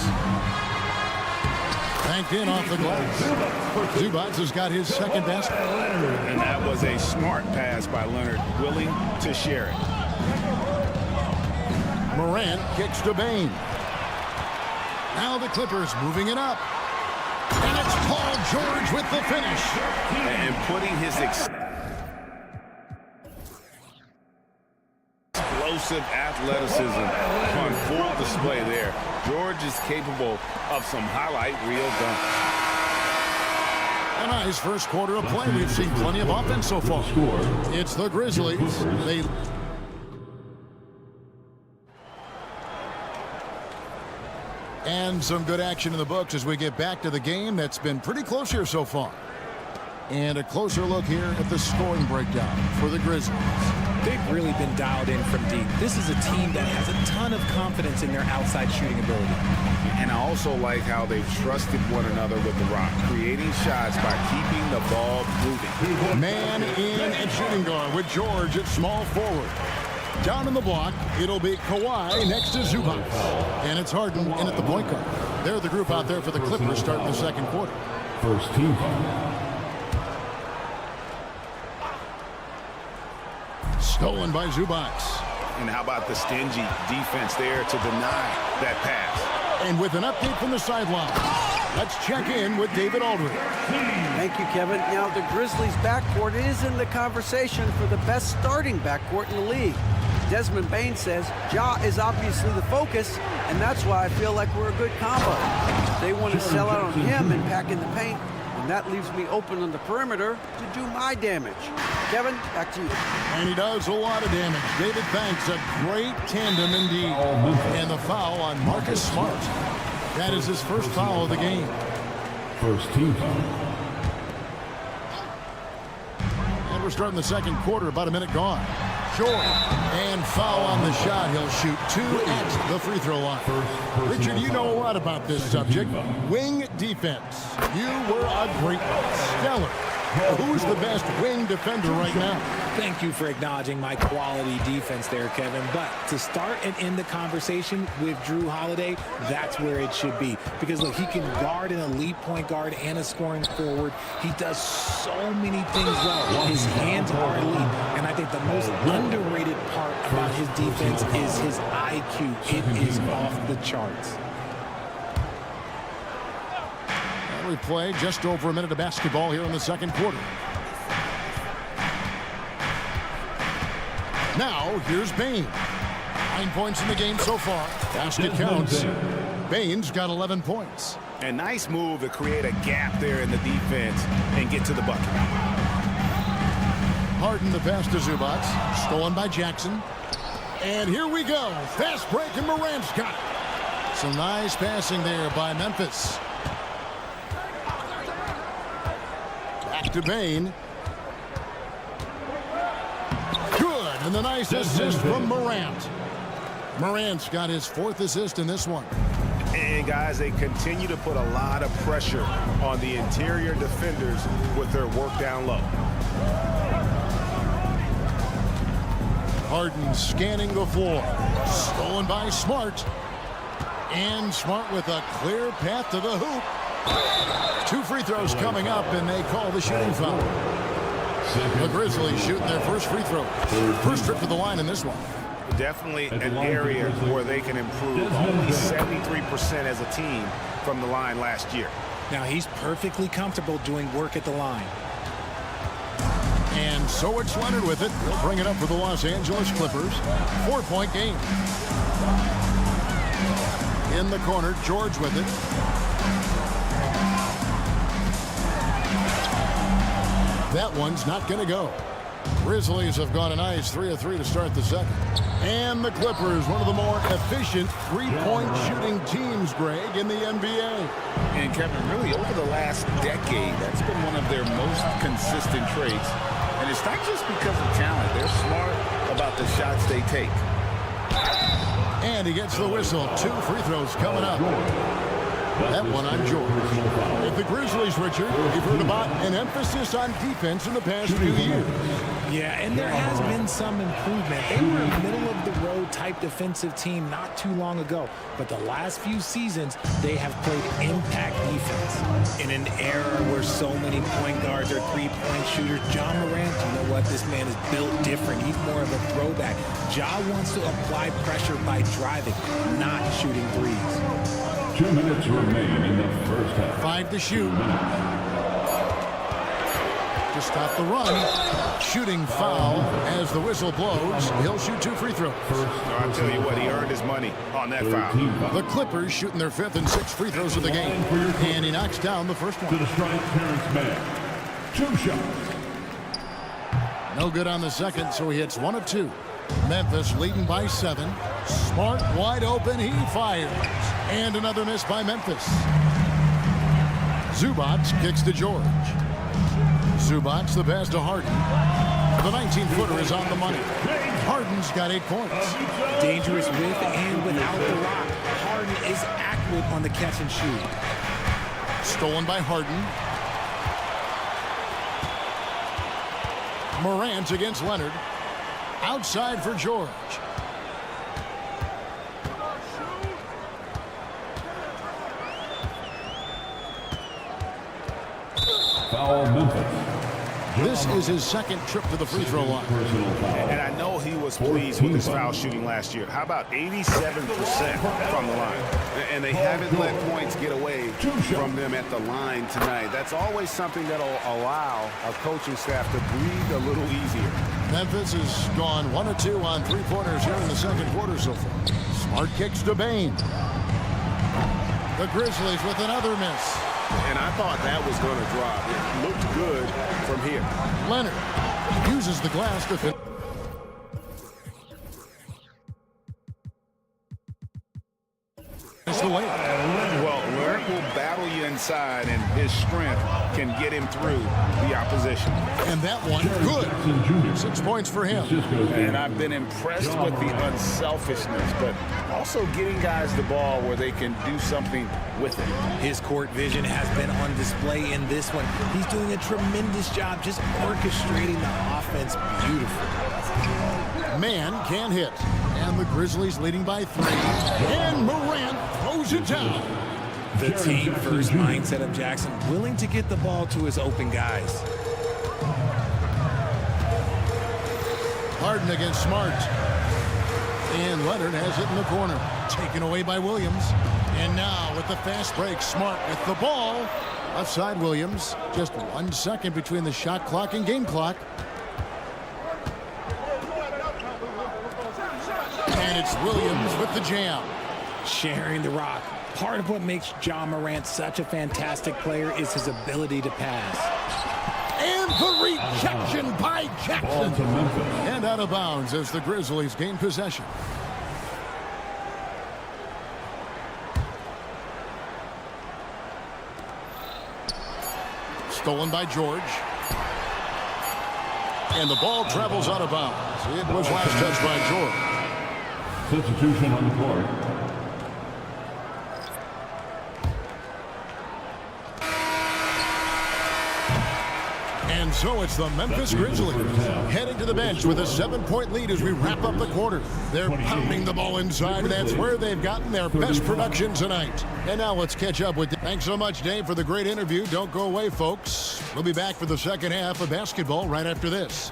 Banked in off the glass. Zubac has got his second basket. And that was a smart pass by Leonard, willing to share it. Morant kicks to Bane. Now the Clippers moving it up. And it's Paul George with the finish. And putting his explosive athleticism on full display there. George is capable of some highlight reel dunks. A nice first quarter of play. We've seen plenty of offense so far. It's the Grizzlies. And some good action in the books as we get back to the game that's been pretty close here so far. And a closer look here at the scoring breakdown for the Grizzlies. They've really been dialed in from deep. This is a team that has a ton of confidence in their outside shooting ability. And I also like how they've trusted one another with the rock, creating shots by keeping the ball moving. Man in and shooting guard with George at small forward. Down in the block, it'll be Kawhi next to Zubac. And it's Harden in at the point guard. They're the group out there for the Clippers starting the second quarter. First team foul. Stolen by Zubac. And how about the stingy defense there to deny that pass? And with an update from the sideline. Let's check in with David Aldridge. Thank you, Kevin. Now, the Grizzlies' backcourt is in the conversation for the best starting backcourt in the league. Desmond Bain says Ja is obviously the focus, and that's why I feel like we're a good combo. They want to sell out on him and pack in the paint, and that leaves me open on the perimeter to do my damage. Kevin, back to you. And he does a lot of damage. David Banks, a great tandem indeed. And the foul on Marcus Smart. That is his first foul of the game. First team foul. And we're starting the second quarter, about a minute gone. Short. And foul on the shot. He'll shoot 2 at the free throw line. Richard, you know a lot about this subject. Wing defense. You were a great one. Stellar. Who's the best wing defender right now? Thank you for acknowledging my quality defense there, Kevin. But to start and end the conversation with Drew Holiday, that's where it should be. Because, look, he can guard an elite point guard and a scoring forward. He does so many things well. His hands are elite. And I think the most underrated part about his defense is his IQ. It is off the charts. We play just over a minute of basketball here in the second quarter. Now, here's Bain. 9 points in the game so far. Basket counts. Bain's got 11 points. A nice move to create a gap there in the defense and get to the bucket. Harden the pass to Zubac. Stolen by Jackson. And here we go. Fast break, and Morant's got it. Some nice passing there by Memphis. Back to Bain. Good, and the nice assist from Morant. Morant's got his 4th assist in this one. And guys, they continue to put a lot of pressure on the interior defenders with their work down low. Harden scanning the floor. Stolen by Smart. And Smart with a clear path to the hoop. 2 free throws coming up, and they call the shooting foul. The Grizzlies shooting their first free throw. First trip to the line in this one. Definitely an area where they can improve. Only 73% as a team from the line last year. Now, he's perfectly comfortable doing work at the line. And so it's Leonard with it. He'll bring it up for the Los Angeles Clippers. 4-point game. In the corner, George with it. That one's not going to go. Grizzlies have got a nice 3 of 3 to start the second. And the Clippers, one of the more efficient three-point shooting teams, Greg, in the NBA. And Kevin, really over the last decade, that's been one of their most consistent traits. And it's not just because of talent. They're smart about the shots they take. And he gets the whistle. 2 free throws coming up. That one on George. With the Grizzlies, Richard, you've heard about an emphasis on defense in the past few years. Yeah, and there has been some improvement. They were a middle-of-the-road type defensive team not too long ago. But the last few seasons, they have played impact defense. In an era where so many point guards are three-point shooters, Ja Morant, you know what? This man is built different. He's more of a throwback. Ja wants to apply pressure by driving, not shooting threes. 2 minutes remain in the first half. 5 to shoot. To stop the run. Shooting foul as the whistle blows. He'll shoot 2 free throws. I'll tell you what, he earned his money on that foul. The Clippers shooting their 5th and 6th free throws of the game. And he knocks down the first one. To the strike, Terrence Mann. 2 shots. No good on the second, so he hits 1 of 2. Memphis leading by 7. Smart wide open. He fires. And another miss by Memphis. Zubac kicks to George. Zubac the pass to Harden. The 19-footer is on the money. Harden's got 8 points. Dangerous with and without the rock. Harden is accurate on the catch and shoot. Stolen by Harden. Morant against Leonard. Outside for George. Foul Memphis. This is his second trip to the free throw line. And I know he was pleased with his foul shooting last year. How about 87% from the line? And they haven't let points get away from them at the line tonight. That's always something that'll allow our coaching staff to breathe a little easier. Memphis has gone 1 of 2 on three-pointers here in the second quarter so far. Smart kicks to Bain. The Grizzlies with another miss. And I thought that was going to drop. It looked good from here. Leonard uses the glass to fit. It's the way. Well, Leonard will battle you inside, and his strength can get him through the opposition. And that one, good. 6 points for him. And I've been impressed with the unselfishness, but also getting guys the ball where they can do something with it. His court vision has been on display in this one. He's doing a tremendous job just orchestrating the offense beautifully. Man can't hit. And the Grizzlies leading by 3. And Morant throws it down. The team-first mindset of Jackson, willing to get the ball to his open guys. Harden against Smart. And Leonard has it in the corner. Taken away by Williams. And now with the fast break, Smart with the ball. Outside Williams. Just 1 second between the shot clock and game clock. And it's Williams with the jam. Sharing the rock. Part of what makes Ja Morant such a fantastic player is his ability to pass. And the rejection by Jackson. And out of bounds as the Grizzlies gain possession. Stolen by George. And the ball travels out of bounds. It was last touched by George. Substitution on the court. And so it's the Memphis Grizzlies heading to the bench with a 7-point lead as we wrap up the quarter. They're pounding the ball inside. That's where they've gotten their best production tonight. And now let's catch up with Dave. Thanks so much, Dave, for the great interview. Don't go away, folks. We'll be back for the second half of basketball right after this.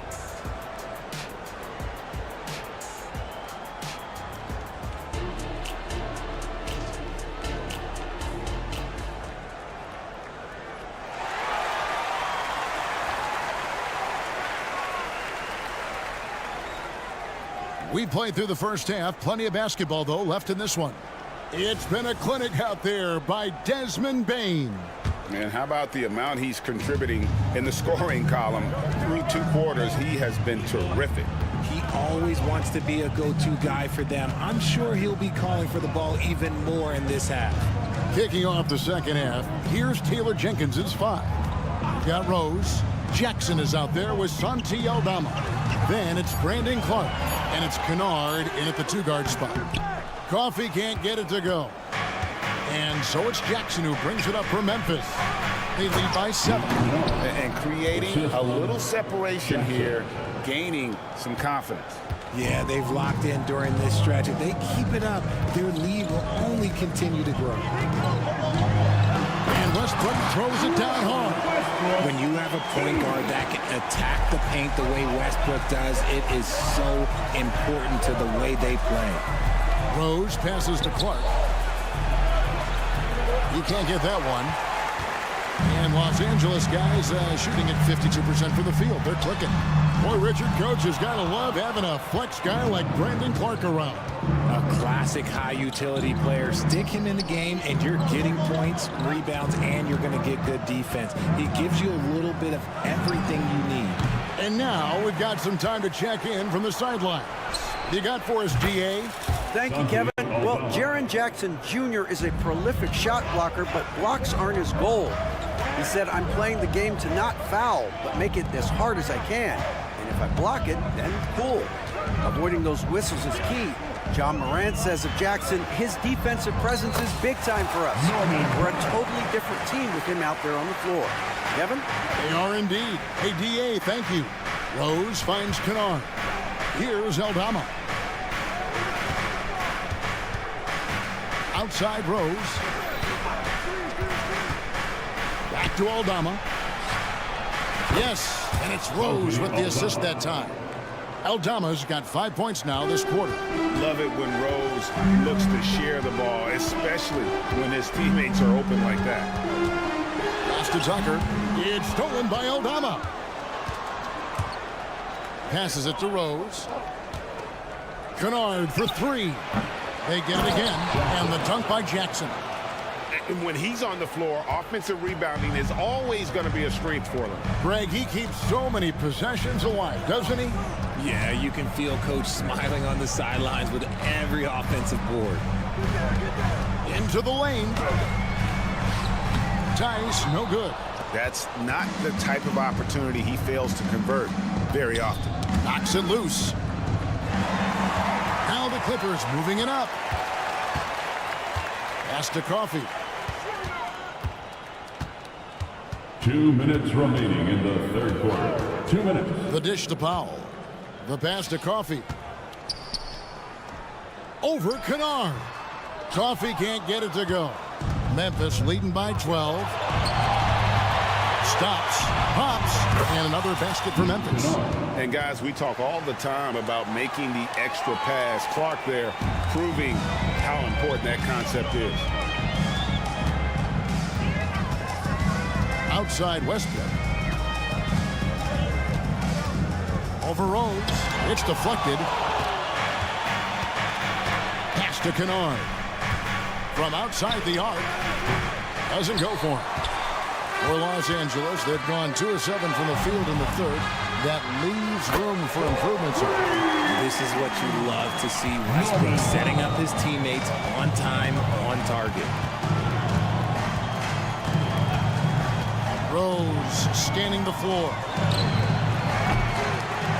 We played through the first half. Plenty of basketball, though, left in this one. It's been a clinic out there by Desmond Bain. And how about the amount he's contributing in the scoring column through 2 quarters? He has been terrific. He always wants to be a go-to guy for them. I'm sure he'll be calling for the ball even more in this half. Kicking off the second half, here's Taylor Jenkins' 5. We've got Rose. Jackson is out there with Santi Aldama. Then it's Brandon Clark. And it's Kennard in at the 2-guard spot. Coffee can't get it to go. And so it's Jackson who brings it up for Memphis. They lead by 7. And creating a little separation here, gaining some confidence. Yeah, they've locked in during this stretch. If they keep it up, their lead will only continue to grow. And Westbrook throws it down hard. When you have a point guard that can attack the paint the way Westbrook does, it is so important to the way they play. Rose passes to Clark. He can't get that one. And Los Angeles guys shooting at 52% from the field. They're clicking. Boy, Richard, coach has got to love having a flex guy like Brandon Clark around. A classic high-utility player. Stick him in the game, and you're getting points, rebounds, and you're going to get good defense. He gives you a little bit of everything you need. And now we've got some time to check in from the sidelines. You got for us, GA? Thank you, Kevin. Well, Jaren Jackson Jr. is a prolific shot blocker, but blocks aren't his goal. He said, I'm playing the game to not foul, but make it as hard as I can. And if I block it, then cool. Avoiding those whistles is key. Ja Morant says of Jackson, his defensive presence is big time for us. We're a totally different team with him out there on the floor. Kevin? They are indeed. Hey, DA, thank you. Rose finds Kennard. Here's Aldama. Outside Rose. Back to Aldama. Yes, and it's Rose with the assist that time. Aldama's got 5 points now this quarter. Love it when Rose looks to share the ball, especially when his teammates are open like that. Pass to Tucker. It's stolen by Aldama. Passes it to Rose. Kennard for 3. They get it again, and the dunk by Jackson. And when he's on the floor, offensive rebounding is always going to be a strength for them. Greg, he keeps so many possessions alive, doesn't he? Yeah, you can feel Coach smiling on the sidelines with every offensive board. Into the lane. Tice, no good. That's not the type of opportunity he fails to convert very often. Knocks it loose. Now the Clippers moving it up. Pass to Coffee. 2 minutes remaining in the third quarter. 2 minutes. The dish to Powell. The pass to Coffee. Over Kennard. Coffee can't get it to go. Memphis leading by 12. Stops, pops, and another basket for Memphis. And guys, we talk all the time about making the extra pass. Clark there proving how important that concept is. Outside Westbrook. Over Rose. It's deflected. Pass to Kennard. From outside the arc. Doesn't go for him. For Los Angeles, they've gone 2 of 7 from the field in the third. That leaves room for improvements. This is what you love to see. Westbrook setting up his teammates on time, on target. Rose scanning the floor.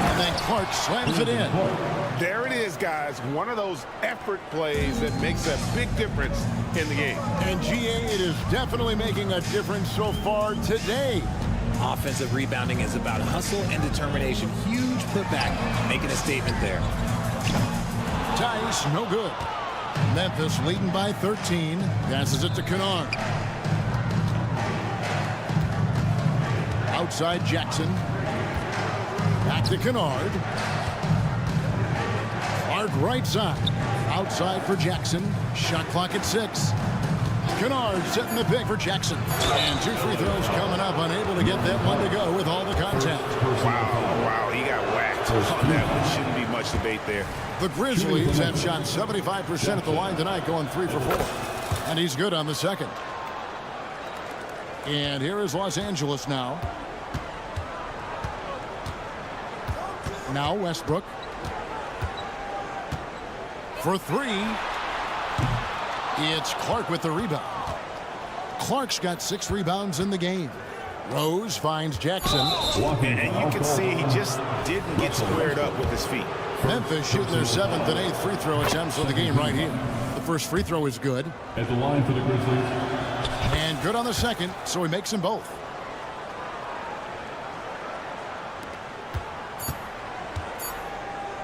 And then Clark slams it in. There it is, guys. One of those effort plays that makes a big difference in the game. And GA, it is definitely making a difference so far today. Offensive rebounding is about hustle and determination. Huge putback, making a statement there. Tice, no good. Memphis leading by 13. Passes it to Kennard. Outside Jackson. Back to Kennard. Clark right side. Outside for Jackson. Shot clock at 6. Kennard setting the pick for Jackson. And 2 free throws coming up. Unable to get that one to go with all the contact. Wow, he got whacked on that one. Shouldn't be much debate there. The Grizzlies have shot 75% at the line tonight, going 3 for 4. And he's good on the second. And here is Los Angeles now. Now Westbrook. For 3. It's Clark with the rebound. Clark's got 6 rebounds in the game. Rose finds Jackson. And you can see he just didn't get squared up with his feet. Memphis shooting their 7th and 8th free throw attempts of the game right here. The first free throw is good. At the line for the Grizzlies. And good on the second, so he makes them both.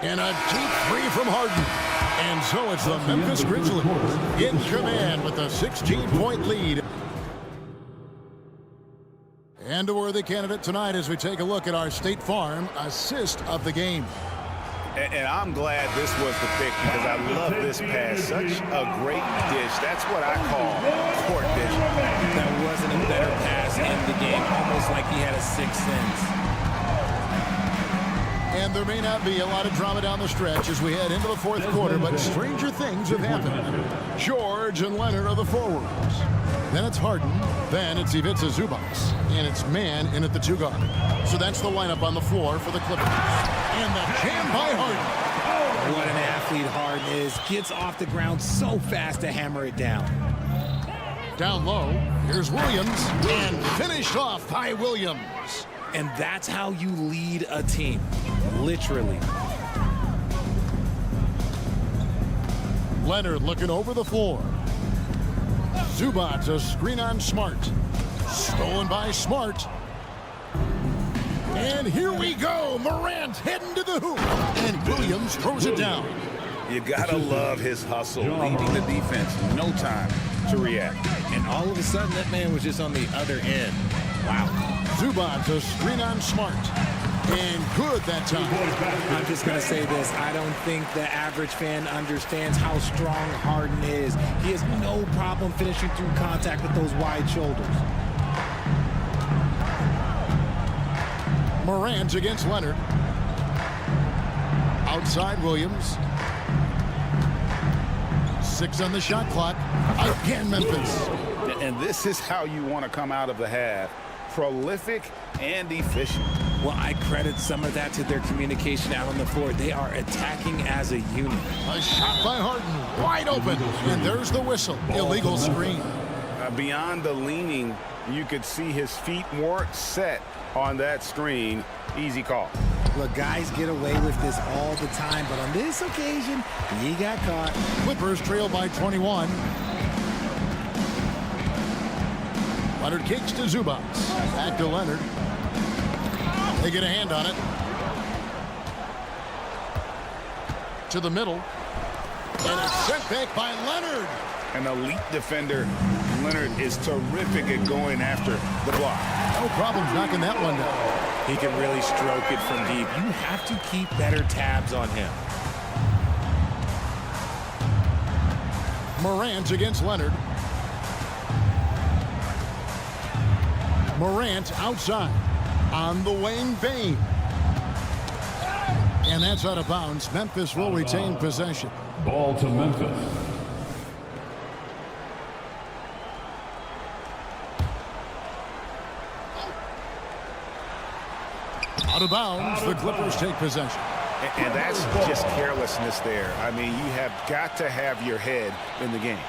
And a deep 3 from Harden. And so it's the Memphis Grizzlies in command with a 16-point lead. And a worthy candidate tonight as we take a look at our State Farm assist of the game. And I'm glad this was the pick because I love this pass. Such a great dish. That's what I call court dish. That wasn't a better pass in the game. Almost like he had a 6th sense. And there may not be a lot of drama down the stretch as we head into the 4th quarter, but stranger things have happened. George and Leonard are the forwards. Then it's Harden. Then it's Ivica Zubac. And it's man in at the 2 guard. So that's the lineup on the floor for the Clippers. And the jam by Harden. What an athlete Harden is. Gets off the ground so fast to hammer it down. Down low, here's Williams. And finished off by Williams. And that's how you lead a team. Literally. Leonard looking over the floor. Zubac, a screen on Smart. Stolen by Smart. And here we go. Morant heading to the hoop. And Williams throws it down. You gotta love his hustle, leading the defense. No time to react. And all of a sudden, that man was just on the other end. Wow. Zubac, a screen on Smart. And good that time. I'm just going to say this. I don't think the average fan understands how strong Harden is. He has no problem finishing through contact with those wide shoulders. Morant against Leonard. Outside Williams. 6 on the shot clock. Again, Memphis. And this is how you want to come out of the half. Prolific and efficient. Well, I credit some of that to their communication out on the floor. They are attacking as a unit. A shot by Harden, wide open. And there's the whistle. Illegal screen. Beyond the leaning, you could see his feet weren't set on that screen. Easy call. Look, guys get away with this all the time, but on this occasion, he got caught. Clippers trail by 21. Leonard kicks to Zubac. Back to Leonard. They get a hand on it. To the middle. And it's sent back by Leonard. An elite defender. Leonard is terrific at going after the block. No problems knocking that one down. He can really stroke it from deep. You have to keep better tabs on him. Morant against Leonard. Morant outside on the wing. Bane. And that's out of bounds. Memphis will retain possession. Ball to Memphis. Out of bounds, the Clippers take possession. And that's just carelessness there. I mean, you have got to have your head in the game.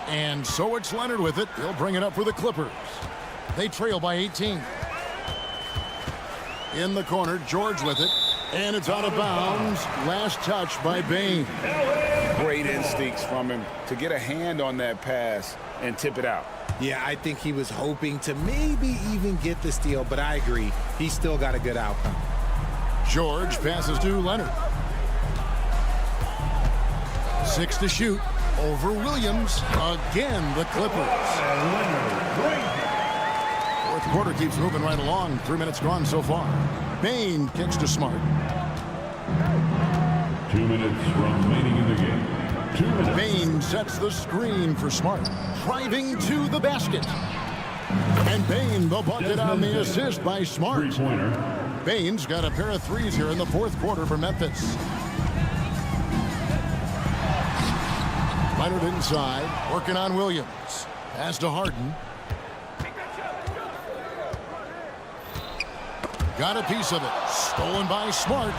And so it's Leonard with it. He'll bring it up for the Clippers. They trail by 18. In the corner, George with it. And it's out of bounds. Last touch by Bane. Great instincts from him to get a hand on that pass and tip it out. Yeah, I think he was hoping to maybe even get the steal, but I agree. He still got a good outcome. George passes to Leonard. 6 to shoot. Over Williams. Again, the Clippers. Fourth quarter keeps moving right along. 3 minutes gone so far. Bane kicks to Smart. 2 minutes remaining in the game. 2 minutes. Bane sets the screen for Smart. Driving to the basket. And Bane, the bucket on the assist by Smart. Three-pointer. Bane's got a pair of threes here in the fourth quarter for Memphis. Leonard inside, working on Williams. Pass to Harden. Got a piece of it. Stolen by Smart.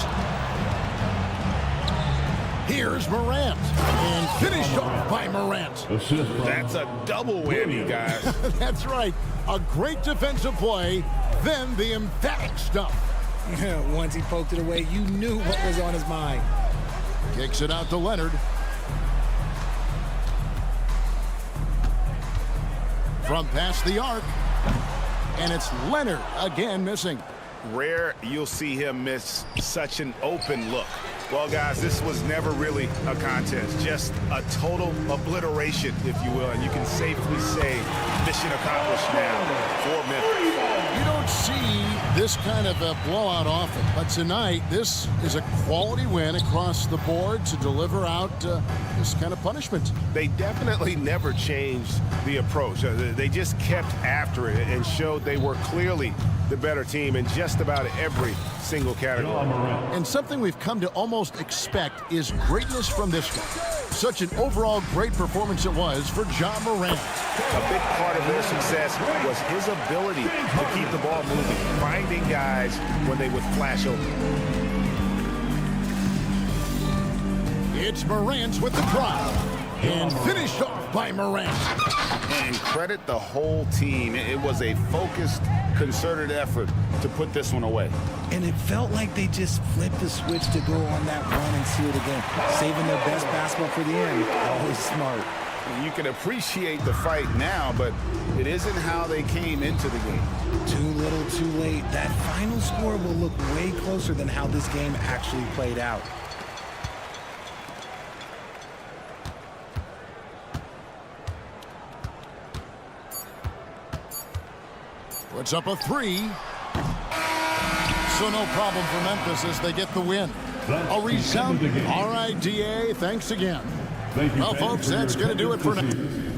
Here's Morant. And finished off by Morant. That's a double whammy, guys. That's right. A great defensive play, then the emphatic stuff. Once he poked it away, you knew what was on his mind. Kicks it out to Leonard. From past the arc. And it's Leonard again missing. Rare you'll see him miss such an open look. Well, guys, this was never really a contest, just a total obliteration, if you will, and you can safely say mission accomplished now for Memphis. You don't see this kind of a blowout often, but tonight this is a quality win across the board to deliver out this kind of punishment. They definitely never changed the approach. They just kept after it and showed they were clearly the better team in just about every single category. And something we've come to almost expect is greatness from this one. Such an overall great performance it was for Ja Morant. A big part of their success was his ability to keep the ball moving, finding guys when they would flash open. It's Morant with the drive. And finished off by Morant. And credit the whole team. It was a focused, concerted effort to put this one away. And it felt like they just flipped the switch to go on that run and seal it again. Saving their best basketball for the end. Always smart. You can appreciate the fight now, but it isn't how they came into the game. Too little, too late. That final score will look way closer than how this game actually played out. Puts up a three. So no problem for Memphis as they get the win. A resounding. All right, DA, thanks again. Well, folks, that's going to do it for now.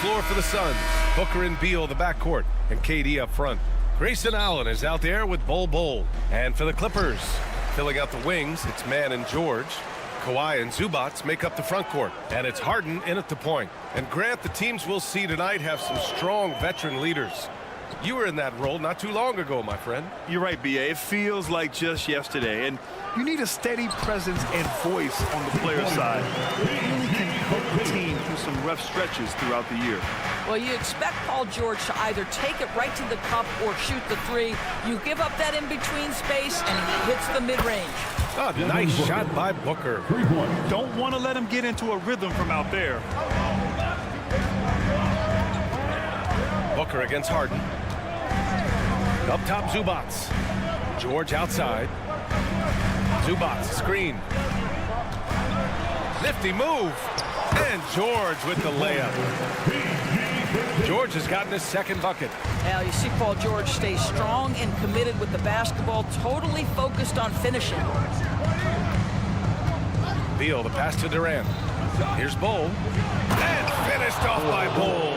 floor for the Suns. Booker and Beal, the backcourt, and KD up front. Grayson Allen is out there with Bol. And for the Clippers, filling out the wings, it's Mann and George. Kawhi and Zubac make up the front court, and it's Harden in at the point. And Grant, the teams we'll see tonight have some strong veteran leaders. You were in that role not too long ago, my friend. You're right, B.A. It feels like just yesterday, and you need a steady presence and voice on the player side. It really can help the team through some rough stretches throughout the year. Well, you expect Paul George to either take it right to the cup or shoot the three. You give up that in-between space, and he hits the mid-range. Oh, nice shot by Booker. Don't want to let him get into a rhythm from out there. Booker against Harden. Up top, Zubac. George outside. Zubac, screen. Nifty move. And George with the layup. George has gotten his second bucket. Now, you see Paul George stay strong and committed with the basketball, totally focused on finishing. Beal, the pass to Durant. Here's Bol. And finished off by Bol.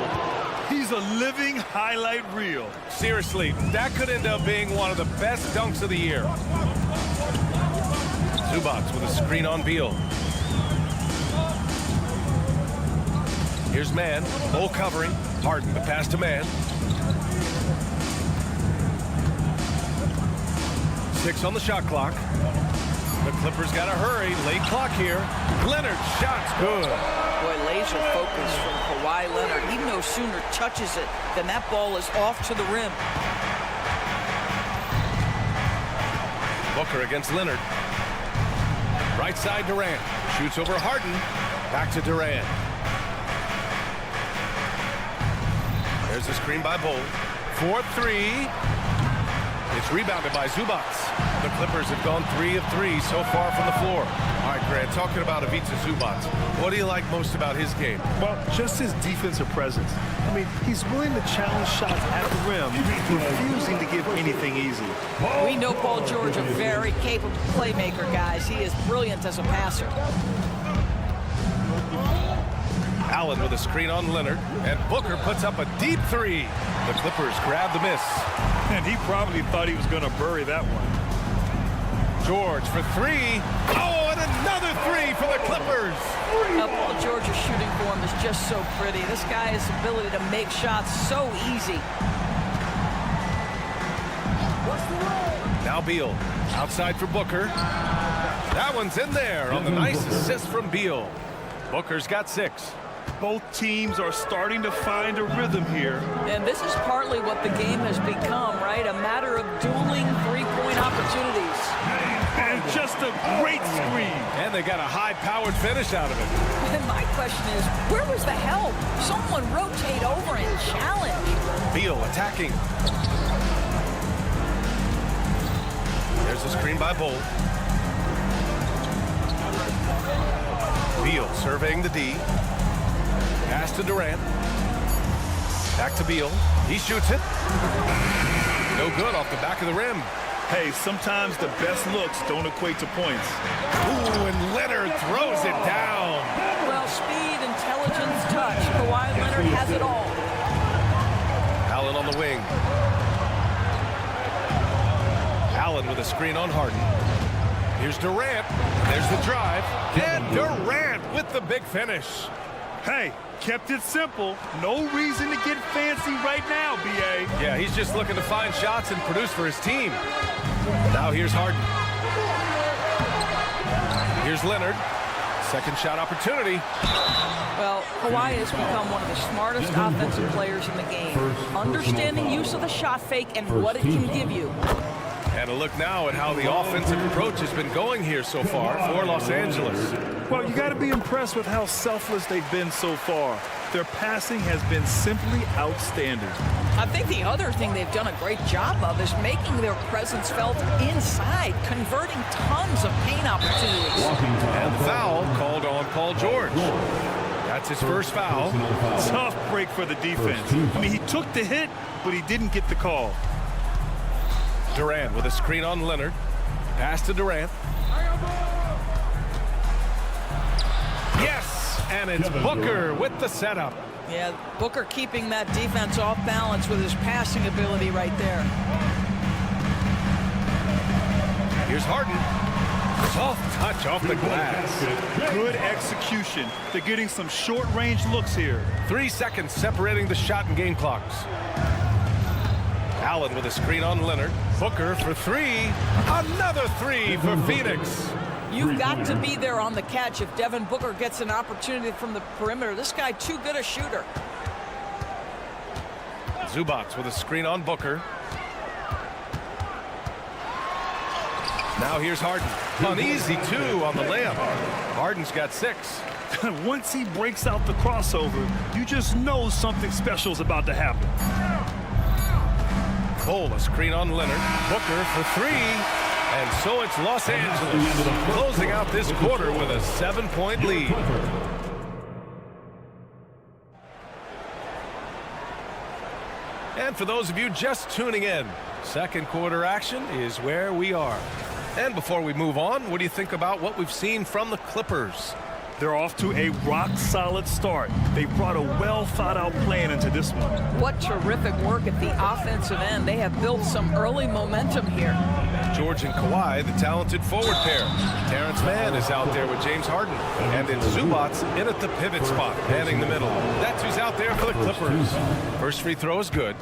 He's a living highlight reel. Seriously, that could end up being one of the best dunks of the year. Zubac with a screen on Beal. Here's Mann. Bol covering. Harden, the pass to Mann. 6 on the shot clock. The Clippers got to hurry. Late clock here. Leonard, shot's good. Boy, laser focus from Kawhi Leonard. He no sooner touches it than that ball is off to the rim. Booker against Leonard. Right side Durant. Shoots over Harden. Back to Durant. There's the screen by Bol. 4-3. It's rebounded by Zubac. The Clippers have gone 3 of 3 so far from the floor. All right, Grant, talking about Ivica Zubac, what do you like most about his game? Well, just his defensive presence. I mean, he's willing to challenge shots at the rim, refusing to give anything easy. We know Paul George, a very capable playmaker, guys. He is brilliant as a passer. Allen with a screen on Leonard, and Booker puts up a deep 3. The Clippers grab the miss. And he probably thought he was going to bury that one. George for 3. Oh, and another 3 for the Clippers. Paul George's shooting form is just so pretty. This guy has the ability to make shots so easy. Now Beal, outside for Booker. That one's in there on the nice assist from Beal. Booker's got 6. Both teams are starting to find a rhythm here. And this is partly what the game has become, right? A matter of dueling three-point opportunities. And just a great screen. And they got a high-powered finish out of it. And my question is, where was the help? Someone rotate over and challenge. Beal attacking. There's a screen by Bol. Beal surveying the D. Pass to Durant. Back to Beal. He shoots it. No good off the back of the rim. Hey, sometimes the best looks don't equate to points. Ooh, and Leonard throws it down. Well, speed, intelligence, touch. Kawhi Leonard has it all. Allen on the wing. Allen with a screen on Harden. Here's Durant. There's the drive. And Durant with the big finish. Hey, kept it simple. No reason to get fancy right now, B.A. Yeah, he's just looking to find shots and produce for his team. Now here's Harden. Here's Leonard. Second shot opportunity. Well, Kawhi has become one of the smartest offensive players in the game. Understanding use of the shot fake and what it can give you. And a look now at how the offensive approach has been going here so far for Los Angeles. Well, you got to be impressed with how selfless they've been so far. Their passing has been simply outstanding. I think the other thing they've done a great job of is making their presence felt inside, converting tons of paint opportunities. And the foul called on Paul George. That's his first foul. Tough break for the defense. I mean, he took the hit, but he didn't get the call. Durant with a screen on Leonard. Pass to Durant. Yes, and it's Booker with the setup. Yeah, Booker keeping that defense off balance with his passing ability right there. Here's Harden. Soft touch off the glass. Good execution. They're getting some short-range looks here. 3 seconds separating the shot and game clocks. Allen with a screen on Leonard. Booker for three. Another three for Phoenix. You've got to be there on the catch if Devin Booker gets an opportunity from the perimeter. This guy too good a shooter. Zubac with a screen on Booker. Now here's Harden. An easy two on the layup. Harden's got 6. Once he breaks out the crossover, you just know something special is about to happen. Cole, a screen on Leonard. Booker for 3. And so it's Los Angeles closing out this quarter with a 7-point lead. And for those of you just tuning in, second quarter action is where we are. And before we move on, what do you think about what we've seen from the Clippers? They're off to a rock-solid start. They brought a well-thought-out plan into this one. What terrific work at the offensive end. They have built some early momentum here. George and Kawhi, the talented forward pair. Terrence Mann is out there with James Harden. And it's Zubac in at the pivot spot, manning the middle. That's who's out there for the Clippers. First free throw is good.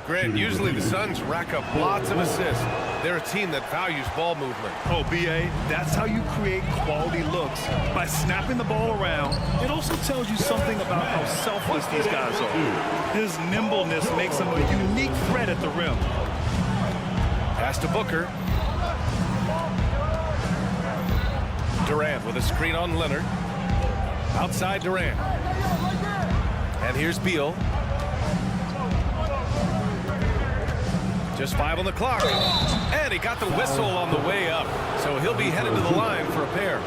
Grant, usually the Suns rack up lots of assists. They're a team that values ball movement. Oh, B.A., that's how you create quality looks. By snapping the ball around, it also tells you something about how selfless these guys are. His nimbleness makes him a unique threat at the rim. Pass to Booker. Durant with a screen on Leonard. Outside Durant. And here's Beal. Just 5 on the clock. And he got the whistle on the way up. So he'll be headed to the line for a pair.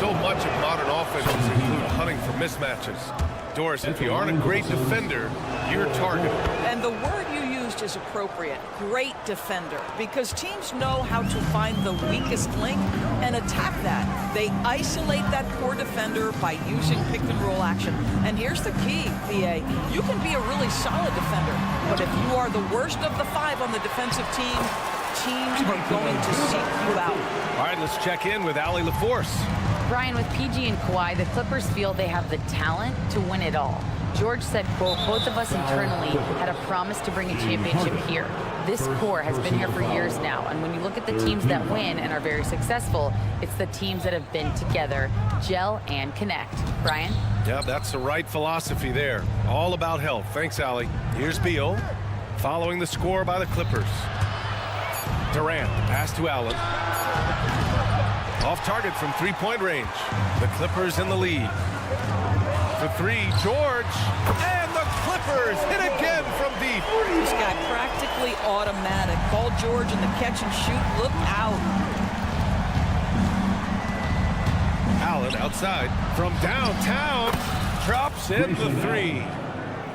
So much of modern offenses include hunting for mismatches. Doris, if you aren't a great defender, you're targeted. And the word you used is appropriate. Great defender. Because teams know how to find the weakest link and attack that. They isolate that poor defender by using pick-and-roll action. And here's the key, B.A. You can be a really solid defender, but if you are the worst of the 5 on the defensive team, teams are going to seek you out. All right, let's check in with Allie LaForce. Brian, with PG and Kawhi, the Clippers feel they have the talent to win it all. George said, quote, both of us internally had a promise to bring a championship here. This core has been here for years now, and when you look at the teams that win and are very successful, it's the teams that have been together, gel and connect. Brian? Yeah, that's the right philosophy there. All about health. Thanks, Allie. Here's Beal, following the score by the Clippers. Durant, pass to Allen. Off target from three-point range. The Clippers in the lead. For 3, George. And the Clippers hit again from deep. This guy practically automatic. Paul George in the catch and shoot. Look out. Allen outside from downtown. Drops in the 3.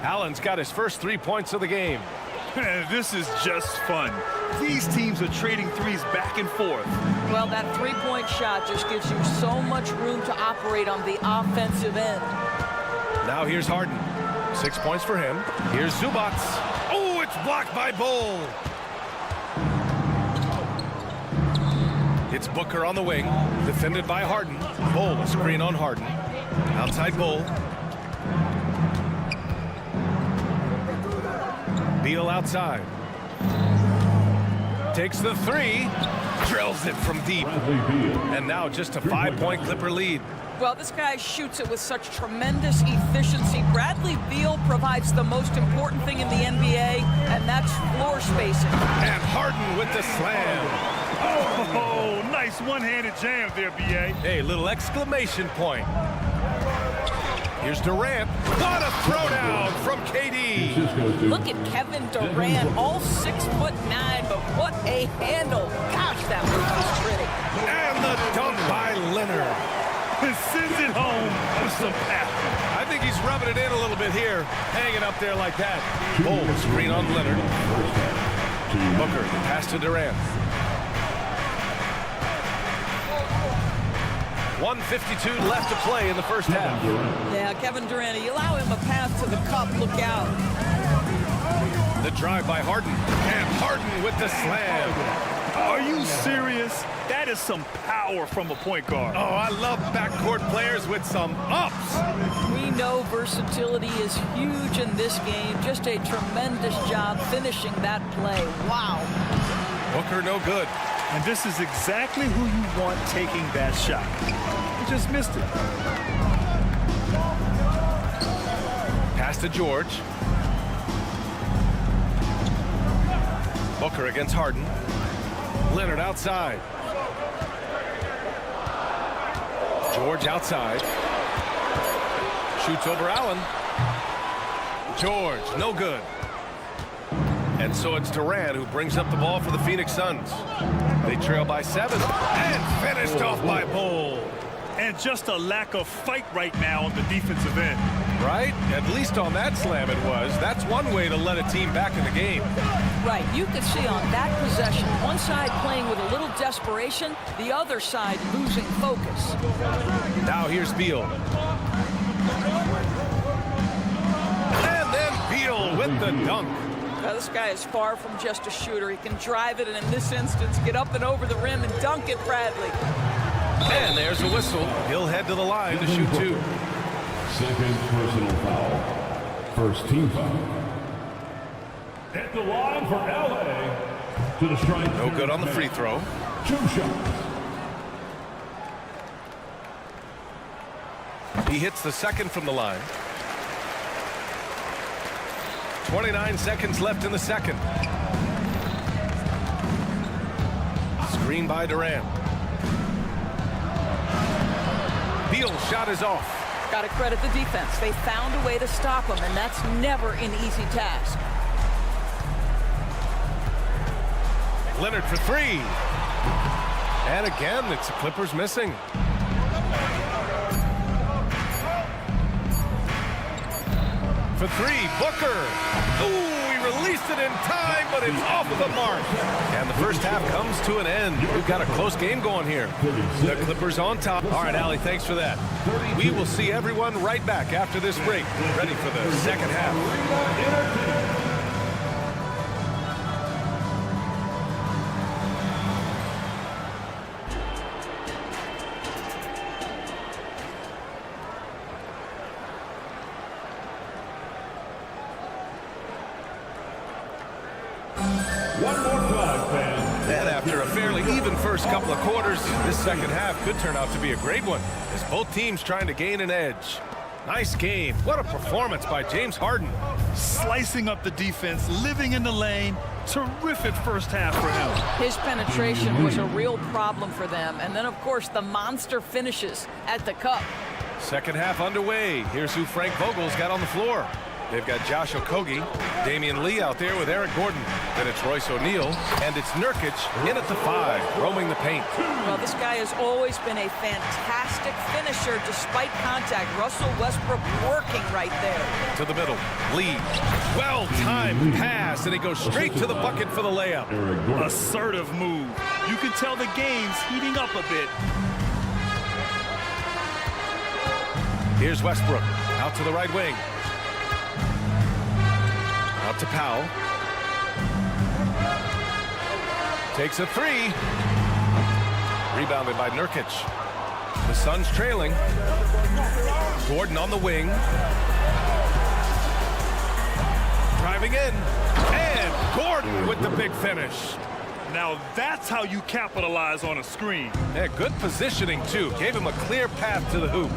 Allen's got his first 3 points of the game. This is just fun. These teams are trading threes back and forth. Well, that three-point shot just gives you so much room to operate on the offensive end. Now here's Harden. 6 points for him. Here's Zubac. Oh, it's blocked by Bull. It's Booker on the wing, defended by Harden. Bull, a screen on Harden. Outside Bull. Beal outside. Takes the 3. Drills it from deep. And now just a 5-point Clipper lead. Well, this guy shoots it with such tremendous efficiency. Bradley Beal provides the most important thing in the NBA, and that's floor spacing. And Harden with the slam. Oh, nice one-handed jam there, B.A. Hey, little exclamation point. Here's Durant. What a throwdown from KD. Look at Kevin Durant, all 6'9", but what a handle. Gosh, that move was pretty. And the dunk by Leonard. Sends it home with some pep. I think he's rubbing it in a little bit here, hanging up there like that. Bull, screen on Leonard. Booker, pass to Durant. 1:52 left to play in the first half. Yeah, Kevin Durant, you allow him a path to the cup. Look out. The drive by Harden. And Harden with the slam. Are you serious? That is some power from a point guard. Oh, I love backcourt players with some ups. We know versatility is huge in this game. Just a tremendous job finishing that play. Wow. Booker no good. And this is exactly who you want taking that shot. He just missed it. Pass to George. Booker against Harden. Leonard outside. George outside. Shoots over Allen. George, no good. And so it's Durant who brings up the ball for the Phoenix Suns. They trail by 7 and finished off by Bull. And just a lack of fight right now on the defensive end. Right? At least on that slam it was. That's one way to let a team back in the game. Right. You could see on that possession, one side playing with a little desperation, the other side losing focus. Now here's Beal. And then Beal with the dunk. Now, this guy is far from just a shooter. He can drive it, and in this instance, get up and over the rim and dunk it, Bradley. And there's a whistle. He'll head to the line to shoot 2. Second personal foul. First team foul. At the line for LA. To the strike. No good on the free throw. 2 shots. He hits the second from the line. 29 seconds left in the second. Screen by Durant. Beal's shot is off. Got to credit the defense. They found a way to stop him, and that's never an easy task. Leonard for 3. And again, it's the Clippers missing. For 3, Booker. Ooh, he released it in time, but it's off the mark. And the first half comes to an end. We've got a close game going here. The Clippers on top. All right, Allie, thanks for that. We will see everyone right back after this break, ready for the second half. One more time, fans. And after a fairly even first couple of quarters, this second half could turn out to be a great one, as both teams trying to gain an edge. Nice game. What a performance by James Harden. Slicing up the defense, living in the lane. Terrific first half for him. His penetration was a real problem for them. And then, of course, the monster finishes at the cup. Second half underway. Here's who Frank Vogel's got on the floor. They've got Josh Okogie, Damian Lee out there with Eric Gordon. Then it's Royce O'Neal, and it's Nurkic in at the 5, roaming the paint. Well, this guy has always been a fantastic finisher despite contact. Russell Westbrook working right there. To the middle, Lee. Well-timed pass, and he goes straight to the bucket for the layup. Assertive move. You can tell the game's heating up a bit. Here's Westbrook, out to the right wing. Out to Powell. Takes a 3. Rebounded by Nurkic. The Suns trailing. Gordon on the wing. Driving in. And Gordon with the big finish. Now that's how you capitalize on a screen. Yeah, good positioning, too. Gave him a clear path to the hoop.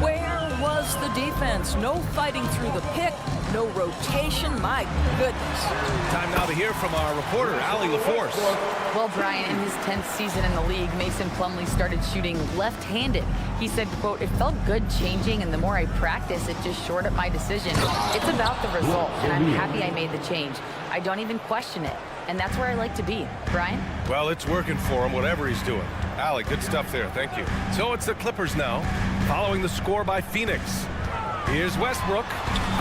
Where was the defense? No fighting through the pick, no rotation. My goodness. Time now to hear from our reporter, Allie LaForce. Well, Brian, in his 10th season in the league, Mason Plumlee started shooting left-handed. He said, quote, "It felt good changing, and the more I practice, it just shored up my decision. It's about the result, and I'm happy I made the change. I don't even question it, and that's where I like to be." Brian? Well, it's working for him, whatever he's doing. Allie, good stuff there. Thank you. So it's the Clippers now, following the score by Phoenix. Here's Westbrook.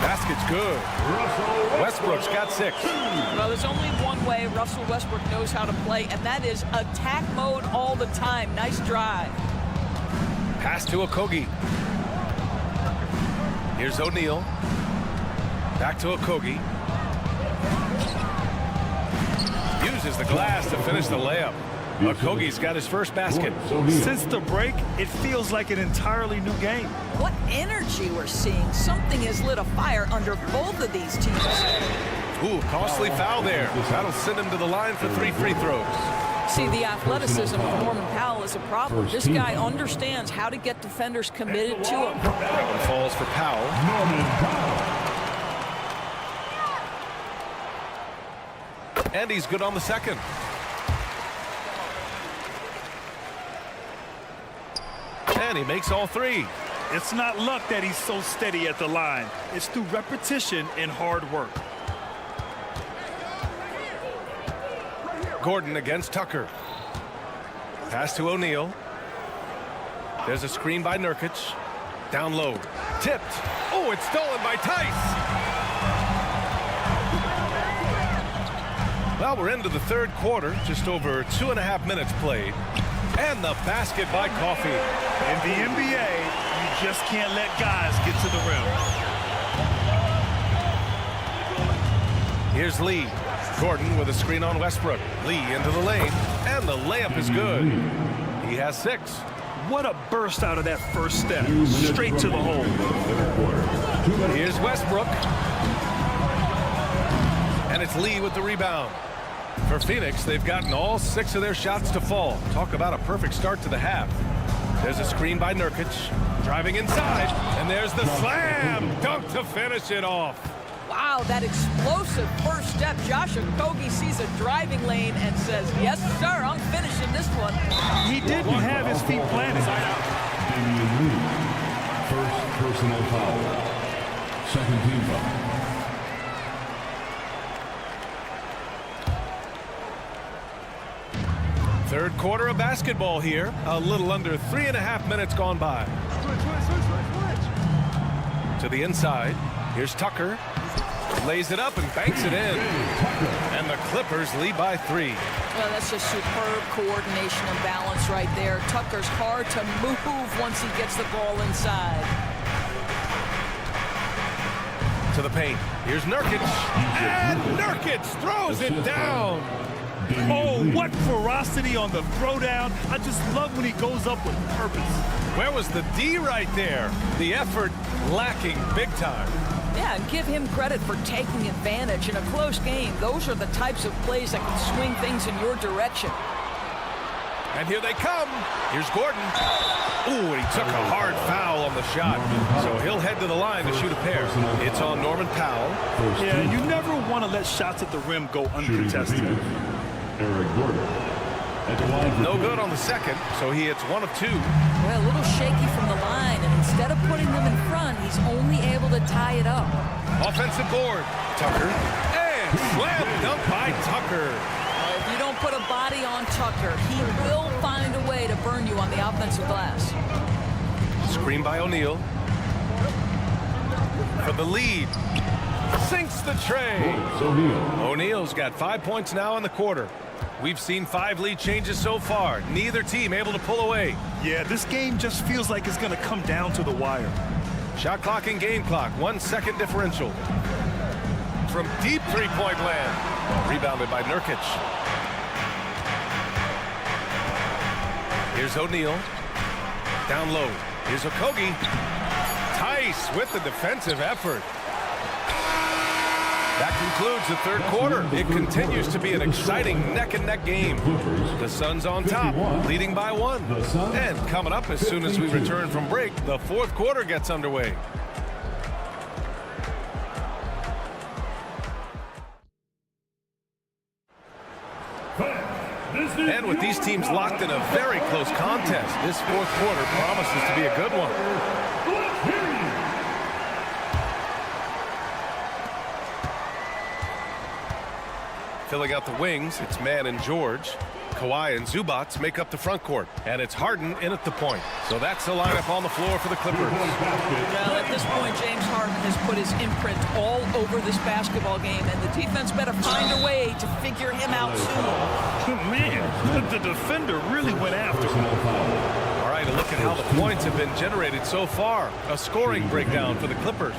Basket's good. Westbrook's got 6. Well, there's only one way Russell Westbrook knows how to play, and that is attack mode all the time. Nice drive. Pass to Okogie. Here's O'Neal. Back to Okogie. Uses the glass to finish the layup. Okogie's got his first basket. Since the break, it feels like an entirely new game. What energy we're seeing. Something has lit a fire under both of these teams. Ooh, costly foul there. That'll send him to the line for 3 free throws. See, the athleticism of Norman Powell is a problem. This guy understands how to get defenders committed to him. That one falls for Powell. And he's good on the second. And he makes all 3. It's not luck that he's so steady at the line. It's through repetition and hard work. Gordon against Tucker. Pass to O'Neal. There's a screen by Nurkic. Down low. Tipped. Oh, it's stolen by Tice. Well, we're into the third quarter. Just over 2.5 minutes played. And the basket by Coffey. In the NBA, you just can't let guys get to the rim. Here's Lee. Gordon with a screen on Westbrook. Lee into the lane. And the layup is good. He has 6. What a burst out of that first step. Straight to the hole. Here's Westbrook. And it's Lee with the rebound. For Phoenix, they've gotten all 6 of their shots to fall. Talk about a perfect start to the half. There's a screen by Nurkic. Driving inside. And there's the slam dunk to finish it off. Wow, that explosive first step. Josh Okogie sees a driving lane and says, yes, sir, I'm finishing this one. He didn't have his feet planted. First personal foul. Second team foul. Third quarter of basketball here. A little under 3.5 minutes gone by. To the inside. Here's Tucker. Lays it up and banks it in. And the Clippers lead by 3. Well, that's just superb coordination and balance right there. Tucker's hard to move once he gets the ball inside. To the paint. Here's Nurkic. And Nurkic throws it down. Oh, what ferocity on the throwdown. I just love when he goes up with purpose. Where was the D right there? The effort lacking big time. Yeah, and give him credit for taking advantage in a close game. Those are the types of plays that can swing things in your direction. And here they come. Here's Gordon. Ooh, and he took a hard foul on the shot. So he'll head to the line to shoot a pair. It's on Norman Powell. Yeah, you never want to let shots at the rim go uncontested. Eric Gordon. No good on the second, so he hits 1 of 2. Well, a little shaky from the line, and instead of putting them in front, he's only able to tie it up. Offensive board. Tucker. And slam dunk by Tucker. If you don't put a body on Tucker, he will find a way to burn you on the offensive glass. Screen by O'Neal. For the lead. Sinks the tray. O'Neal's got 5 points now in the quarter. We've seen 5 lead changes so far. Neither team able to pull away. Yeah, this game just feels like it's going to come down to the wire. Shot clock and game clock. 1 second differential. From deep three-point land. Rebounded by Nurkic. Here's O'Neal. Down low. Here's Okogie. Tice with the defensive effort. That concludes the third quarter. It continues to be an exciting neck-and-neck game. The Suns on top, leading by 1. And coming up as soon as we return from break, the fourth quarter gets underway. And with these teams locked in a very close contest, this fourth quarter promises to be a good one. Filling out the wings, it's Mann and George. Kawhi and Zubac make up the front court. And it's Harden in at the point. So that's the lineup on the floor for the Clippers. Well, at this point, James Harden has put his imprint all over this basketball game, and the defense better find a way to figure him out soon. Man, the defender really went after him. All right, a look look at how the points have been generated so far. A scoring breakdown for the Clippers.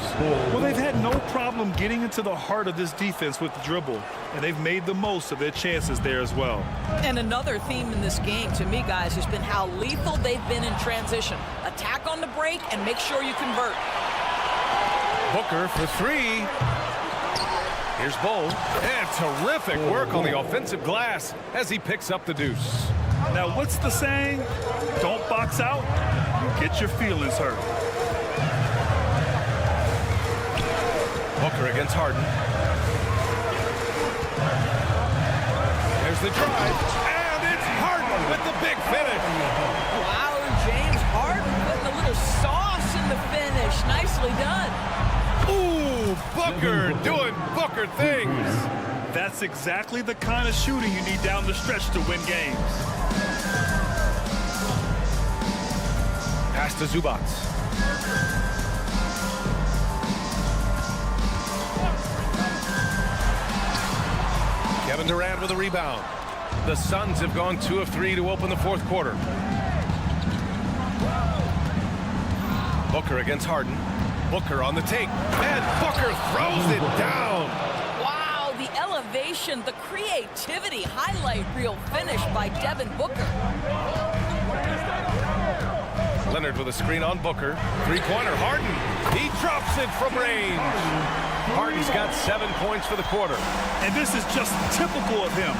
Well, they've had no problem getting into the heart of this defense with the dribble, and they've made the most of their chances there as well. And another theme in this game, to me, guys, has been how lethal they've been in transition. Attack on the break and make sure you convert. Booker for three. Here's Bull. And terrific work on the offensive glass as he picks up the deuce. Now, what's the saying? Don't box out, get your feelings hurt. Booker against Harden. There's the drive, and it's Harden with the big finish. Wow, James Harden putting a little sauce in the finish. Nicely done. Ooh, Booker doing Booker things. That's exactly the kind of shooting you need down the stretch to win games. Pass to Zubac. Kevin Durant with a rebound. The Suns have gone 2 of 3 to open the fourth quarter. Booker against Harden. Booker on the take, and Booker throws it down. Wow, the elevation, the creativity, highlight reel finish by Devin Booker. Leonard with a screen on Booker. Three-pointer, Harden. He drops it from range. Harden's got 7 points for the quarter. And this is just typical of him,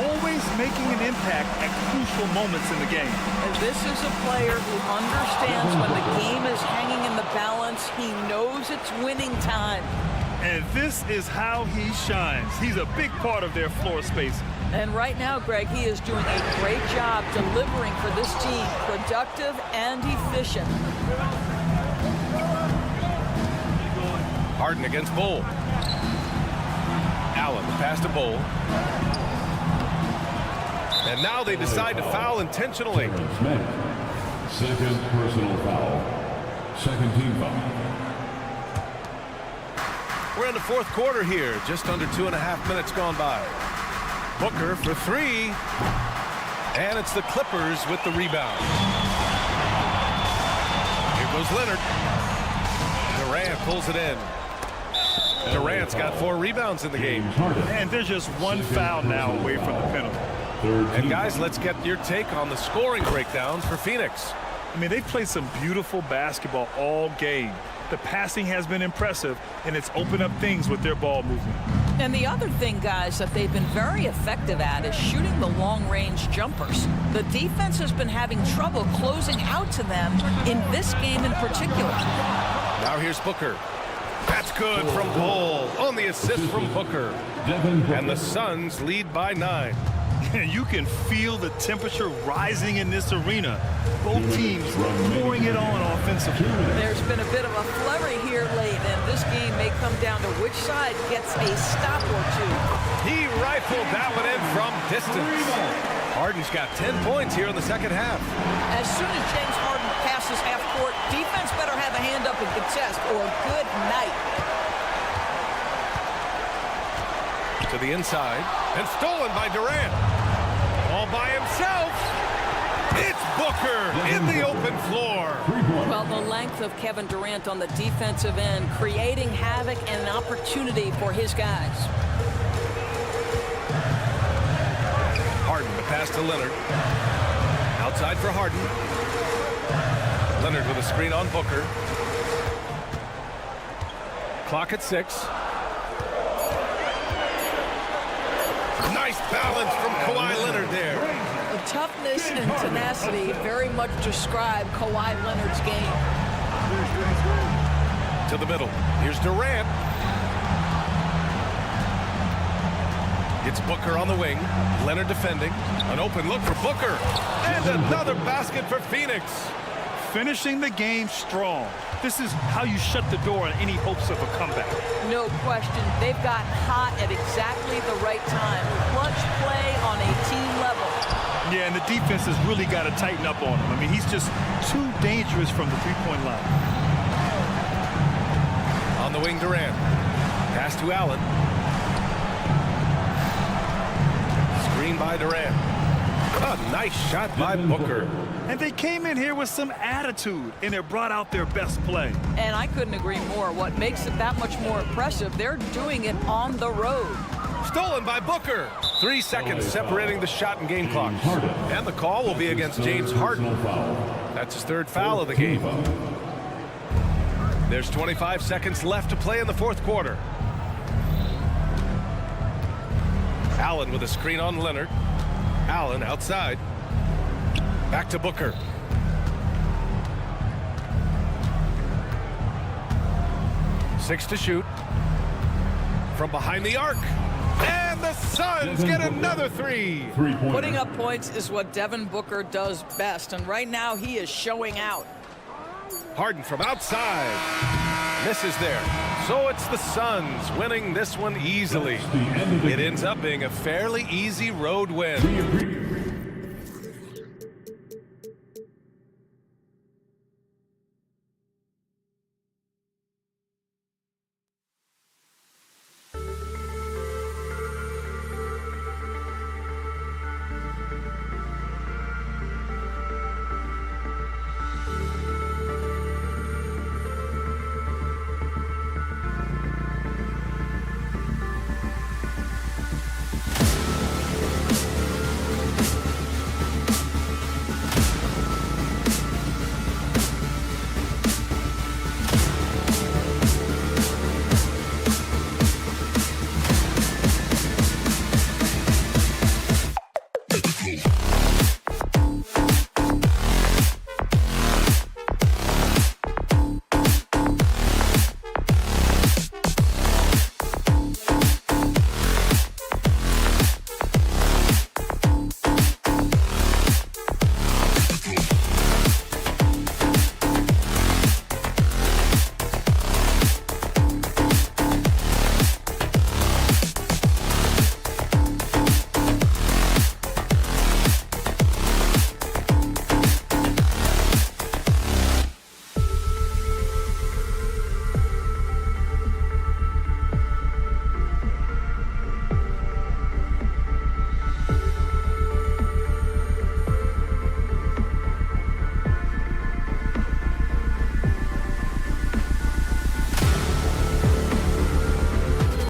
always making an impact at crucial moments in the game. And this is a player who understands when the game is hanging in the balance. He knows it's winning time. And this is how he shines. He's a big part of their floor space. And right now, Greg, he is doing a great job delivering for this team, productive and efficient. Harden against Bull. Allen, the pass to Bull. And now they decide to foul intentionally. Second personal foul. Second team foul. We're in the fourth quarter here, just under 2.5 minutes gone by. Booker for three, and it's the Clippers with the rebound. Here goes Leonard. Durant pulls it in. Durant's got 4 rebounds in the game. And there's just one foul now away from the penalty. And guys, let's get your take on the scoring breakdowns for Phoenix. I mean, they've played some beautiful basketball all game. The passing has been impressive, and it's opened up things with their ball movement. And the other thing, guys, that they've been very effective at is shooting the long-range jumpers. The defense has been having trouble closing out to them in this game in particular. Now here's Booker. That's good from Bull on the assist from Booker. And the Suns lead by 9. You can feel the temperature rising in this arena. Both teams pouring it on offensively. There's been a bit of a flurry here late, and this game may come down to which side gets a stop or two. He rifled that one in from distance. Harden's got 10 points here in the second half. As soon as James Harden passes half court, defense better have a hand up and contest, or good night. To the inside, and stolen by Durant. All by himself. It's Booker in the open floor. Well, the length of Kevin Durant on the defensive end, creating havoc and an opportunity for his guys. Harden, the pass to Leonard. Outside for Harden. Leonard with a screen on Booker. Clock at 6. Nice balance from Kawhi Leonard there. The toughness and tenacity very much describe Kawhi Leonard's game. To the middle. Here's Durant. It's Booker on the wing. Leonard defending. An open look for Booker. And another basket for Phoenix. Finishing the game strong. This is how you shut the door on any hopes of a comeback. No question. They've gotten hot at exactly the right time. Clutch play on a team level. Yeah, and the defense has really got to tighten up on him. I mean, he's just too dangerous from the three-point line. On the wing, Durant. Pass to Allen. Screen by Durant. A nice shot by Booker. And they came in here with some attitude, and it brought out their best play. And I couldn't agree more. What makes it that much more impressive, they're doing it on the road. Stolen by Booker. 3 seconds separating the shot and game clock. And the call will be against James Harden. That's his 3rd foul of the game. There's 25 seconds left to play in the 4th quarter. Allen with a screen on Leonard. Allen outside. Back to Booker. Six to shoot. From behind the arc. And the Suns get another 3. Putting up points is what Devin Booker does best, and right now he is showing out. Harden from outside. Misses there. So it's the Suns winning this one easily. It ends up being a fairly easy road win.